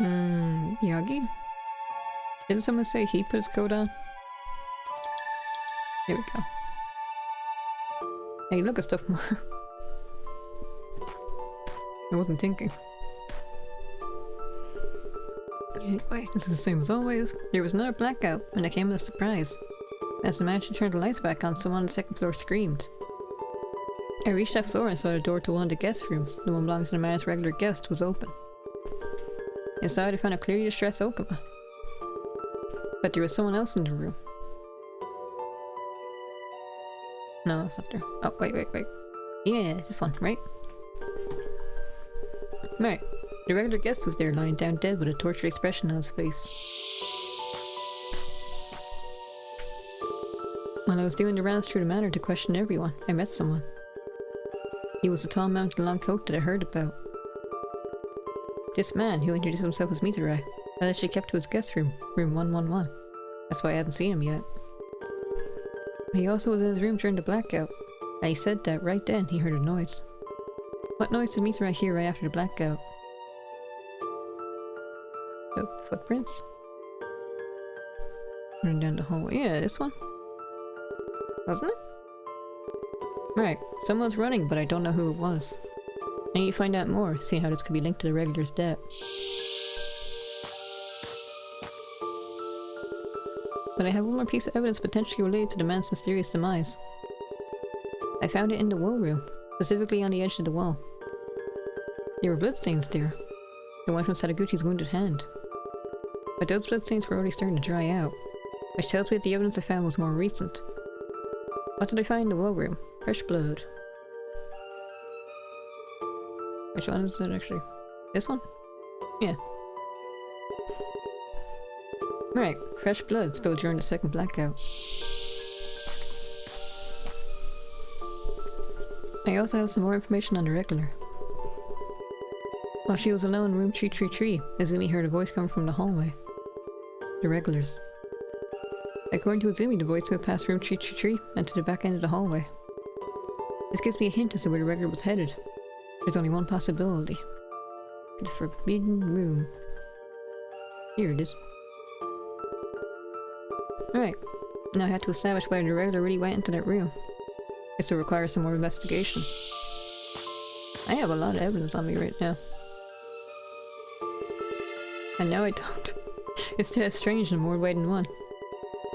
Yagi? Didn't someone say he put his coat on? Here we go. Hey, look at stuff more. I wasn't thinking. Anyway, this is the same as always. There was another blackout, and it came as a surprise. As the manager turned the lights back on, someone on the second floor screamed. I reached that floor and saw the door to one of the guest rooms. The one belonging to the man's regular guest was open. Inside I found a clearly distressed Okama. But there was someone else in the room. No, it's not there. Oh, wait. Yeah, this one, right? Right. The regular guest was there, lying down dead with a tortured expression on his face. While I was doing the rounds through the manor to question everyone, I met someone. He was a tall man with a long coat that I heard about. This man, who introduced himself as Mitarai, allegedly kept to his guest room, room 111. That's why I hadn't seen him yet. He also was in his room during the blackout, and he said that right then he heard a noise. What noise did Mitarai hear right after the blackout? The footprints? Running down the hallway. Yeah, this one? Wasn't it? Right, someone's running, but I don't know who it was. I need to find out more, seeing how this could be linked to the regular's death. But I have one more piece of evidence potentially related to the man's mysterious demise. I found it in the wool room, specifically on the edge of the wall. There were bloodstains there. The one from Sadaguchi's wounded hand. But those bloodstains were already starting to dry out, which tells me that the evidence I found was more recent. What did I find in the wool room? Fresh blood. Which one is it actually? This one? Yeah. Right, fresh blood spilled during the second blackout. I also have some more information on the regular. While she was alone in room 333, Izumi heard a voice coming from the hallway. The regulars. According to Izumi, the voice moved past room 333 and to the back end of the hallway. This gives me a hint as to where the regular was headed. There's only one possibility. The forbidden room. Here it is. Alright, now I have to establish whether the regular really went into that room. This will require some more investigation. I have a lot of evidence on me right now. And now I don't. It's too strange in more way than one.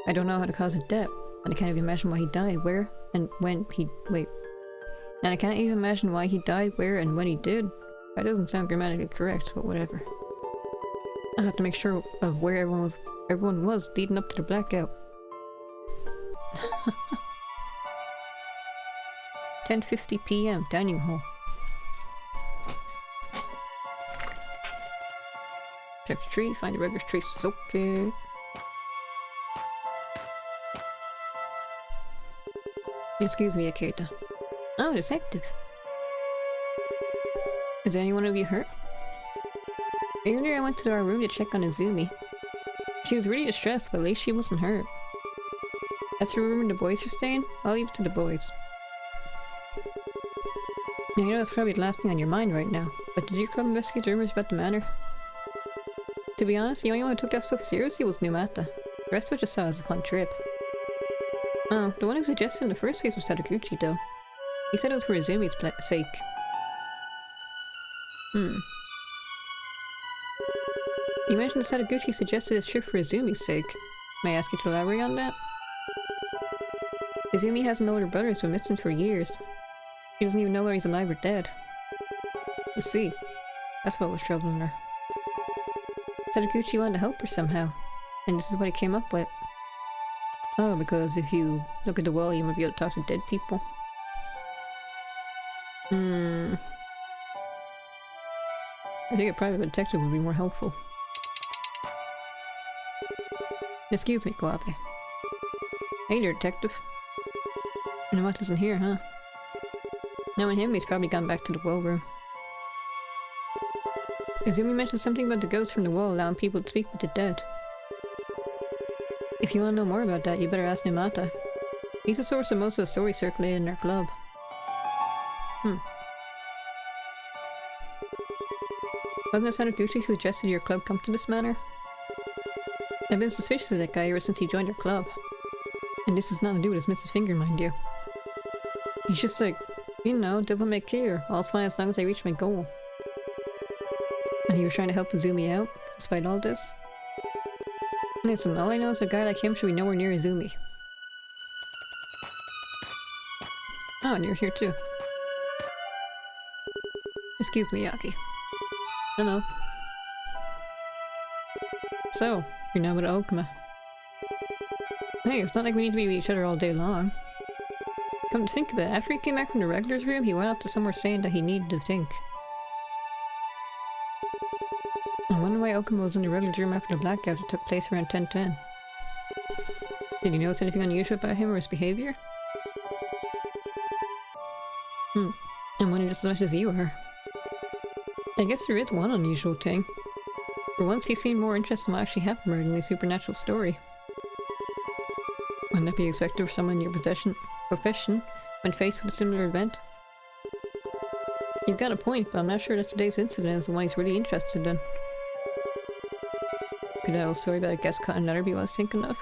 I don't know how the cause of death, and I can't even imagine why he died, where, and when he... wait. And I can't even imagine why he died, where, and when he did. That doesn't sound grammatically correct, but whatever. I have to make sure of where everyone was leading up to the blackout. 10:50 p.m. Dining hall. Chapter 3, find the regular's traces. Okay. Excuse me, Akita. Oh, detective. Is anyone of you hurt? Earlier I went to our room to check on Izumi. She was really distressed, but at least she wasn't hurt. That's your room and the boys are staying? I'll leave it to the boys. Now, you know that's probably the last thing on your mind right now, but did your club investigate the rumors about the manor? To be honest, the only one who took that stuff seriously was Numata. The rest of it just saw it as a fun trip. Oh, the one who suggested in the first place was Tadaguchi, though. He said it was for Izumi's sake. You mentioned that Tadaguchi suggested this trip for Izumi's sake. May I ask you to elaborate on that? Izumi has an older brother who's been missing for years. She doesn't even know whether he's alive or dead. You see, that's what was troubling her. Tadaguchi wanted to help her somehow, and this is what he came up with. Oh, because if you look at the wall, you might be able to talk to dead people. I think a private detective would be more helpful. Excuse me, Kawabe. Hey there, detective. Numata isn't here, huh? Knowing him, he's probably gone back to the well room. Izumi mentioned something about the ghosts from the wall allowing people to speak with the dead. If you want to know more about that, you better ask Numata. He's the source of most of the stories circulated in our club. Wasn't it Sadaguchi who suggested your club come to this manor? I've been suspicious of that guy ever since he joined our club. And this has nothing to do with his missing finger, mind you. He's just like, you know, devil may care, all's fine as long as I reach my goal. And he was trying to help Izumi out, despite all this. Listen, all I know is a guy like him should be nowhere near Izumi. Oh, and you're here too. Excuse me, Yaki. Hello. So, you're now with Okuma. Hey, it's not like we need to be with each other all day long. Come to think of it, after he came back from the regulars room, he went up to somewhere saying that he needed to think. I wonder why Okuma was in the regulars room after the blackout that took place around 10:10. Did you notice anything unusual about him or his behavior? I'm wondering just as much as you are. I guess there is one unusual thing. For once, he seemed more interested in what actually happened rather than a supernatural story. Wouldn't that be expected for someone in your profession when faced with a similar event? You've got a point, but I'm not sure that today's incident is the one he's really interested in. Could that old story about a guest caught in another be what I was thinking of?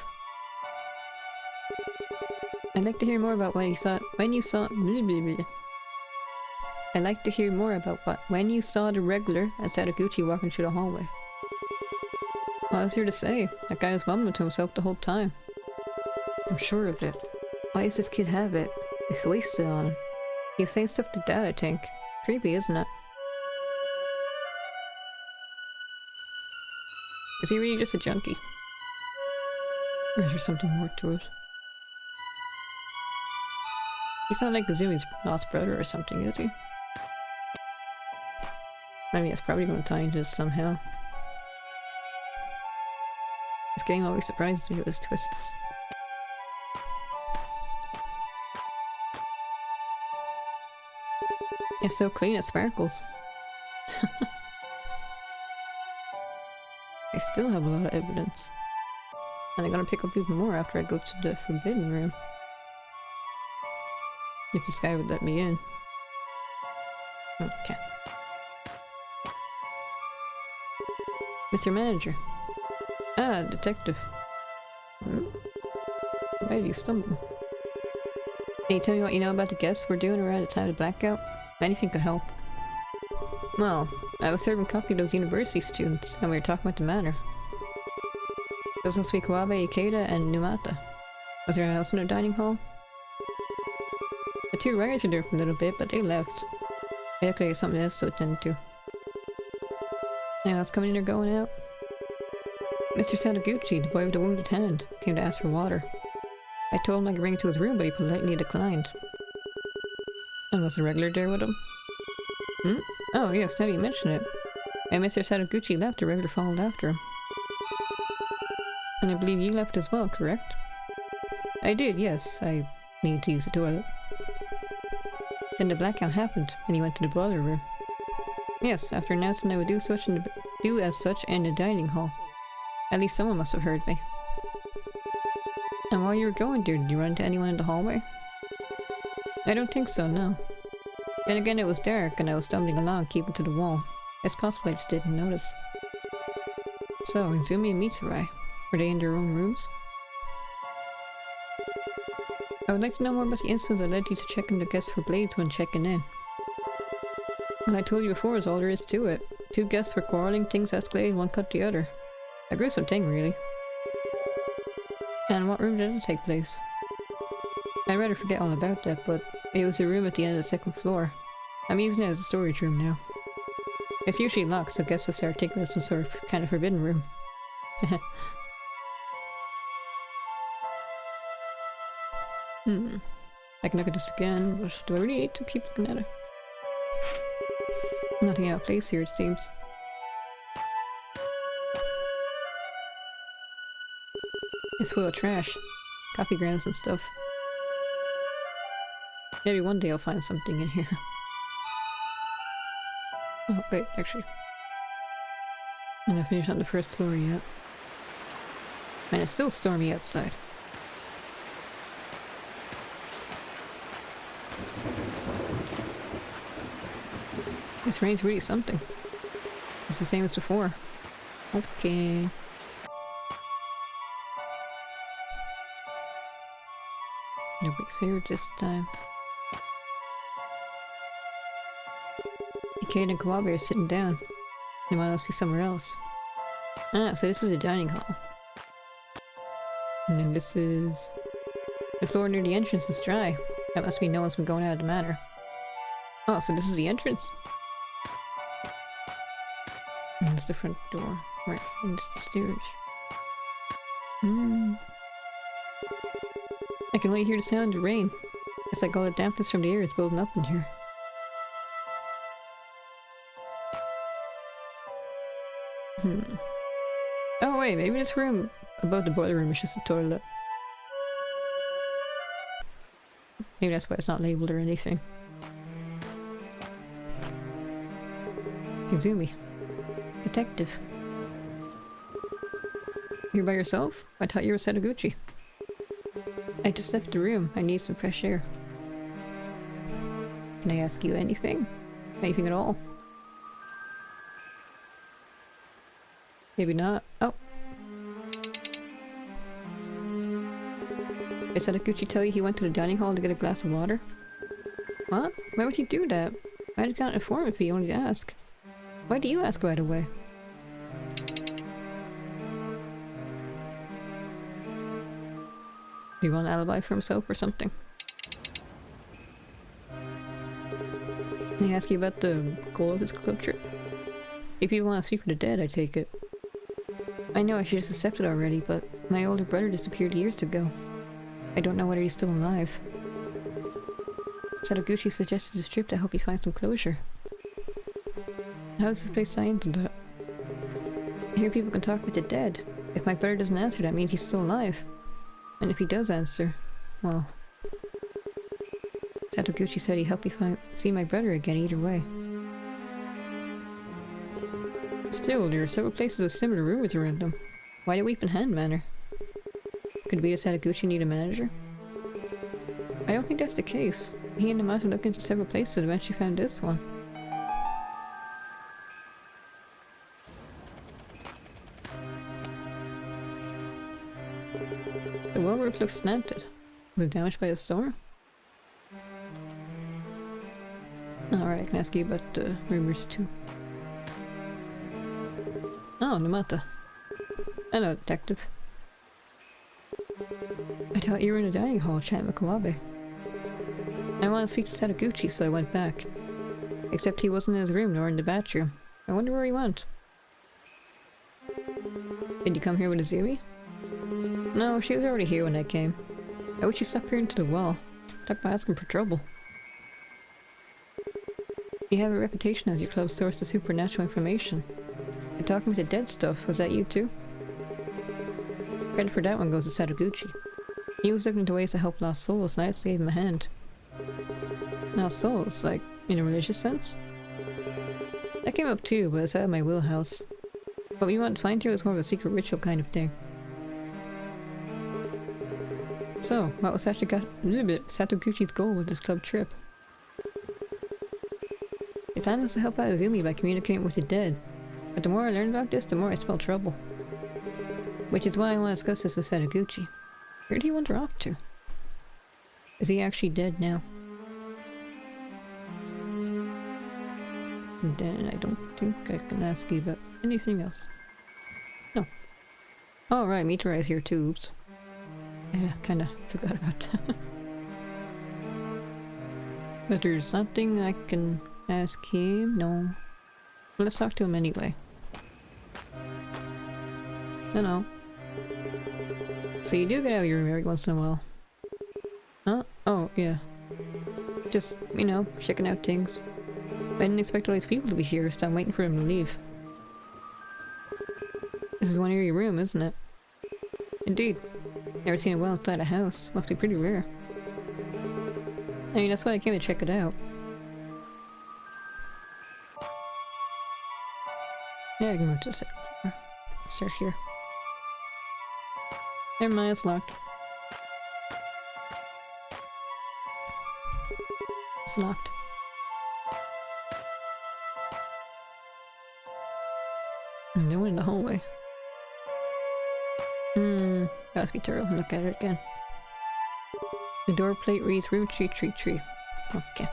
I'd like to hear more about when you saw I'd like to hear more about when you saw the regular and Sadaguchi walking through the hallway. What is there to say? That guy was mumbling to himself the whole time. I'm sure of it. Why does this kid have it? It's wasted on him. He's saying stuff like that, I think. Creepy, isn't it? Is he really just a junkie? Or is there something more to it? He's not like Izumi's lost brother or something, is he? I mean, it's probably going to tie into this somehow. This game always surprises me with its twists. It's so clean it sparkles. I still have a lot of evidence. And I'm gonna pick up even more after I go to the forbidden room. If this guy would let me in. Okay. Mr. Manager. Ah, detective. Why did you stumble? Can you tell me what you know about the guests we're doing around the time of the blackout? Anything could help. Well, I was serving coffee to those university students, and we were talking about the manor. Those must be Kawabe, Ikeda, and Numata. Was there anyone else in the dining hall? The two writers were there for a little bit, but they left. I looked like it's something else to attend to. Anyone else coming in or going out? Mr. Sadaguchi, the boy with the wounded hand, came to ask for water. I told him I could bring it to his room, but he politely declined. And was the regular there with him? Oh yes, now that you mention it. And Mr. Sadaguchi left, the regular followed after him. And I believe you left as well, correct? I did, yes. I needed to use the toilet. Then the blackout happened, and he went to the boiler room. Yes, after announcing I would do as such in the dining hall. At least someone must have heard me. And while you were going there, did you run into anyone in the hallway? I don't think so, no. Then again, it was dark and I was stumbling along, keeping to the wall. It's possible I just didn't notice. So, Izumi and Mitarai, were they in their own rooms? I would like to know more about the incident that led you to checking the guests for blades when checking in. As I told you before, is all there is to it. Two guests were quarreling, things escalated, one cut the other. A gruesome thing, really. And what room did it take place? I'd rather forget all about that, but it was a room at the end of the second floor. I'm using it as a storage room now. It's usually locked, so I guess I started taking it as some sort of kind of forbidden room. I can look at this again, but do I really need to keep looking at it? Nothing out of place here, it seems. It's full of trash. Coffee grounds and stuff. Maybe one day I'll find something in here. Oh, wait, actually. I'm not finished on the first floor yet. And it's still stormy outside. This rain's really something. It's the same as before. Okay. No big here this time. Wakaido and Kawabe are sitting down. They must be somewhere else. Ah, so this is a dining hall. And then this is... The floor near the entrance is dry. That must mean no one's been going out of the manor. Oh, so this is the entrance? And there's the front door. Right, and it's the stairs. I can only hear the sound of the rain. It's like all the dampness from the air is building up in here. Oh wait, maybe this room above the boiler room is just a toilet. Maybe that's why it's not labeled or anything. Izumi. Detective. You're by yourself? I thought you were Sadaguchi. I just left the room. I need some fresh air. Can I ask you anything? Anything at all? Maybe not. Oh. Did Sadaguchi tell you he went to the dining hall to get a glass of water? What? Why would he do that? I'd have gotten informed if he only asked. Why do you ask right away? Do you want an alibi for himself or something? Can I ask you about the goal of his club trip? If you want to speak with the dead, I take it. I know I should just accept it already, but my older brother disappeared years ago. I don't know whether he's still alive. Sadaguchi suggested this trip to help you find some closure. How does this place tie into that? I hear people can talk with the dead. If my brother doesn't answer, that means he's still alive. And if he does answer, well... Sadaguchi said he'd help me see my brother again either way. Still, there are several places with similar rumors around them. Why the Weeping Hand Manor? Could be that Sadaguchi need a manager? I don't think that's the case. He and Yamato looked into several places and eventually found this one. The wall roof looks slanted. Was it damaged by a storm? Alright, I can ask you about the rumors too. Oh, Namata. Hello, detective. I thought you were in a dining hall chatting with Kawabe. I wanted to speak to Sadaguchi, so I went back. Except he wasn't in his room nor in the bathroom. I wonder where he went. Did you come here with Izumi? No, she was already here when I came. I wish she stopped peering into the wall. Talk about asking for trouble. You have a reputation as your club's source of supernatural information. And talking with the dead stuff, was that you too? Credit for that one goes to Sadaguchi. He was looking into ways to help lost souls, and I just gave him a hand. Lost souls? Like, in a religious sense? That came up too, but it's out of my wheelhouse. What we want to find here is more of a secret ritual kind of thing. So, what was Satoguchi's goal with this club trip? The plan was to help out Azumi by communicating with the dead, but the more I learn about this, the more I smell trouble. Which is why I want to discuss this with Satoguchi. Where do you wander off to? Is he actually dead now? And then I don't think I can ask you about anything else. No. Oh right, Meteorite's here too, oops. Yeah, kinda forgot about that. But there's nothing I can ask him, no. Well, let's talk to him anyway. Hello. So you do get out of your room every once in a while. Huh? Oh, yeah. Just, you know, checking out things. I didn't expect all these people to be here, so I'm waiting for them to leave. This is one of your room, isn't it? Indeed. Never seen it well inside a house. Must be pretty rare. I mean, that's why I came to check it out. Yeah, I can move to the second floor. Start here. Never mind, it's locked. It's locked. No one in the hallway. Must be thorough. Look at it again. The door plate reads room 333. Okay.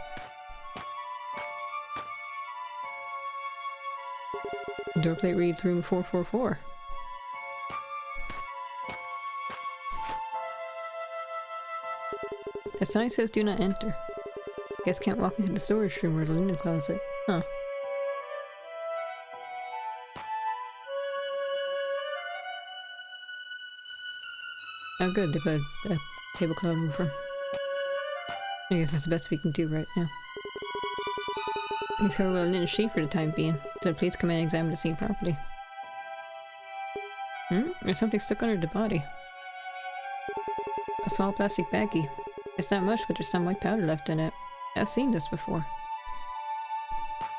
The door plate reads room 444. The sign says do not enter. Guests can't walk into the storage room or the linen closet. Huh. Oh good, they put a tablecloth over. I guess it's the best we can do right now. He's covered with a linen sheet for the time being, so please come in and examine the scene properly. There's something stuck under the body. A small plastic baggie. It's not much, but there's some white powder left in it. I've seen this before.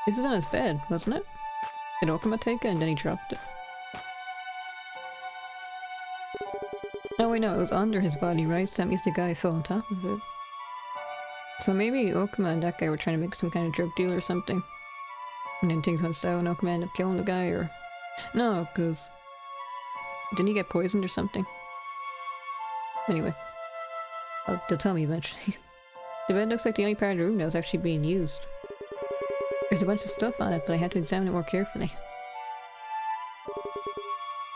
This is on his bed, wasn't it? Did Okuma take it and then he dropped it? Oh wait, no, it was under his body, right? So that means the guy fell on top of it. So maybe Okuma and that guy were trying to make some kind of drug deal or something. And then things went south and Okuma ended up killing the guy, or... No, because... Didn't he get poisoned or something? Anyway. They'll tell me eventually. The bed looks like the only part of the room that was actually being used. There's a bunch of stuff on it, but I had to examine it more carefully.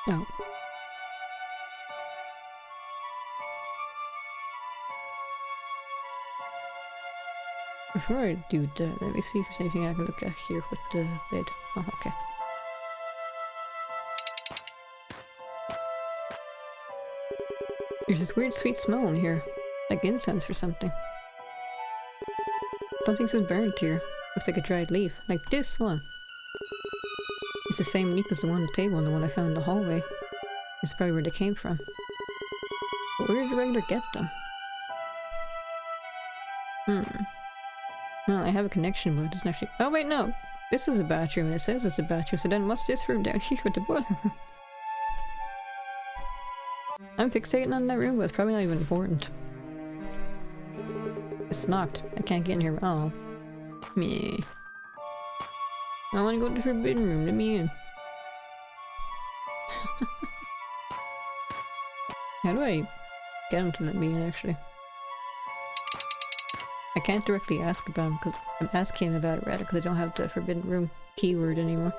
Oh. Before I do that, let me see if there's anything I can look at here with the bed. Oh, okay. There's this weird sweet smell in here. Like incense or something. Something's been burned here. Looks like a dried leaf. Like this one. It's the same leaf as the one on the table and the one I found in the hallway. This is probably where they came from. But where did the regular get them? Well, I have a connection, but it doesn't actually... Oh wait, no! This is a bathroom and it says it's a bathroom, so then what's this room down here with the boiler room? I'm fixating on that room, but it's probably not even important. It's locked. I can't get in here. Oh. Me. I want to go to the forbidden room. Let me in. How do I get him to let me in, actually? I can't directly ask about him, because I'm asking him about it rather, because I don't have the forbidden room keyword anymore.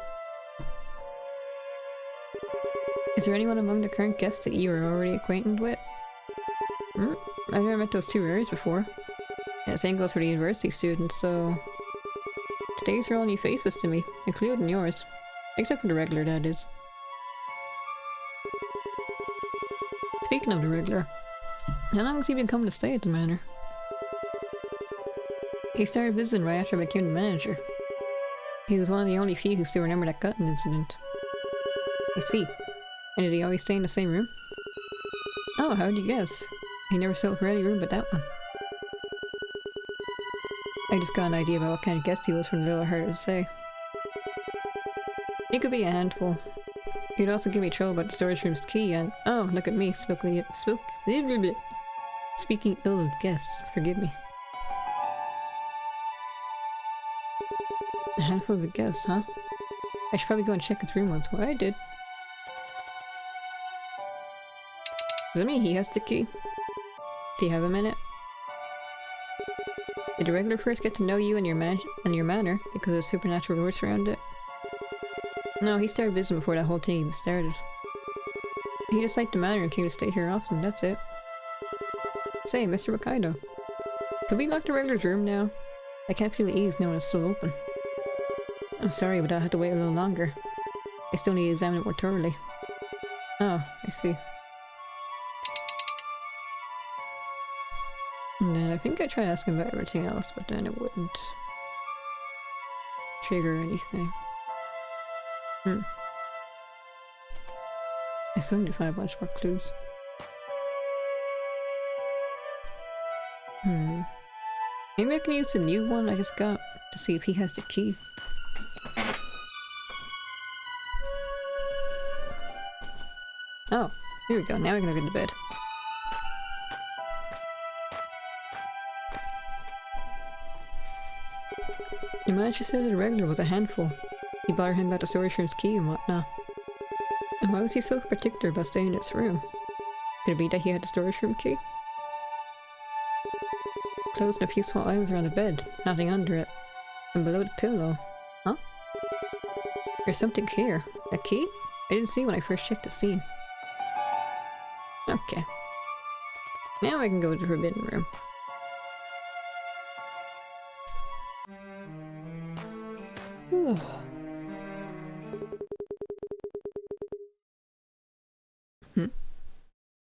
Is there anyone among the current guests that you are already acquainted with? I've never met those two areas before. Yeah, same goes for the university students, so... Today's are all new faces to me, including yours. Except for the regular, that is. Speaking of the regular, how long has he been coming to stay at the manor? He started visiting right after I became the manager. He was one of the only few who still remember that cutting incident. I see. And did he always stay in the same room? Oh, how'd you guess? He never settled for any room but that one. I just got an idea about what kind of guest he was from the little I heard him say. He could be a handful. He'd also give me trouble about the storage room's key and... Oh, look at me, Speaking ill of guests, forgive me. A handful of a guest, huh? I should probably go and check his room once more. I did. Does that mean he has the key? Do you have a minute? Did the regular first get to know you and your manner because of the supernatural rewards around it? No, he started business before that whole thing even started. He just liked the manor and came to stay here often, that's it. Say, Mr. Wakaido. Could we lock the regular's room now? I can't feel at ease knowing it's still open. I'm sorry, but I'll have to wait a little longer. I still need to examine it more thoroughly. Oh, I see. And then I think I tried asking about everything else, but then it wouldn't trigger anything. I still need to find a bunch more clues. Maybe I can use the new one I just got to see if he has the key. Oh, here we go. Now we can look at the bed. Your manager said that the regular was a handful. He bothered him about the storage room's key and whatnot. And why was he so particular about staying in this room? Could it be that he had the storage room key? Clothes and a few small items around the bed, nothing under it. And below the pillow. Huh? There's something here. A key? I didn't see when I first checked the scene. Okay. Now I can go to the forbidden room.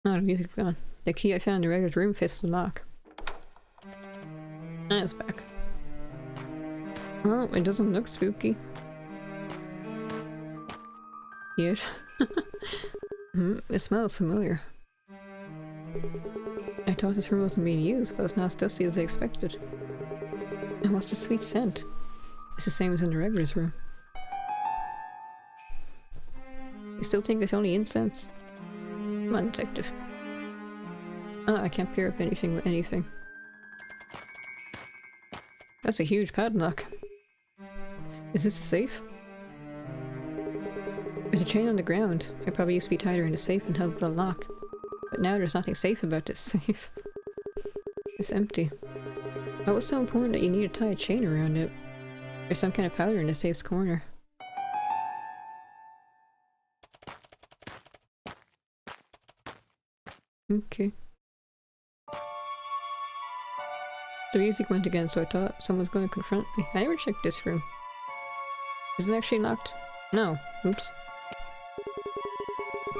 Oh, the music's gone. The key I found in the regular's room fits the lock. And it's back. Oh, it doesn't look spooky. Yet. It smells familiar. I thought this room wasn't being used, but it's not as dusty as I expected. And what's the sweet scent? It's the same as in the regular's room. You still think it's only incense? Come on, detective. Oh, I can't pair up anything with anything. That's a huge padlock. Is this a safe? There's a chain on the ground. It probably used to be tied around a safe and held with a lock. But now there's nothing safe about this safe. It's empty. What was so important that you need to tie a chain around it? There's some kind of powder in the safe's corner. Okay. The music went again, so I thought someone's going to confront me. I never checked this room. Is it actually locked? No. Oops.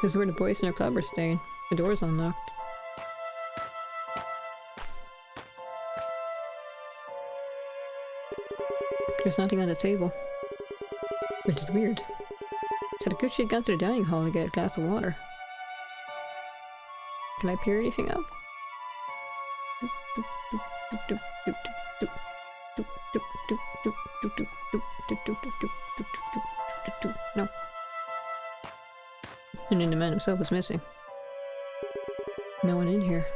This is where the boys in our club are staying. The door's unlocked. There's nothing on the table. Which is weird. Sadaguchi had gone to the dining hall to get a glass of water. Can I peer anything up? No. And then the man himself was missing. No one in here.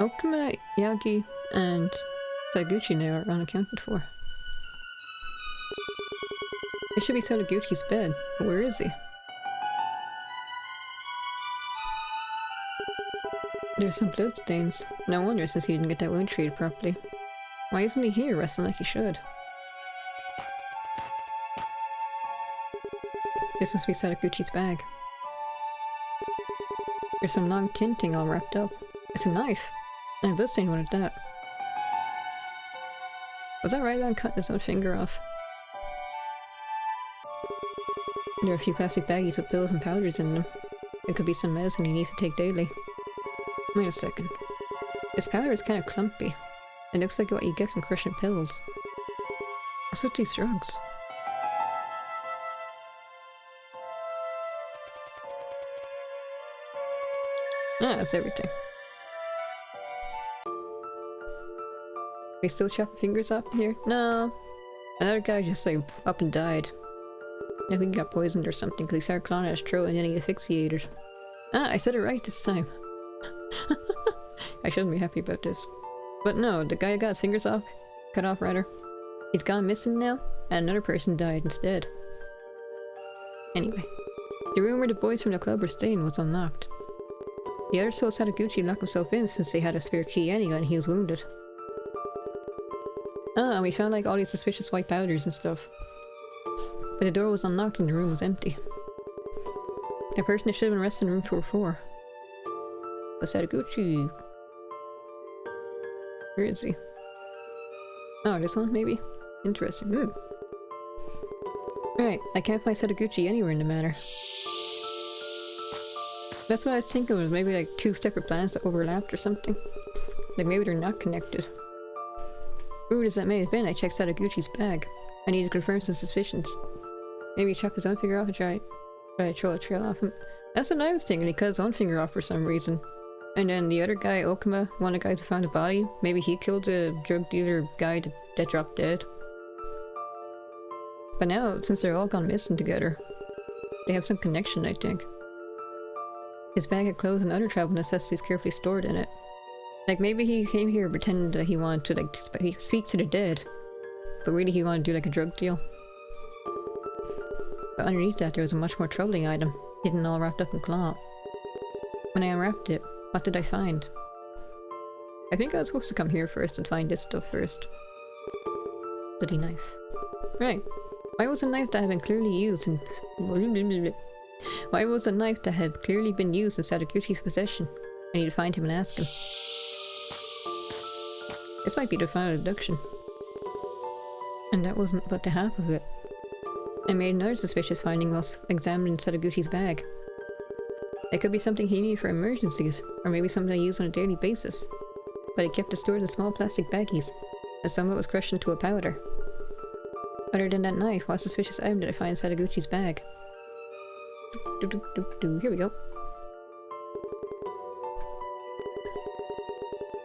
Okuma, Yagi, and Sadaguchi now are unaccounted for. It should be Sadaguchi's bed, but where is he? There's some blood stains. No wonder, since he didn't get that wound treated properly. Why isn't he here resting like he should? This must be Sadaguchi's bag. There's some long tin thing all wrapped up. It's a knife! And a bloodstained one at that. Was that right on cutting his own finger off? There are a few plastic baggies with pills and powders in them. It could be some medicine he needs to take daily. Wait a second. This powder is kind of clumpy. It looks like what you get from crushing pills. What's with these drugs? Ah, that's everything. We still chopping fingers off here? No. Another guy just like up and died. I think he got poisoned or something because he started clawing at his throat and then he asphyxiated. Ah, I said it right this time. I shouldn't be happy about this. But no, the guy got his fingers off, cut off rather. He's gone missing now, and another person died instead. Anyway, the room where the boys from the club were staying was unlocked. The other told Sadaguchi locked himself in since they had a spare key anyway and he was wounded. Ah, and we found like all these suspicious white powders and stuff. But the door was unlocked and the room was empty. The person that should have been arrested in room 404 was Sadaguchi. Where is he? Oh, this one maybe? Interesting. Ooh. Right, I can't find Sadaguchi anywhere in the manor. That's what I was thinking, was maybe like two separate plans that overlapped or something. Like maybe they're not connected. Rude as that may have been, I checked Sadaguchi's bag. I need to confirm some suspicions. Maybe he chopped his own finger off and try to throw a trail off him. That's what I was thinking, he cut his own finger off for some reason. And then the other guy, Okuma, one of the guys who found the body, maybe he killed the drug dealer guy that dropped dead. But now, since they're all gone missing together, they have some connection, I think. His bag had clothes and other travel necessities carefully stored in it. Like maybe he came here pretending that he wanted to like speak to the dead, but really he wanted to do like a drug deal. But underneath that there was a much more troubling item, hidden all wrapped up in cloth. When I unwrapped it, what did I find? I think I was supposed to come here first and find this stuff first. Bloody knife. Right. Why was a knife that had been clearly used in... Why was a knife that had clearly been used in Sadaguchi's possession? I need to find him and ask him. This might be the final deduction. And that wasn't but the half of it. I made another suspicious finding whilst examining Sadaguchi's bag. It could be something he needed for emergencies, or maybe something I used on a daily basis. But he kept it stored in small plastic baggies, and some of it was crushed into a powder. Other than that knife, what suspicious item did I find in Sadaguchi's bag? Here we go.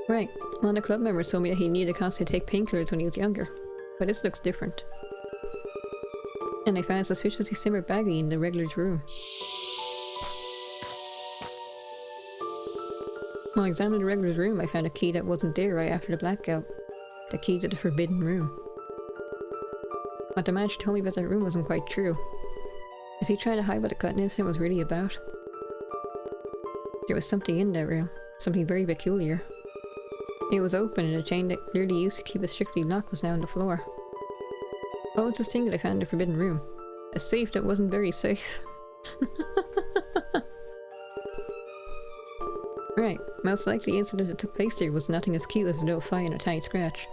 Right, one of the club members told me that he needed to constantly take painkillers when he was younger, but this looks different. And I found a suspiciously similar baggie in the regular's room. While examining the regular's room, I found a key that wasn't there right after the blackout. The key to the forbidden room. What the manager told me about that room wasn't quite true. Is he trying to hide what the cutting incident was really about? There was something in that room. Something very peculiar. It was open and a chain that clearly used to keep it strictly locked was now on the floor. What was this thing that I found in the forbidden room? A safe that wasn't very safe. Right, most likely the incident that took place there was nothing as cute as a little fight and a tiny scratch.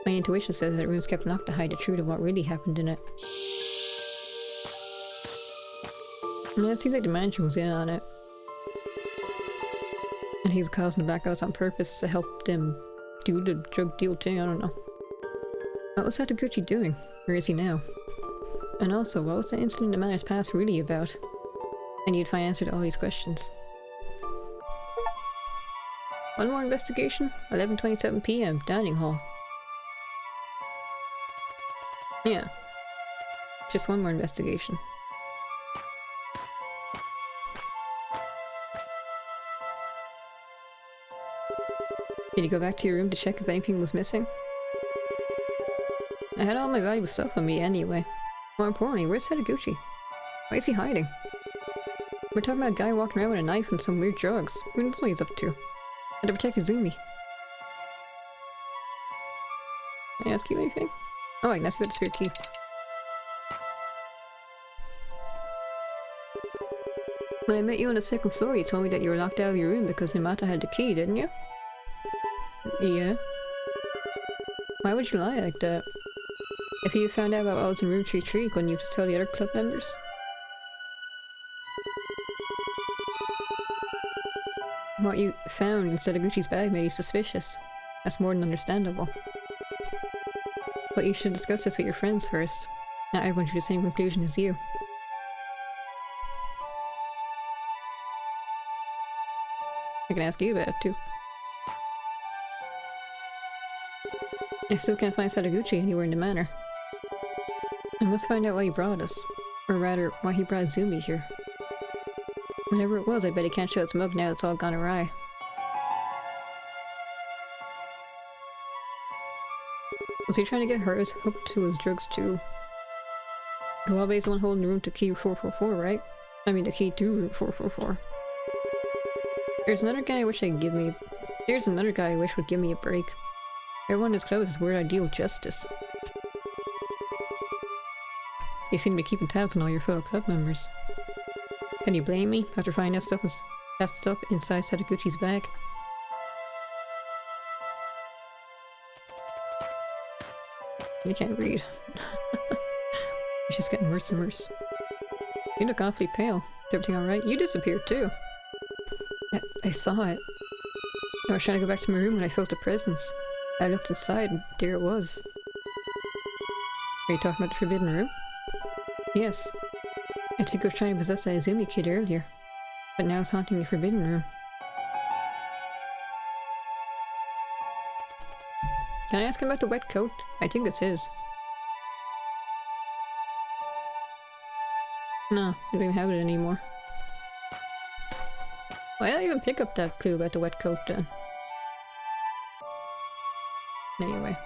My intuition says that room's kept locked to hide the truth of what really happened in it. And it seems like the manager was in on it. And he's causing the blackouts on purpose to help them do the drug deal thing, I don't know. What was Sadaguchi doing? Where is he now? And also, what was the incident in the manor's past really about? I need to find answer to all these questions. One more investigation? 11:27 PM, dining hall. Yeah. Just one more investigation. Did you go back to your room to check if anything was missing? I had all my valuable stuff on me anyway. More importantly, where's Sadaguchi? Why is he hiding? We're talking about a guy walking around with a knife and some weird drugs. Who knows what he's up to? And to protect Izumi. Can I ask you anything? Oh, I can ask you about the spare key. When I met you on the second floor, you told me that you were locked out of your room because Himata had the key, didn't you? Yeah. Why would you lie like that? If you found out about what was in room 33, couldn't you just tell the other club members? What you found in Sadaguchi's bag made you suspicious. That's more than understandable. But you should discuss this with your friends first. Not everyone drew the same conclusion as you. I can ask you about it too. I still can't find Sadaguchi anywhere in the manor. I must find out why he brought us. Or rather, why he brought Izumi here. Whatever it was, I bet he can't show its mug now it's all gone awry. Was he trying to get hers hooked to his drugs too? Kawabe's the one holding the room to key 444, right? I mean the key to room 444. There's another guy I wish would give me a break. Everyone in his club is weird ideal justice. You seem to be keeping tabs on all your fellow club members. Can you blame me after finding that stuff inside Sadaguchi's bag? You can't read. It's just getting worse and worse. You look awfully pale. Is everything alright? You disappeared too. I saw it. I was trying to go back to my room when I felt a presence. I looked inside and there it was. Are you talking about the forbidden room? Yes. I think I was trying to possess that Izumi kid earlier. But now it's haunting the forbidden room. Can I ask him about the wet coat? I think it's his. No, I don't even have it anymore. Why did I even pick up that clue about the wet coat then? Anyway.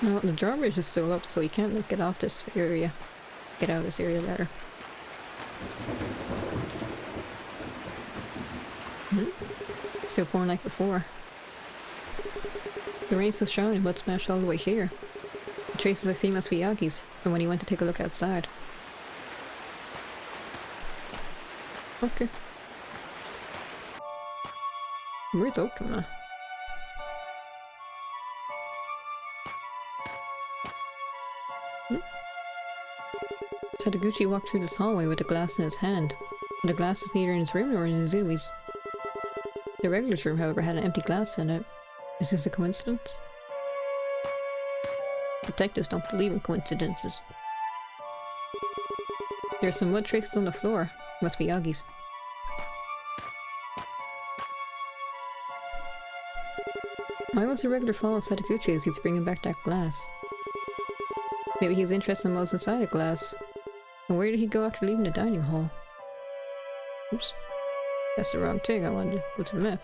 No, the drawbridge is still up, so you can't like, get off this area. Get out of this area rather. Still pouring like before. The rain's so strong and mud smashed all the way here. The traces I see must be Yagi's from when he went to take a look outside. Okay. Where's Okuma? Sadaguchi walked through this hallway with a glass in his hand. The glass is neither in his room nor in Izumi's. The regular's room, however, had an empty glass in it. Is this a coincidence? Detectives don't believe in coincidences. There are some mud traces on the floor. Must be Yagi's. Why was the regular follow Sadaguchi as he's bringing back that glass? Maybe he's interested in what's inside the glass. And where did he go after leaving the dining hall? Oops. That's the wrong thing. I wanted to go to the map.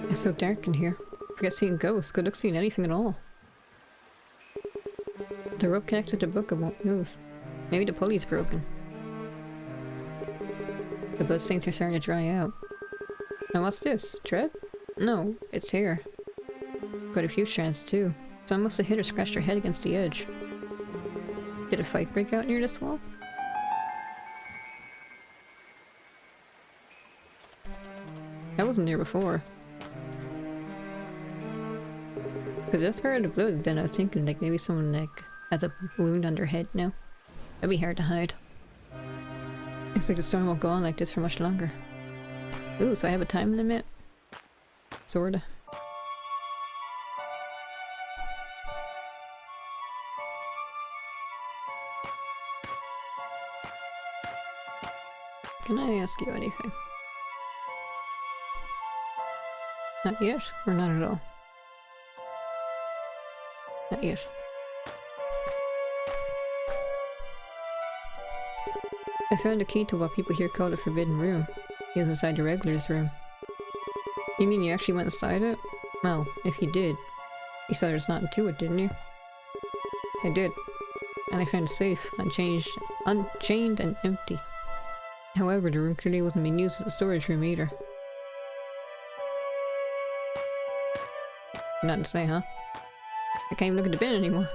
It's so dark in here. Forget seeing ghosts. Good luck seeing anything at all. The rope connected to the book won't move. Maybe the pulley's broken. The blood stains are starting to dry out. And what's this? Tread? No, it's hair. Quite a few strands too. Someone must have hit or scratched her head against the edge. Did a fight break out near this wall? That wasn't there before. Because that's part of the blood, then I was thinking like maybe someone like has a wound on their head now. That'd be hard to hide. Looks like the storm won't go on like this for much longer. Ooh, so I have a time limit? Sorta. Can I ask you anything? Not yet, or not at all? Not yet. I found a key to what people here call the forbidden room. It was inside the regular's room. You mean you actually went inside it? Well, if you did, you saw there's nothing to it, didn't you? I did. And I found a safe, unchained and empty. However, the room clearly wasn't being used as a storage room either. Nothing to say, huh? I can't even look at the bin anymore.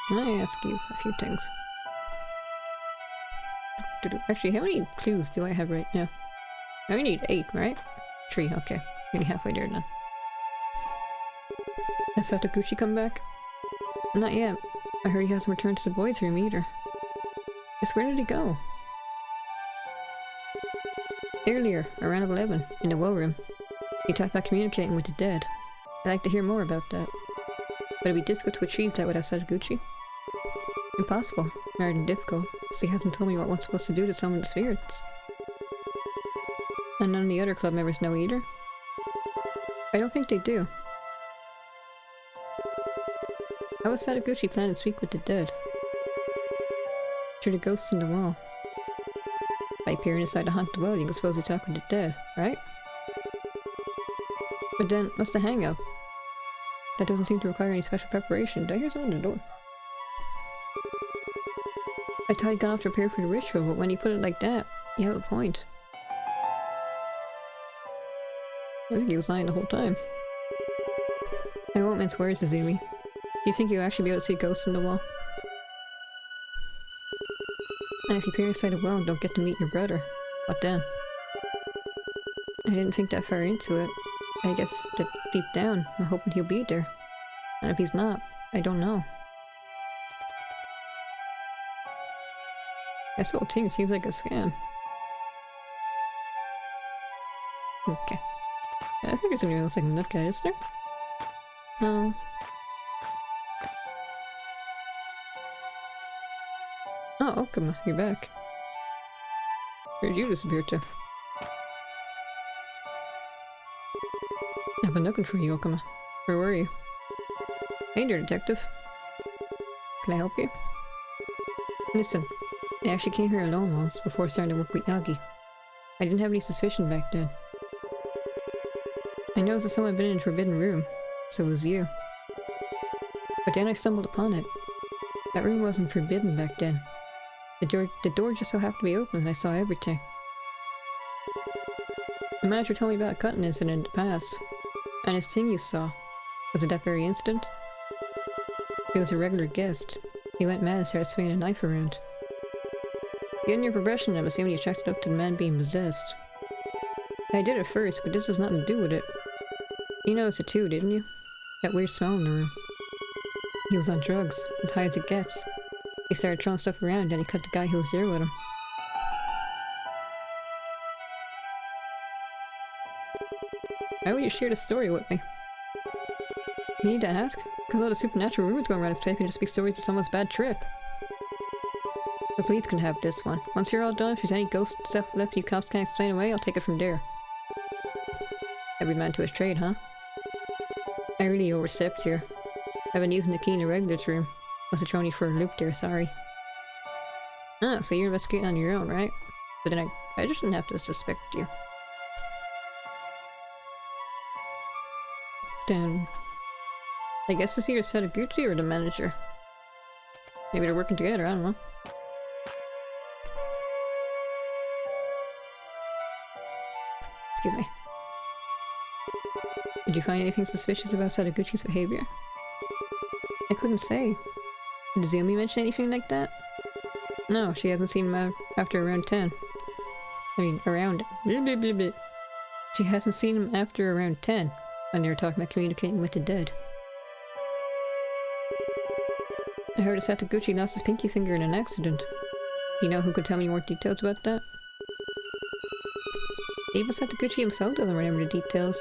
Can I ask you a few things? Actually, how many clues do I have right now? I only need 8, right? 3, okay. Nearly halfway there then. Has Sadaguchi come back? Not yet. I heard he hasn't returned to the boys' room either. Just where did he go? Earlier, around 11, in the well room. He talked about communicating with the dead. I'd like to hear more about that. Would it be difficult to achieve that without Sadaguchi? Impossible. Rather than difficult, since he hasn't told me what one's supposed to do to summon the spirits. And none of the other club members know either? I don't think they do. How was Sadaguchi planning to speak with the dead? Through the ghosts in the wall. By appearing inside the haunted well, you can supposedly talk with the dead, right? But then, what's the hang-up? That doesn't seem to require any special preparation. Did I hear someone at the door? I thought he'd gone off to prepare for the ritual, but when you put it like that, you have a point. I think he was lying the whole time. I won't mince words, Azumi. Do you think you'll actually be able to see ghosts in the wall? And if you peer inside a well and don't get to meet your brother, what then? I didn't think that far into it. I guess that deep down, I'm hoping he'll be there. And if he's not, I don't know. This whole thing seems like a scam. Okay. I think there's something else I can look at, is there? No. Oh, Okama, you're back. Where'd you disappear to? I've been looking for you, Okama. Where were you? Hey there, detective. Can I help you? Listen, I actually came here alone once before starting to work with Yagi. I didn't have any suspicion back then. I noticed that someone had been in the forbidden room, so it was you. But then I stumbled upon it. That room wasn't forbidden back then. The door just so happened to be open and I saw everything. The manager told me about a cutting incident in the past. And his thing you saw, was it that very incident? He was a regular guest. He went mad and started swinging a knife around. Given your progression, I'm assuming you checked it up to the man being possessed. I did at first, but this has nothing to do with it. You noticed it too, didn't you? That weird smell in the room. He was on drugs, as high as it gets. He started throwing stuff around and he cut the guy who was there with him. Why would you share the story with me? You need to ask? Because all the supernatural rumors going around this place could just be stories of someone's bad trip. The police can have this one. Once you're all done, if there's any ghost stuff left you cops can't explain away, I'll take it from there. Every man to his trade, huh? I really overstepped here. I've been using the key in the regulars room. Must have thrown you for a loop there, sorry. Ah, so you're investigating on your own, right? But then I just didn't have to suspect you. Then... I guess it's either Sadaguchi or the manager. Maybe they're working together, I don't know. Excuse me. Did you find anything suspicious about Sadaguchi's behavior? I couldn't say. Did Azumi mention anything like that? No, she hasn't seen him after around 10. I mean, around... Blah, blah, blah, blah. She hasn't seen him after around 10, when they were talking about communicating with the dead. I heard that Sadaguchi lost his pinky finger in an accident. You know who could tell me more details about that? Even Sadaguchi himself doesn't remember the details.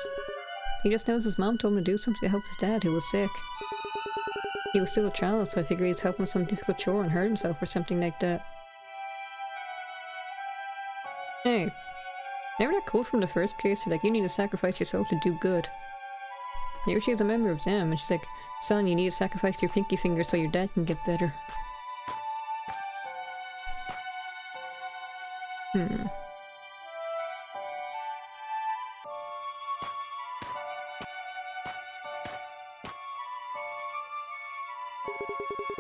He just knows his mom told him to do something to help his dad, who was sick. He was still a child, so I figured he's helping with some difficult chore and hurt himself or something like that. Hey, remember that quote from the first case? Like, you need to sacrifice yourself to do good. Maybe she was a member of them, and she's like, son, you need to sacrifice your pinky finger so your dad can get better.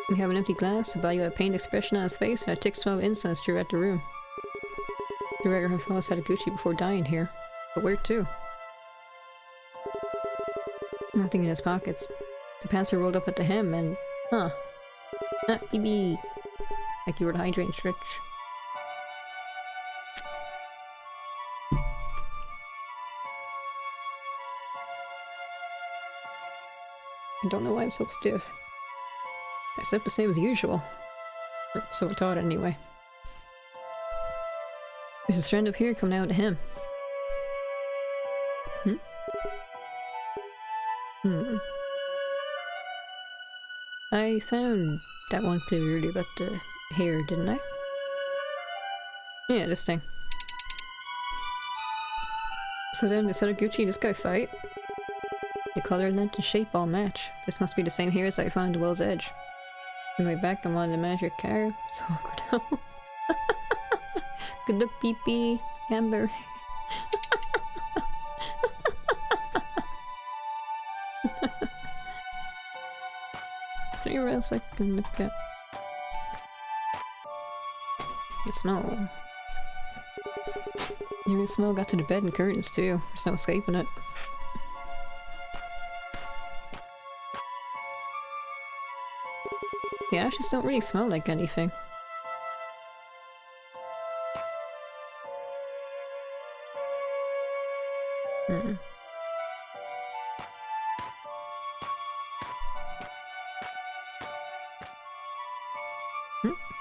We have an empty glass, a value with a pained expression on his face, and a thick smell of incense throughout the room. The writer had followed Sadaguchi before dying here. But where to? Nothing in his pockets. The pants are rolled up at the hem and... Huh. Ah, BB. Like you were to hydrate and stretch. I don't know why I'm so stiff. I slept the same as usual. Or so I thought anyway. There's a strand up here coming out of him. I found that one clue earlier about the hair, didn't I? Yeah, this thing. So then the Sadaguchi and this guy fight. The color, length, and shape all match. This must be the same here as I found the World's Edge. On my way back, I'm on the magic car, so I'll go down. Good luck, pee-pee, Amber. 3 rounds I can look at. The smell. Even the smell got to the bed and curtains too. There's no escaping it. The ashes don't really smell like anything.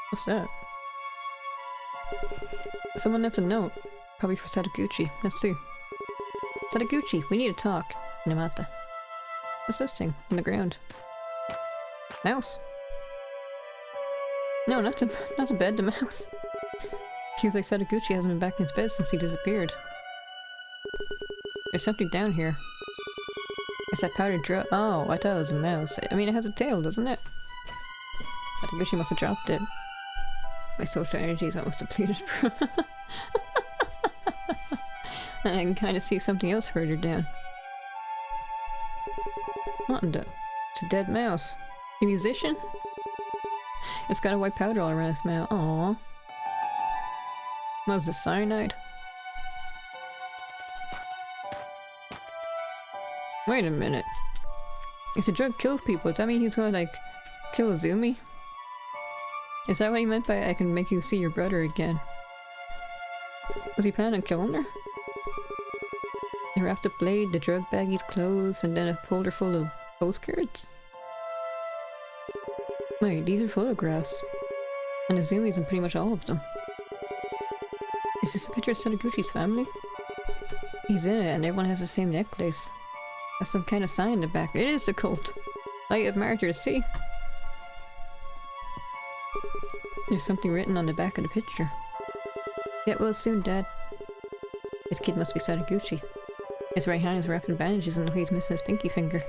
What's that? Someone left a note. Probably for Sadaguchi. Let's see. Sadaguchi, we need to talk. Namata. What's this thing? On the ground. Mouse? No, not the bed, the mouse. Feels like Sadaguchi hasn't been back in his bed since he disappeared. There's something down here. It's that powdered drug. Oh, I thought it was a mouse. I mean, it has a tail, doesn't it? Sadaguchi must have dropped it. My social energy is almost depleted. And I can kind of see something else further down. What in the... It's a dead mouse. A musician? It's got a white powder all around its mouth. Aww. What was this, cyanide? Wait a minute. If the drug kills people, does that mean he's gonna, like, kill Azumi? Is that what he meant by I can make you see your brother again? Was he planning on killing her? They wrapped up blade, the drug baggies, clothes, and then a folder full of postcards? Wait, these are photographs. And Azumi's in pretty much all of them. Is this a picture of Sadaguchi's family? He's in it and everyone has the same necklace. That's some kind of sign in the back. It is the cult! Light of Martyrs, see? There's something written on the back of the picture. Get well soon, Dad. This kid must be Sadaguchi. His right hand is wrapped in bandages and he's missing his pinky finger.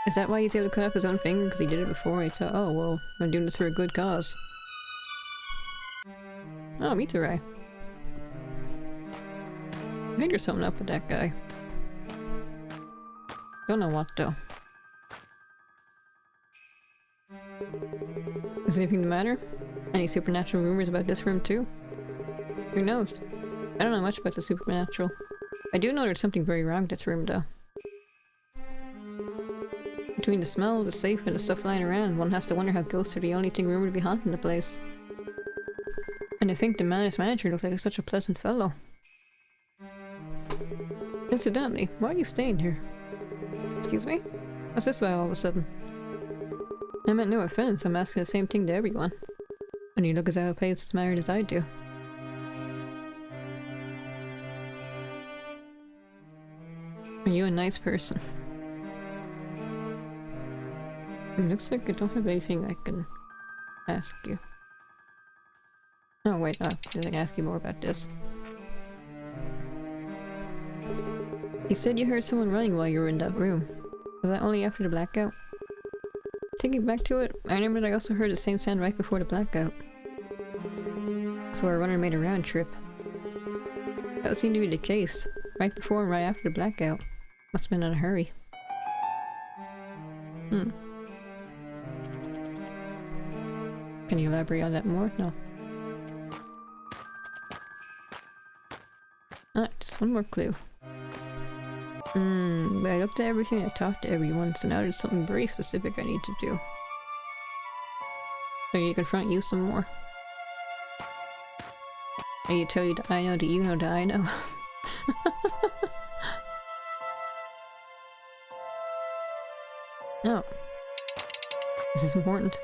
Is that why he's able to cut off his own finger? Because he did it before. He thought, oh well, I'm doing this for a good cause. Oh, Mitarai. I think there's something up with that guy. Don't know what though. Is anything the matter? Any supernatural rumors about this room too? Who knows? I don't know much about the supernatural. I do know there's something very wrong with this room though. Between the smell, the safe, and the stuff lying around, one has to wonder how ghosts are the only thing rumored to be haunting the place. And I think the man's manager looked like such a pleasant fellow. Incidentally, why are you staying here? Excuse me? What's this about all of a sudden? I meant no offense, I'm asking the same thing to everyone. And you look as out of place as married as I do. Are you a nice person? It looks like I don't have anything I can ask you. Oh wait, I can ask you more about this. You said you heard someone running while you were in that room. Was that only after the blackout? Thinking back to it, I remember that I also heard the same sound right before the blackout. So our runner made a round trip. That would seem to be the case. Right before and right after the blackout. Must have been in a hurry. Can you elaborate on that more? No. Alright, just one more clue. But I looked at everything, I talked to everyone, so now there's something very specific I need to do. I need to confront you some more. I need to tell you that I know that you know that I know. Oh. This is important.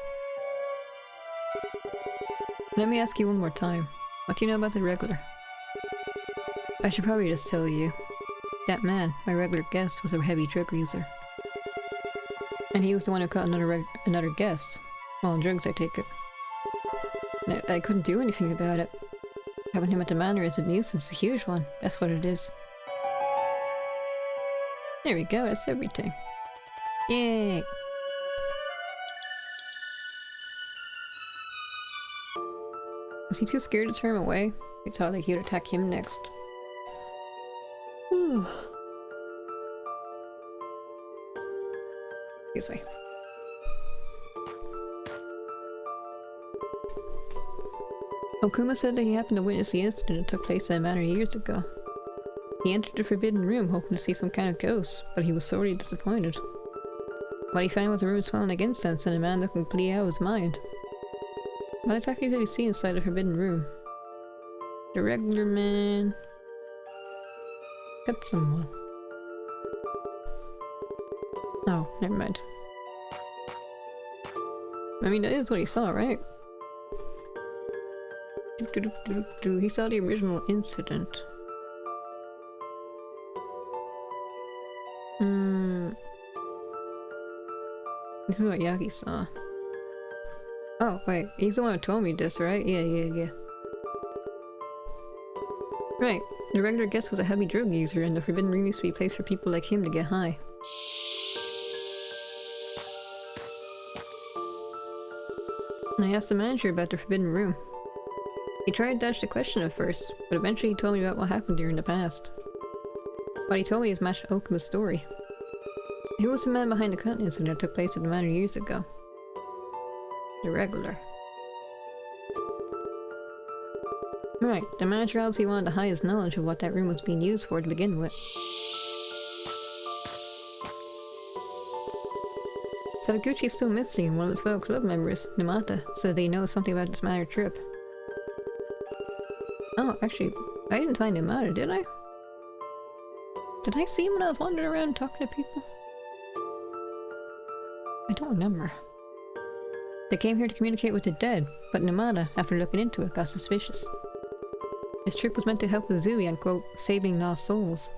Let me ask you one more time. What do you know about the regular? I should probably just tell you. That man, my regular guest, was a heavy drug user. And he was the one who caught another guest. Well, on drugs, I take it. I couldn't do anything about it. Having him at the manor is a nuisance, a huge one. That's what it is. There we go, that's everything. Yay! Was he too scared to turn him away? He thought like he would attack him next. Excuse me. Okuma said that he happened to witness the incident that took place in the manor years ago. He entered the forbidden room hoping to see some kind of ghost, but he was sorely disappointed. What he found was a room smelling like incense and a man looking completely out of his mind. What exactly did he see inside the forbidden room? The regular man... got someone. Oh, never mind. I mean, that is what he saw, right? He saw the original incident. This is what Yagi saw. Oh, wait. He's the one who told me this, right? Yeah. Right. The regular guest was a heavy drug user, and the forbidden room used to be a place for people like him to get high. I asked the manager about the forbidden room. He tried to dodge the question at first, but eventually he told me about what happened here in the past. What he told me is matched Okuma's story. Who was the man behind the cut incident that took place at the manor years ago? The regular. Right, the manager obviously wanted to hide his knowledge of what that room was being used for to begin with. Sadaguchi's still missing, and one of his fellow club members, Namata, said that he knows something about this manor trip. Oh, actually, I didn't find Namata, did I? Did I see him when I was wandering around talking to people? I don't remember. They came here to communicate with the dead, but Namata, after looking into it, got suspicious. This trip was meant to help Uzui and, quote, saving lost souls.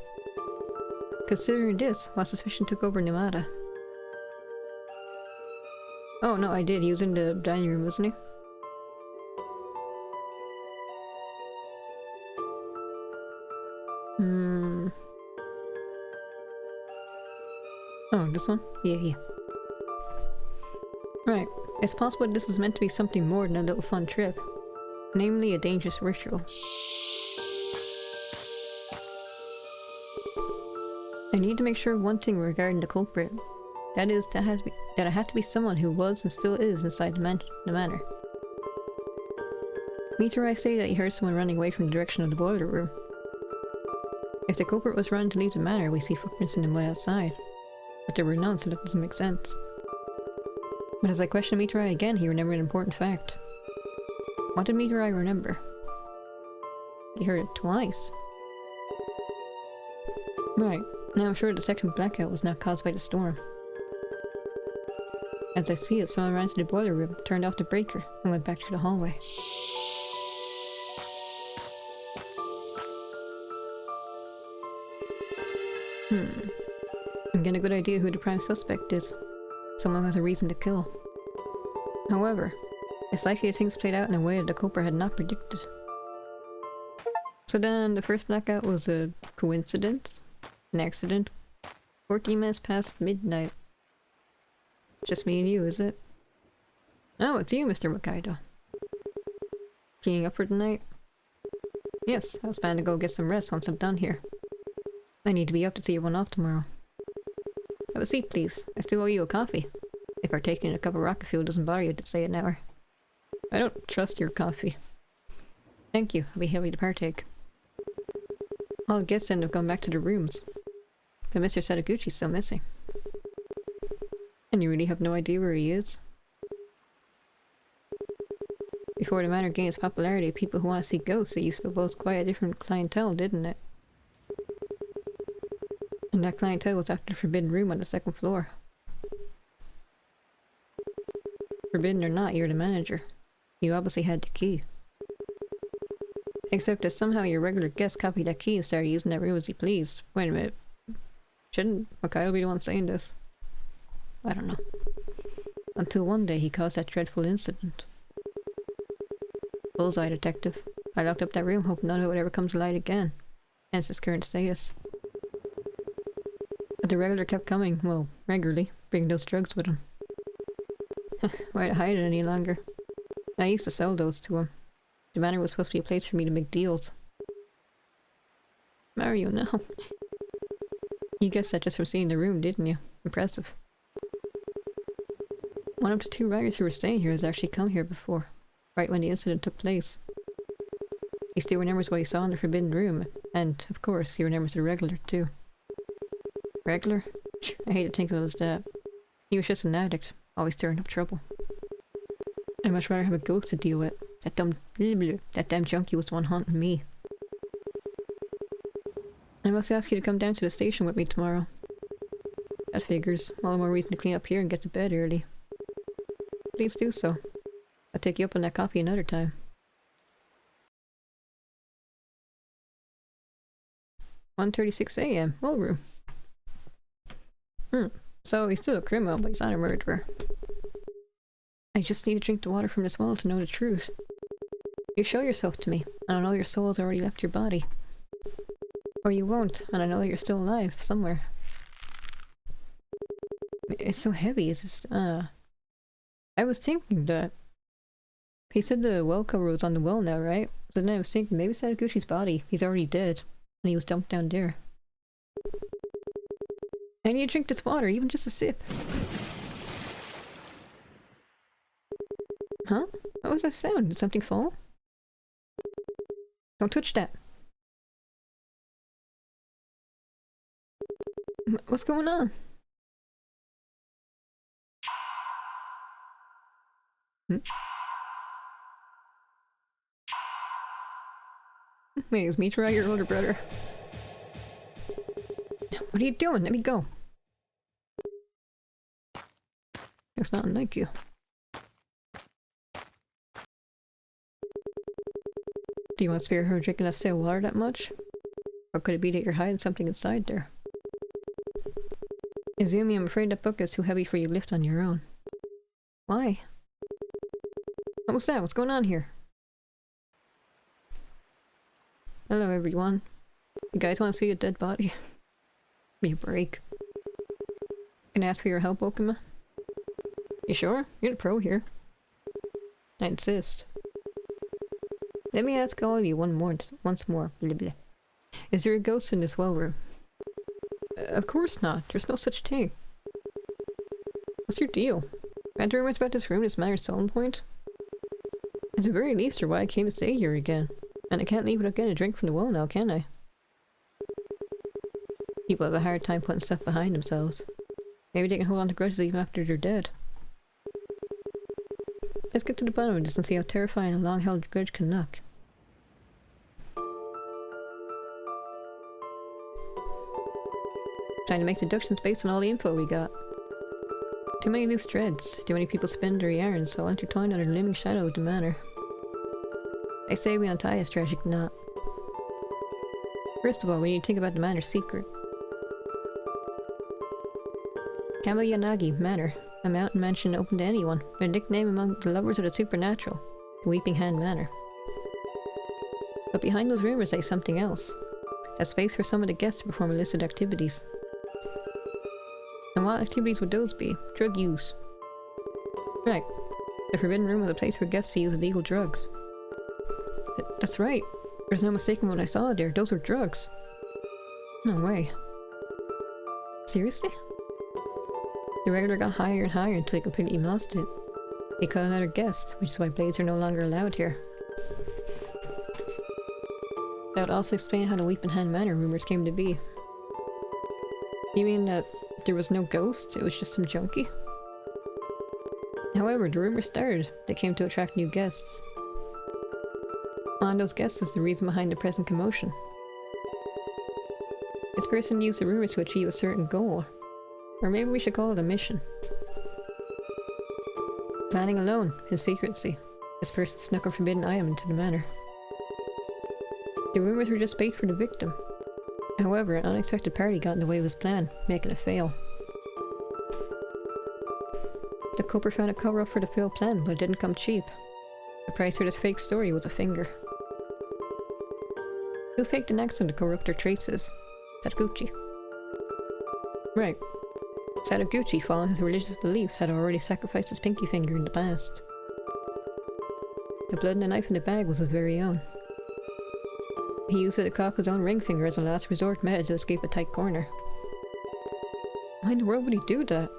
Considering this, what suspicion took over Namata? Oh no, I did. He was in the dining room, wasn't he? Oh, this one? Yeah. Right. It's possible this is meant to be something more than a little fun trip. Namely, a dangerous ritual. I need to make sure of one thing regarding the culprit. That is, that it had to be someone who was and still is inside the manor. Mitarai stated that he heard someone running away from the direction of the boiler room. If the culprit was running to leave the manor, we see footprints in the mud outside. But there were none, so that doesn't make sense. But as I questioned Mitarai again, he remembered an important fact. What did Mitarai remember? He heard it twice. Right, now I'm sure the second blackout was not caused by the storm. As I see it, someone ran to the boiler room, turned off the breaker, and went back to the hallway. I'm getting a good idea who the prime suspect is. Someone who has a reason to kill. However, it's likely that things played out in a way that the culprit had not predicted. So then, the first blackout was a coincidence? An accident? 14 minutes past midnight. Just me and you, is it? Oh, it's you, Mr. Wakaido. Keying up for the night? Yes, I was planning to go get some rest once I'm done here. I need to be up to see everyone off tomorrow. Have a seat, please. I still owe you a coffee. If partaking in a cup of rocket fuel doesn't bother you to stay an hour. I don't trust your coffee. Thank you, I'll be happy to partake. All guests end up going back to their rooms. But Mr. Sadaguchi's still missing. And you really have no idea where he is? Before the manor gained its popularity, people who want to see ghosts, it used to boast quite a different clientele, didn't it? And that clientele was after the forbidden room on the second floor. Forbidden or not, you're the manager. You obviously had the key. Except that somehow your regular guest copied that key and started using that room as he pleased. Wait a minute. Shouldn't Wakaido be the one saying this? I don't know. Until one day he caused that dreadful incident. Bullseye, detective. I locked up that room hoping none of it would ever come to light again. Hence its current status. But the regular kept coming, well, regularly, bringing those drugs with him. Why'd I hide it any longer? I used to sell those to him. The manor was supposed to be a place for me to make deals. Mario, no. You guessed that just from seeing the room, didn't you? Impressive. One of the two writers who were staying here has actually come here before, right when the incident took place. He still remembers what he saw in the forbidden room, and, of course, he remembers the regular, too. Regular? I hate to think of him as that. He was just an addict, always stirring up trouble. I'd much rather have a ghost to deal with. That damn junkie was the one haunting me. I must ask you to come down to the station with me tomorrow. That figures. All the more reason to clean up here and get to bed early. Please do so. I'll take you up on that coffee another time. 1:36 a.m. Ballroom. So he's still a criminal, but he's not a murderer. I just need to drink the water from this well to know the truth. You show yourself to me, and I know your soul has already left your body. Or you won't, and I know that you're still alive, somewhere. It's so heavy, it's just, I was thinking that... He said the well cover was on the well now, right? So then I was thinking, maybe it's Sadaguchi's body. He's already dead, and he was dumped down there. I need to drink this water, even just a sip. Huh? What was that sound? Did something fall? Don't touch that. What's going on? Wait, is Mitra your older brother? What are you doing? Let me go. It's not like you. Do you want to spare her drinking that stale water that much? Or could it be that you're hiding something inside there? Izumi, I'm afraid that book is too heavy for you to lift on your own. Why? What was that? What's going on here? Hello everyone. You guys want to see a dead body? Give me a break. Can I ask for your help, Okuma? You sure? You're the pro here. I insist. Let me ask all of you once more. Blah, blah. Is there a ghost in this well room? Of course not. There's no such thing. What's your deal? Read rumors about this room, this matter's selling point? At the very least, or why I came to stay here again. And I can't leave without getting a drink from the well now, can I? People have a hard time putting stuff behind themselves. Maybe they can hold on to grudges even after they're dead. Let's get to the bottom of this and see how terrifying a long-held grudge can knock. Time to make deductions based on all the info we got. Too many loose threads. Too many people spin their yarns, all intertwined under the looming shadow of the manor. I say we untie a tragic knot. First of all, we need to think about the manor's secret. Kamayanagi Manor, a mountain mansion open to anyone, a nickname among the lovers of the supernatural, the Weeping Hand Manor. But behind those rumors lay something else. A space for some of the guests to perform illicit activities. And what activities would those be? Drug use. Right. The Forbidden Room was a place for guests to use illegal drugs. That's right. There's no mistaking what I saw there. Those were drugs. No way. Seriously? The regular got higher and higher until he completely lost it. He caught another guest, which is why blades are no longer allowed here. That would also explain how the Weeping Hand Manor rumors came to be. You mean that there was no ghost, it was just some junkie? However, the rumors started. They came to attract new guests. One of those guests is the reason behind the present commotion. This person used the rumors to achieve a certain goal. Or maybe we should call it a mission. Planning alone, his secrecy. This person snuck a forbidden item into the manor. The rumors were just bait for the victim. However, an unexpected party got in the way of his plan, making it fail. The culprit found a cover-up for the failed plan, but it didn't come cheap. The price for this fake story was a finger. Who faked an accident to corrupt her traces? Sadaguchi. Right. Sadaguchi, following his religious beliefs, had already sacrificed his pinky finger in the past. The blood and the knife in the bag was his very own. He used it to cut off his own ring finger as a last resort method to escape a tight corner. Why in the world would he do that?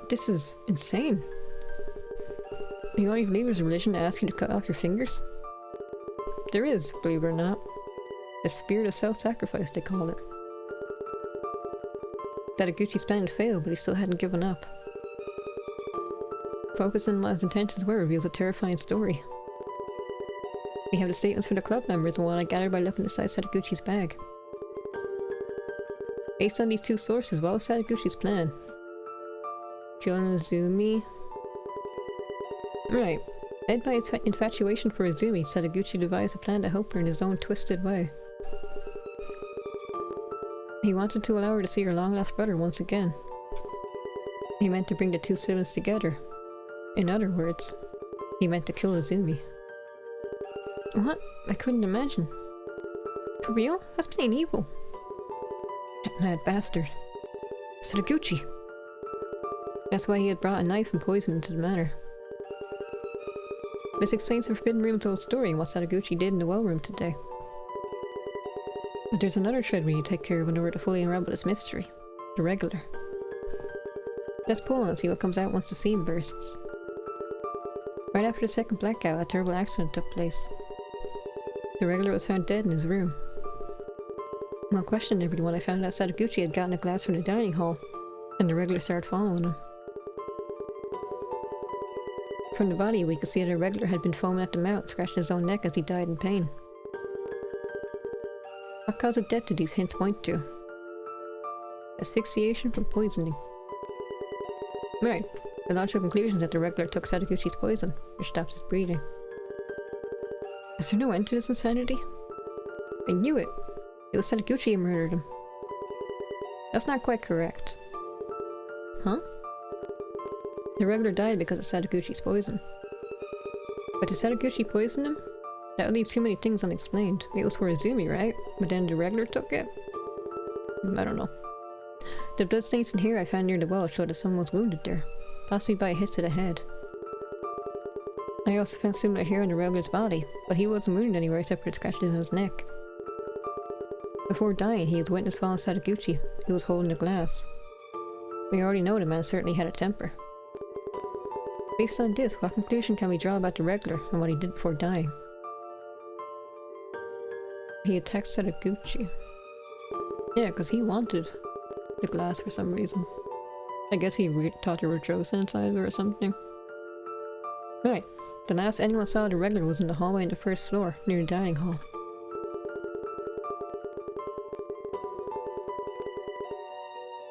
This is insane. You don't even believe there's a religion to ask you to cut off your fingers? There is, believe it or not. The spirit of self-sacrifice, they call it. Sadaguchi's plan failed, but he still hadn't given up. Focusing on what his intentions were reveals a terrifying story. We have the statements for the club members and what I gathered by looking inside Sadaguchi's bag. Based on these two sources, what was Sadaguchi's plan? Killing Izumi? Right. Led by his infatuation for Izumi, Sadaguchi devised a plan to help her in his own twisted way. He wanted to allow her to see her long-lost brother once again. He meant to bring the two siblings together. In other words, he meant to kill Izumi. What? I couldn't imagine. For real? That's plain evil. That mad bastard. Sadaguchi. That's why he had brought a knife and poison into the manor. This explains the Forbidden Room's whole story and what Sadaguchi did in the well room today. But there's another thread we need to take care of in order to fully unravel this mystery. The regular. Let's pull on and see what comes out once the scene bursts. Right after the second blackout, a terrible accident took place. The regular was found dead in his room. While questioning everyone, I found out Sadaguchi had gotten a glass from the dining hall, and the regular started following him. From the body, we could see that the regular had been foaming at the mouth, scratching his own neck as he died in pain. What cause of death did these hints point to? Asphyxiation from poisoning. Right. The logical conclusion is that the regular took Sadaguchi's poison, which stopped his breathing. Is there no end to this insanity? I knew it! It was Sadaguchi who murdered him. That's not quite correct. Huh? The regular died because of Sadaguchi's poison. But did Sadaguchi poison him? That would leave too many things unexplained. It was for Izumi, right? But then the regular took it? I don't know. The bloodstains in here I found near the well showed that someone was wounded there, possibly by a hit to the head. I also found similar hair on the regular's body, but he wasn't wounded anywhere except for the scratches in his neck. Before dying, he had witnessed following Sadaguchi, who was holding the glass. We already know the man certainly had a temper. Based on this, what conclusion can we draw about the regular and what he did before dying? He attacked Sadaguchi. Yeah, because he wanted the glass for some reason. I guess he thought there were drugs inside of it or something. Right. The last anyone saw the regular was in the hallway on the first floor, near the dining hall.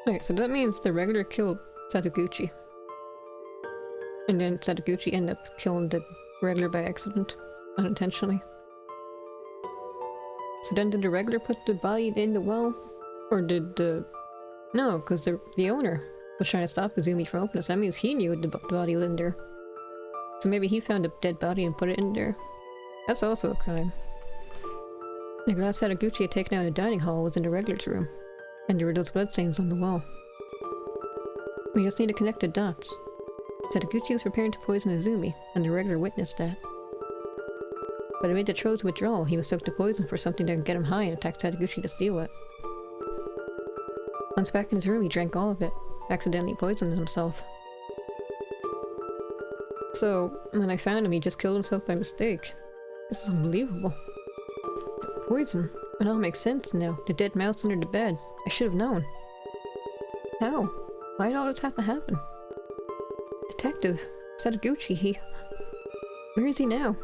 Right, so that means the regular killed Sadaguchi. And then Sadaguchi ended up killing the regular by accident, unintentionally. So then did the regular put the body in the well? Or did the... No, because the owner was trying to stop Izumi from opening it, so that means he knew the body was in there. So maybe he found a dead body and put it in there. That's also a crime. The glass Sadaguchi had taken out of the dining hall was in the regular's room, and there were those bloodstains on the wall. We just need to connect the dots. Sadaguchi was preparing to poison Izumi, and the regular witnessed that. But amid the troll's withdrawal, he mistook the poison for something that could get him high and attacked Sadaguchi to steal it. Once back in his room, he drank all of it, accidentally poisoning himself. So, when I found him, he just killed himself by mistake. This is unbelievable. The poison. It all makes sense now. The dead mouse under the bed. I should have known. How? Why did all this have to happen? Detective Sadaguchi, where is he now?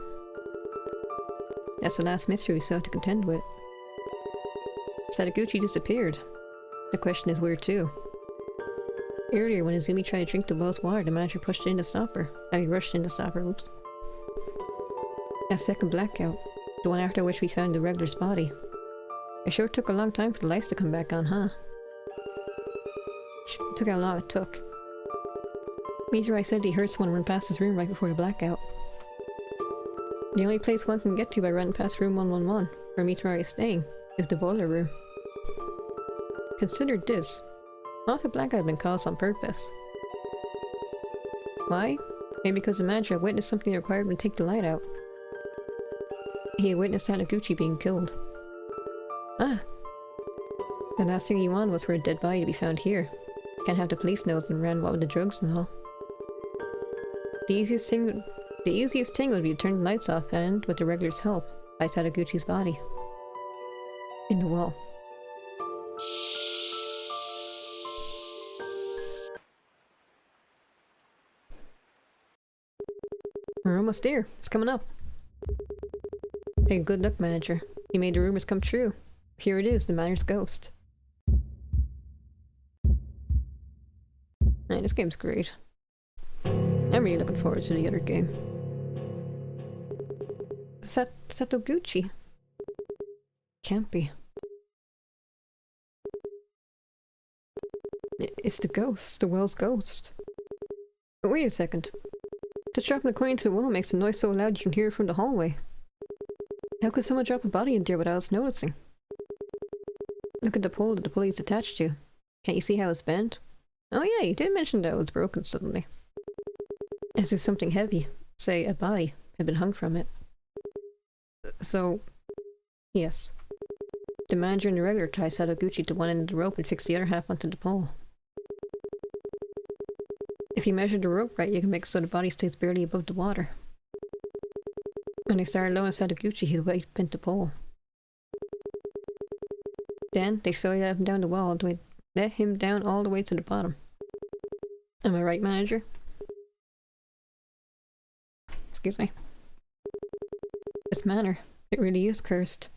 That's the last mystery we still have to contend with. Sadaguchi disappeared. The question is where to? Earlier, when Izumi tried to drink the well's water, the manager pushed in to stop her. Rushed in to stop her, oops. That second blackout, the one after which we found the regular's body. It sure took a long time for the lights to come back on, huh? Took how long it took. Meteorite said he heard someone run past his room right before the blackout. The only place one can get to by running past room 111. where Mitsurai is staying, is the boiler room. Consider this. What if a blackout had been caused on purpose? Why? Maybe because the manager had witnessed something that required him to take the light out. He had witnessed Taniguchi being killed. Ah! The last thing he wanted was for a dead body to be found here. Can't have the police know and ran what with the drugs and all. The easiest thing would be to turn the lights off and, with the regulars' help, place Taniguchi's body. In the wall. We're almost there. It's coming up. Take a good look, manager. You made the rumors come true. Here it is, the manor's ghost. Man, this game's great. I'm really looking forward to the other game. Satoguchi. Can't be. It's the ghost. The well's ghost. But wait a second. Just dropping a coin into the well makes a noise so loud you can hear it from the hallway. How could someone drop a body in there without us noticing? Look at the pole that the pulley is attached to. Can't you see how it's bent? Oh yeah, you did mention that it was broken suddenly. As if something heavy, say a body, had been hung from it. So, yes. The manager and the regular tie Satoguchi to one end of the rope and fix the other half onto the pole. If you measure the rope right, you can make it so the body stays barely above the water. When they started lowering Satoguchi, he bent the pole. Then, they slowly let him down the well, let him down all the way to the bottom. Am I right, manager? Excuse me. This manor, it really is cursed.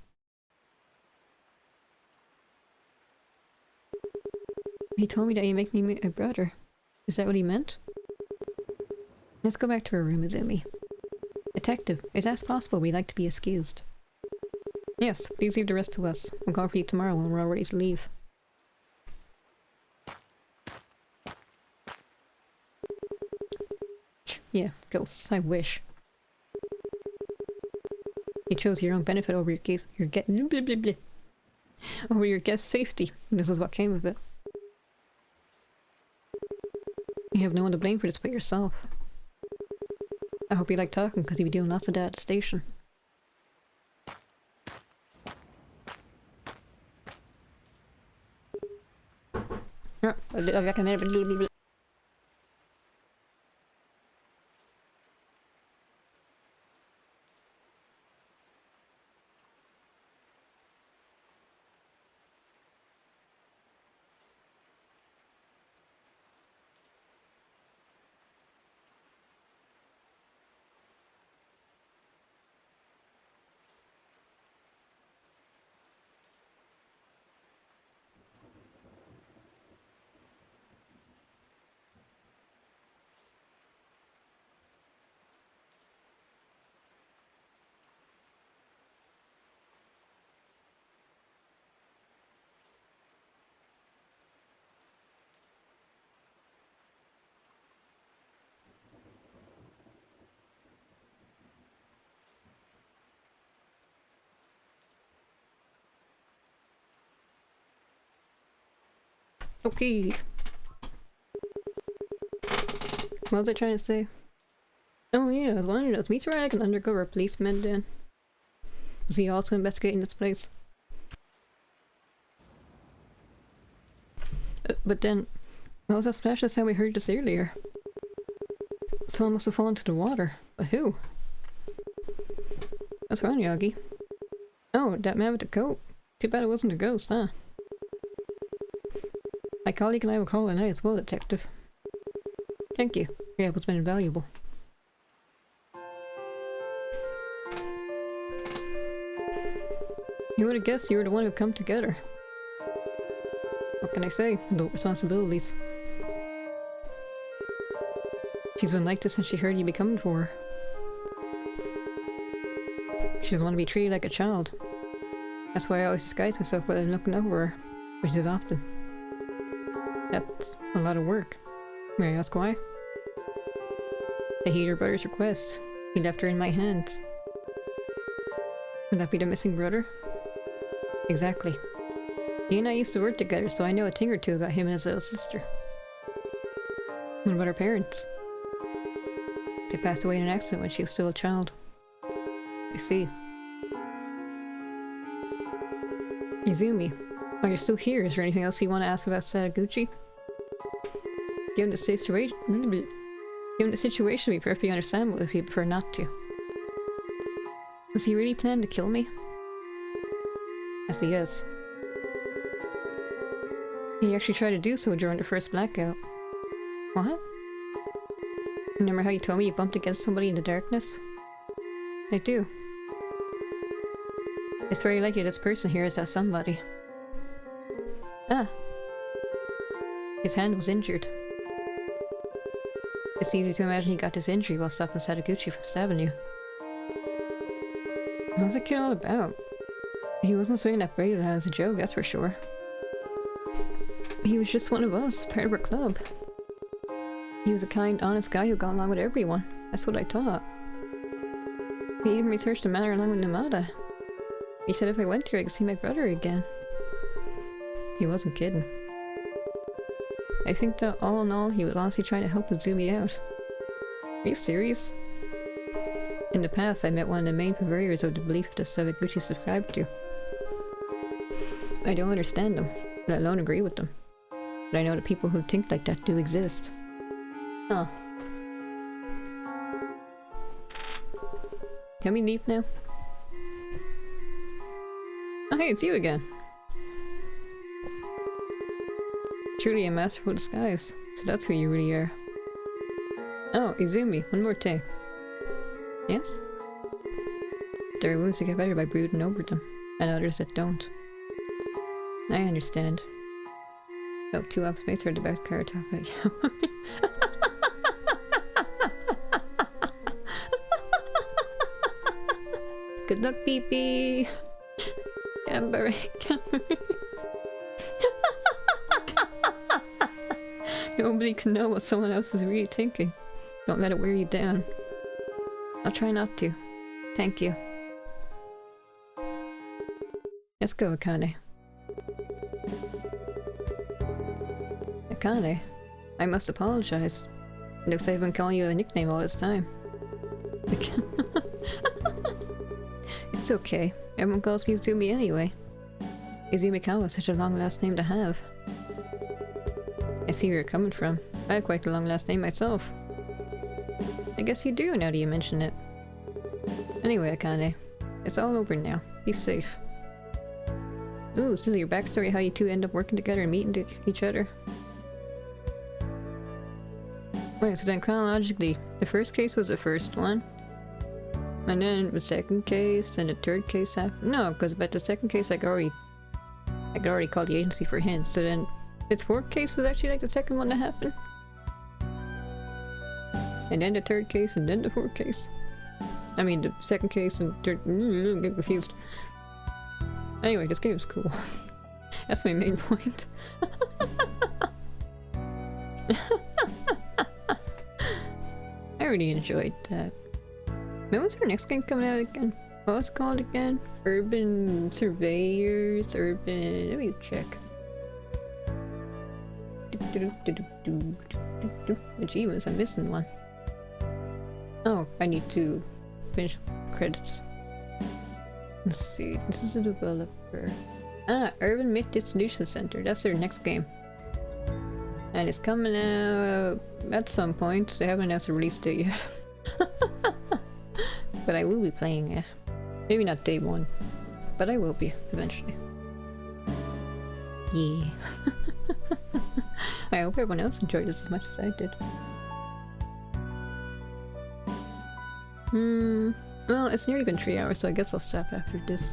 He told me that he'd make me meet my brother. Is that what he meant? Let's go back to our room, Izumi. Detective, if that's possible, we'd like to be excused. Yes, please leave the rest to us. We'll call for you tomorrow when we're all ready to leave. Yeah, ghosts, I wish. You chose your own benefit over over your guest's safety, and this is what came of it. You have no one to blame for this but yourself. I hope you like talking, because you'll be doing lots of that at the station. I recommend. Okay. What was I trying to say? Oh yeah, I was wondering, does Mitsurai like an undercover policeman then? Is he also investigating this place? But then, what was that splash that sound we heard just earlier? Someone must have fallen into the water. But who? What's wrong, Yagi? Oh, that man with the coat. Too bad it wasn't a ghost, huh? My colleague and I will call it night as well, Detective. Thank you. Your help has been invaluable. You would have guessed you were the one who come together. What can I say? Adult responsibilities. She's been like this since she heard you'd be coming for her. She doesn't want to be treated like a child. That's why I always disguise myself while I'm looking over her, which is often. That's a lot of work. May I ask why? I heed her brother's request. He left her in my hands. Would that be the missing brother? Exactly. He and I used to work together, so I know a thing or two about him and his little sister. What about her parents? They passed away in an accident when she was still a child. I see. Izumi, while you're still here, is there anything else you want to ask about Sadaguchi? Given the situation, it would be perfectly understandable if you prefer not to. Was he really planning to kill me? Yes, he is. He actually tried to do so during the first blackout. What? Remember how you told me you bumped against somebody in the darkness? I do. It's very likely this person here is that somebody. Ah. His hand was injured. It's easy to imagine he got this injury while stopping Sadaguchi from stabbing you. What was that kid all about? He wasn't swinging that blade as a joke, that's for sure. He was just one of us, part of our club. He was a kind, honest guy who got along with everyone. That's what I thought. He even researched the matter along with Namada. He said if I went there I could see my brother again. He wasn't kidding. I think that all in all he was honestly trying to help Izumi out. Are you serious? In the past I met one of the main purveyors of the belief that Sadaguchi subscribed to. I don't understand them, let alone agree with them. But I know that people who think like that do exist. Huh. Can we leave now? Oh hey, it's you again. Truly a masterful disguise. So that's who you really are. Oh, Izumi, one more thing. Yes? There are wounds that get better by brooding over them, and others that don't. I understand. Oh, 2 ops mates heard about Karataka. Good luck, PP! Gambare, Gambare. Nobody can know what someone else is really thinking. Don't let it wear you down. I'll try not to. Thank you. Let's go, Akane. Akane? I must apologize. It looks like I've been calling you a nickname all this time. It's okay. Everyone calls me Izumi anyway. Izumikawa is such a long last name to have. I see where you're coming from. I have quite a long last name myself. I guess you do now that you mention it. Anyway, Akane, it's all over now. Be safe. Ooh, this is your backstory, how you two end up working together and meeting each other. Wait, so then chronologically, the first case was the first one. And then the second case, and the third case happened. No, because about the second case I could already call the agency for hints, so then its fourth case was actually like the second one that happened. And then the third case, and then the fourth case. I mean, the second case and third. I'm getting confused. Anyway, this game's cool. That's my main point. I really enjoyed that. When was our next game coming out again? What was it called again? Urban Surveyors? Urban... Let me check. Achievements, I'm missing one. Oh, I need to finish credits. Let's see, this is a developer. Ah, Urban Myth Distribution Center. That's their next game. And it's coming out at some point. They haven't announced a release date yet. But I will be playing it. Maybe not day one, but I will be eventually. Yeah. I hope everyone else enjoyed this as much as I did. Well, it's nearly been 3 hours, so I guess I'll stop after this.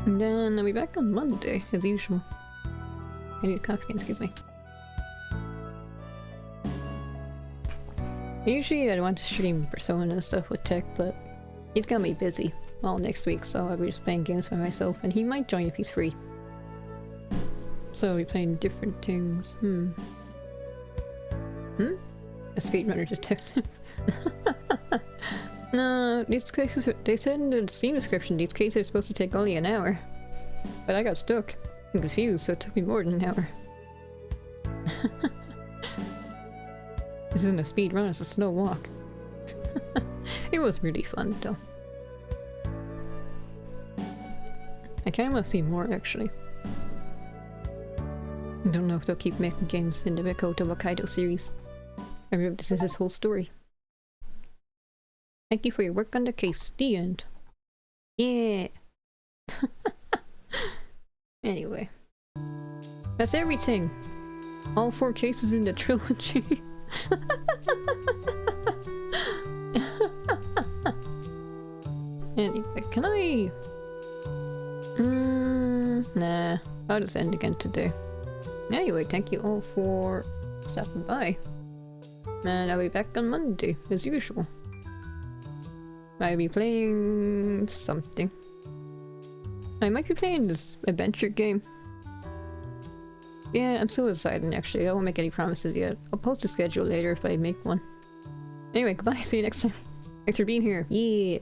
And then I'll be back on Monday, as usual. I need a coffee, excuse me. Usually I'd want to stream Persona and stuff with Tech, but he's gonna be busy all next week, so I'll be just playing games by myself, and he might join if he's free. So I'll be playing different things. A speedrunner detective. No, these cases, they said in the Steam description, these cases are supposed to take only an hour. But I got stuck and confused, so it took me more than an hour. This isn't a speed run, it's a slow walk. It was really fun though. I kinda want to see more actually. I don't know if they'll keep making games in the Makoto Wakaido series. I remember this is his whole story. Thank you for your work on the case. The end. Yeah. Anyway. That's everything. All 4 cases in the trilogy. Anyway, can I... nah. I'll just end again today. Anyway, thank you all for stopping by. And I'll be back on Monday, as usual. I'll be playing something. I might be playing this adventure game. Yeah, I'm still deciding actually. I won't make any promises yet. I'll post a schedule later if I make one. Anyway, goodbye. See you next time. Thanks for being here. Yeah.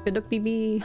Good luck, BB.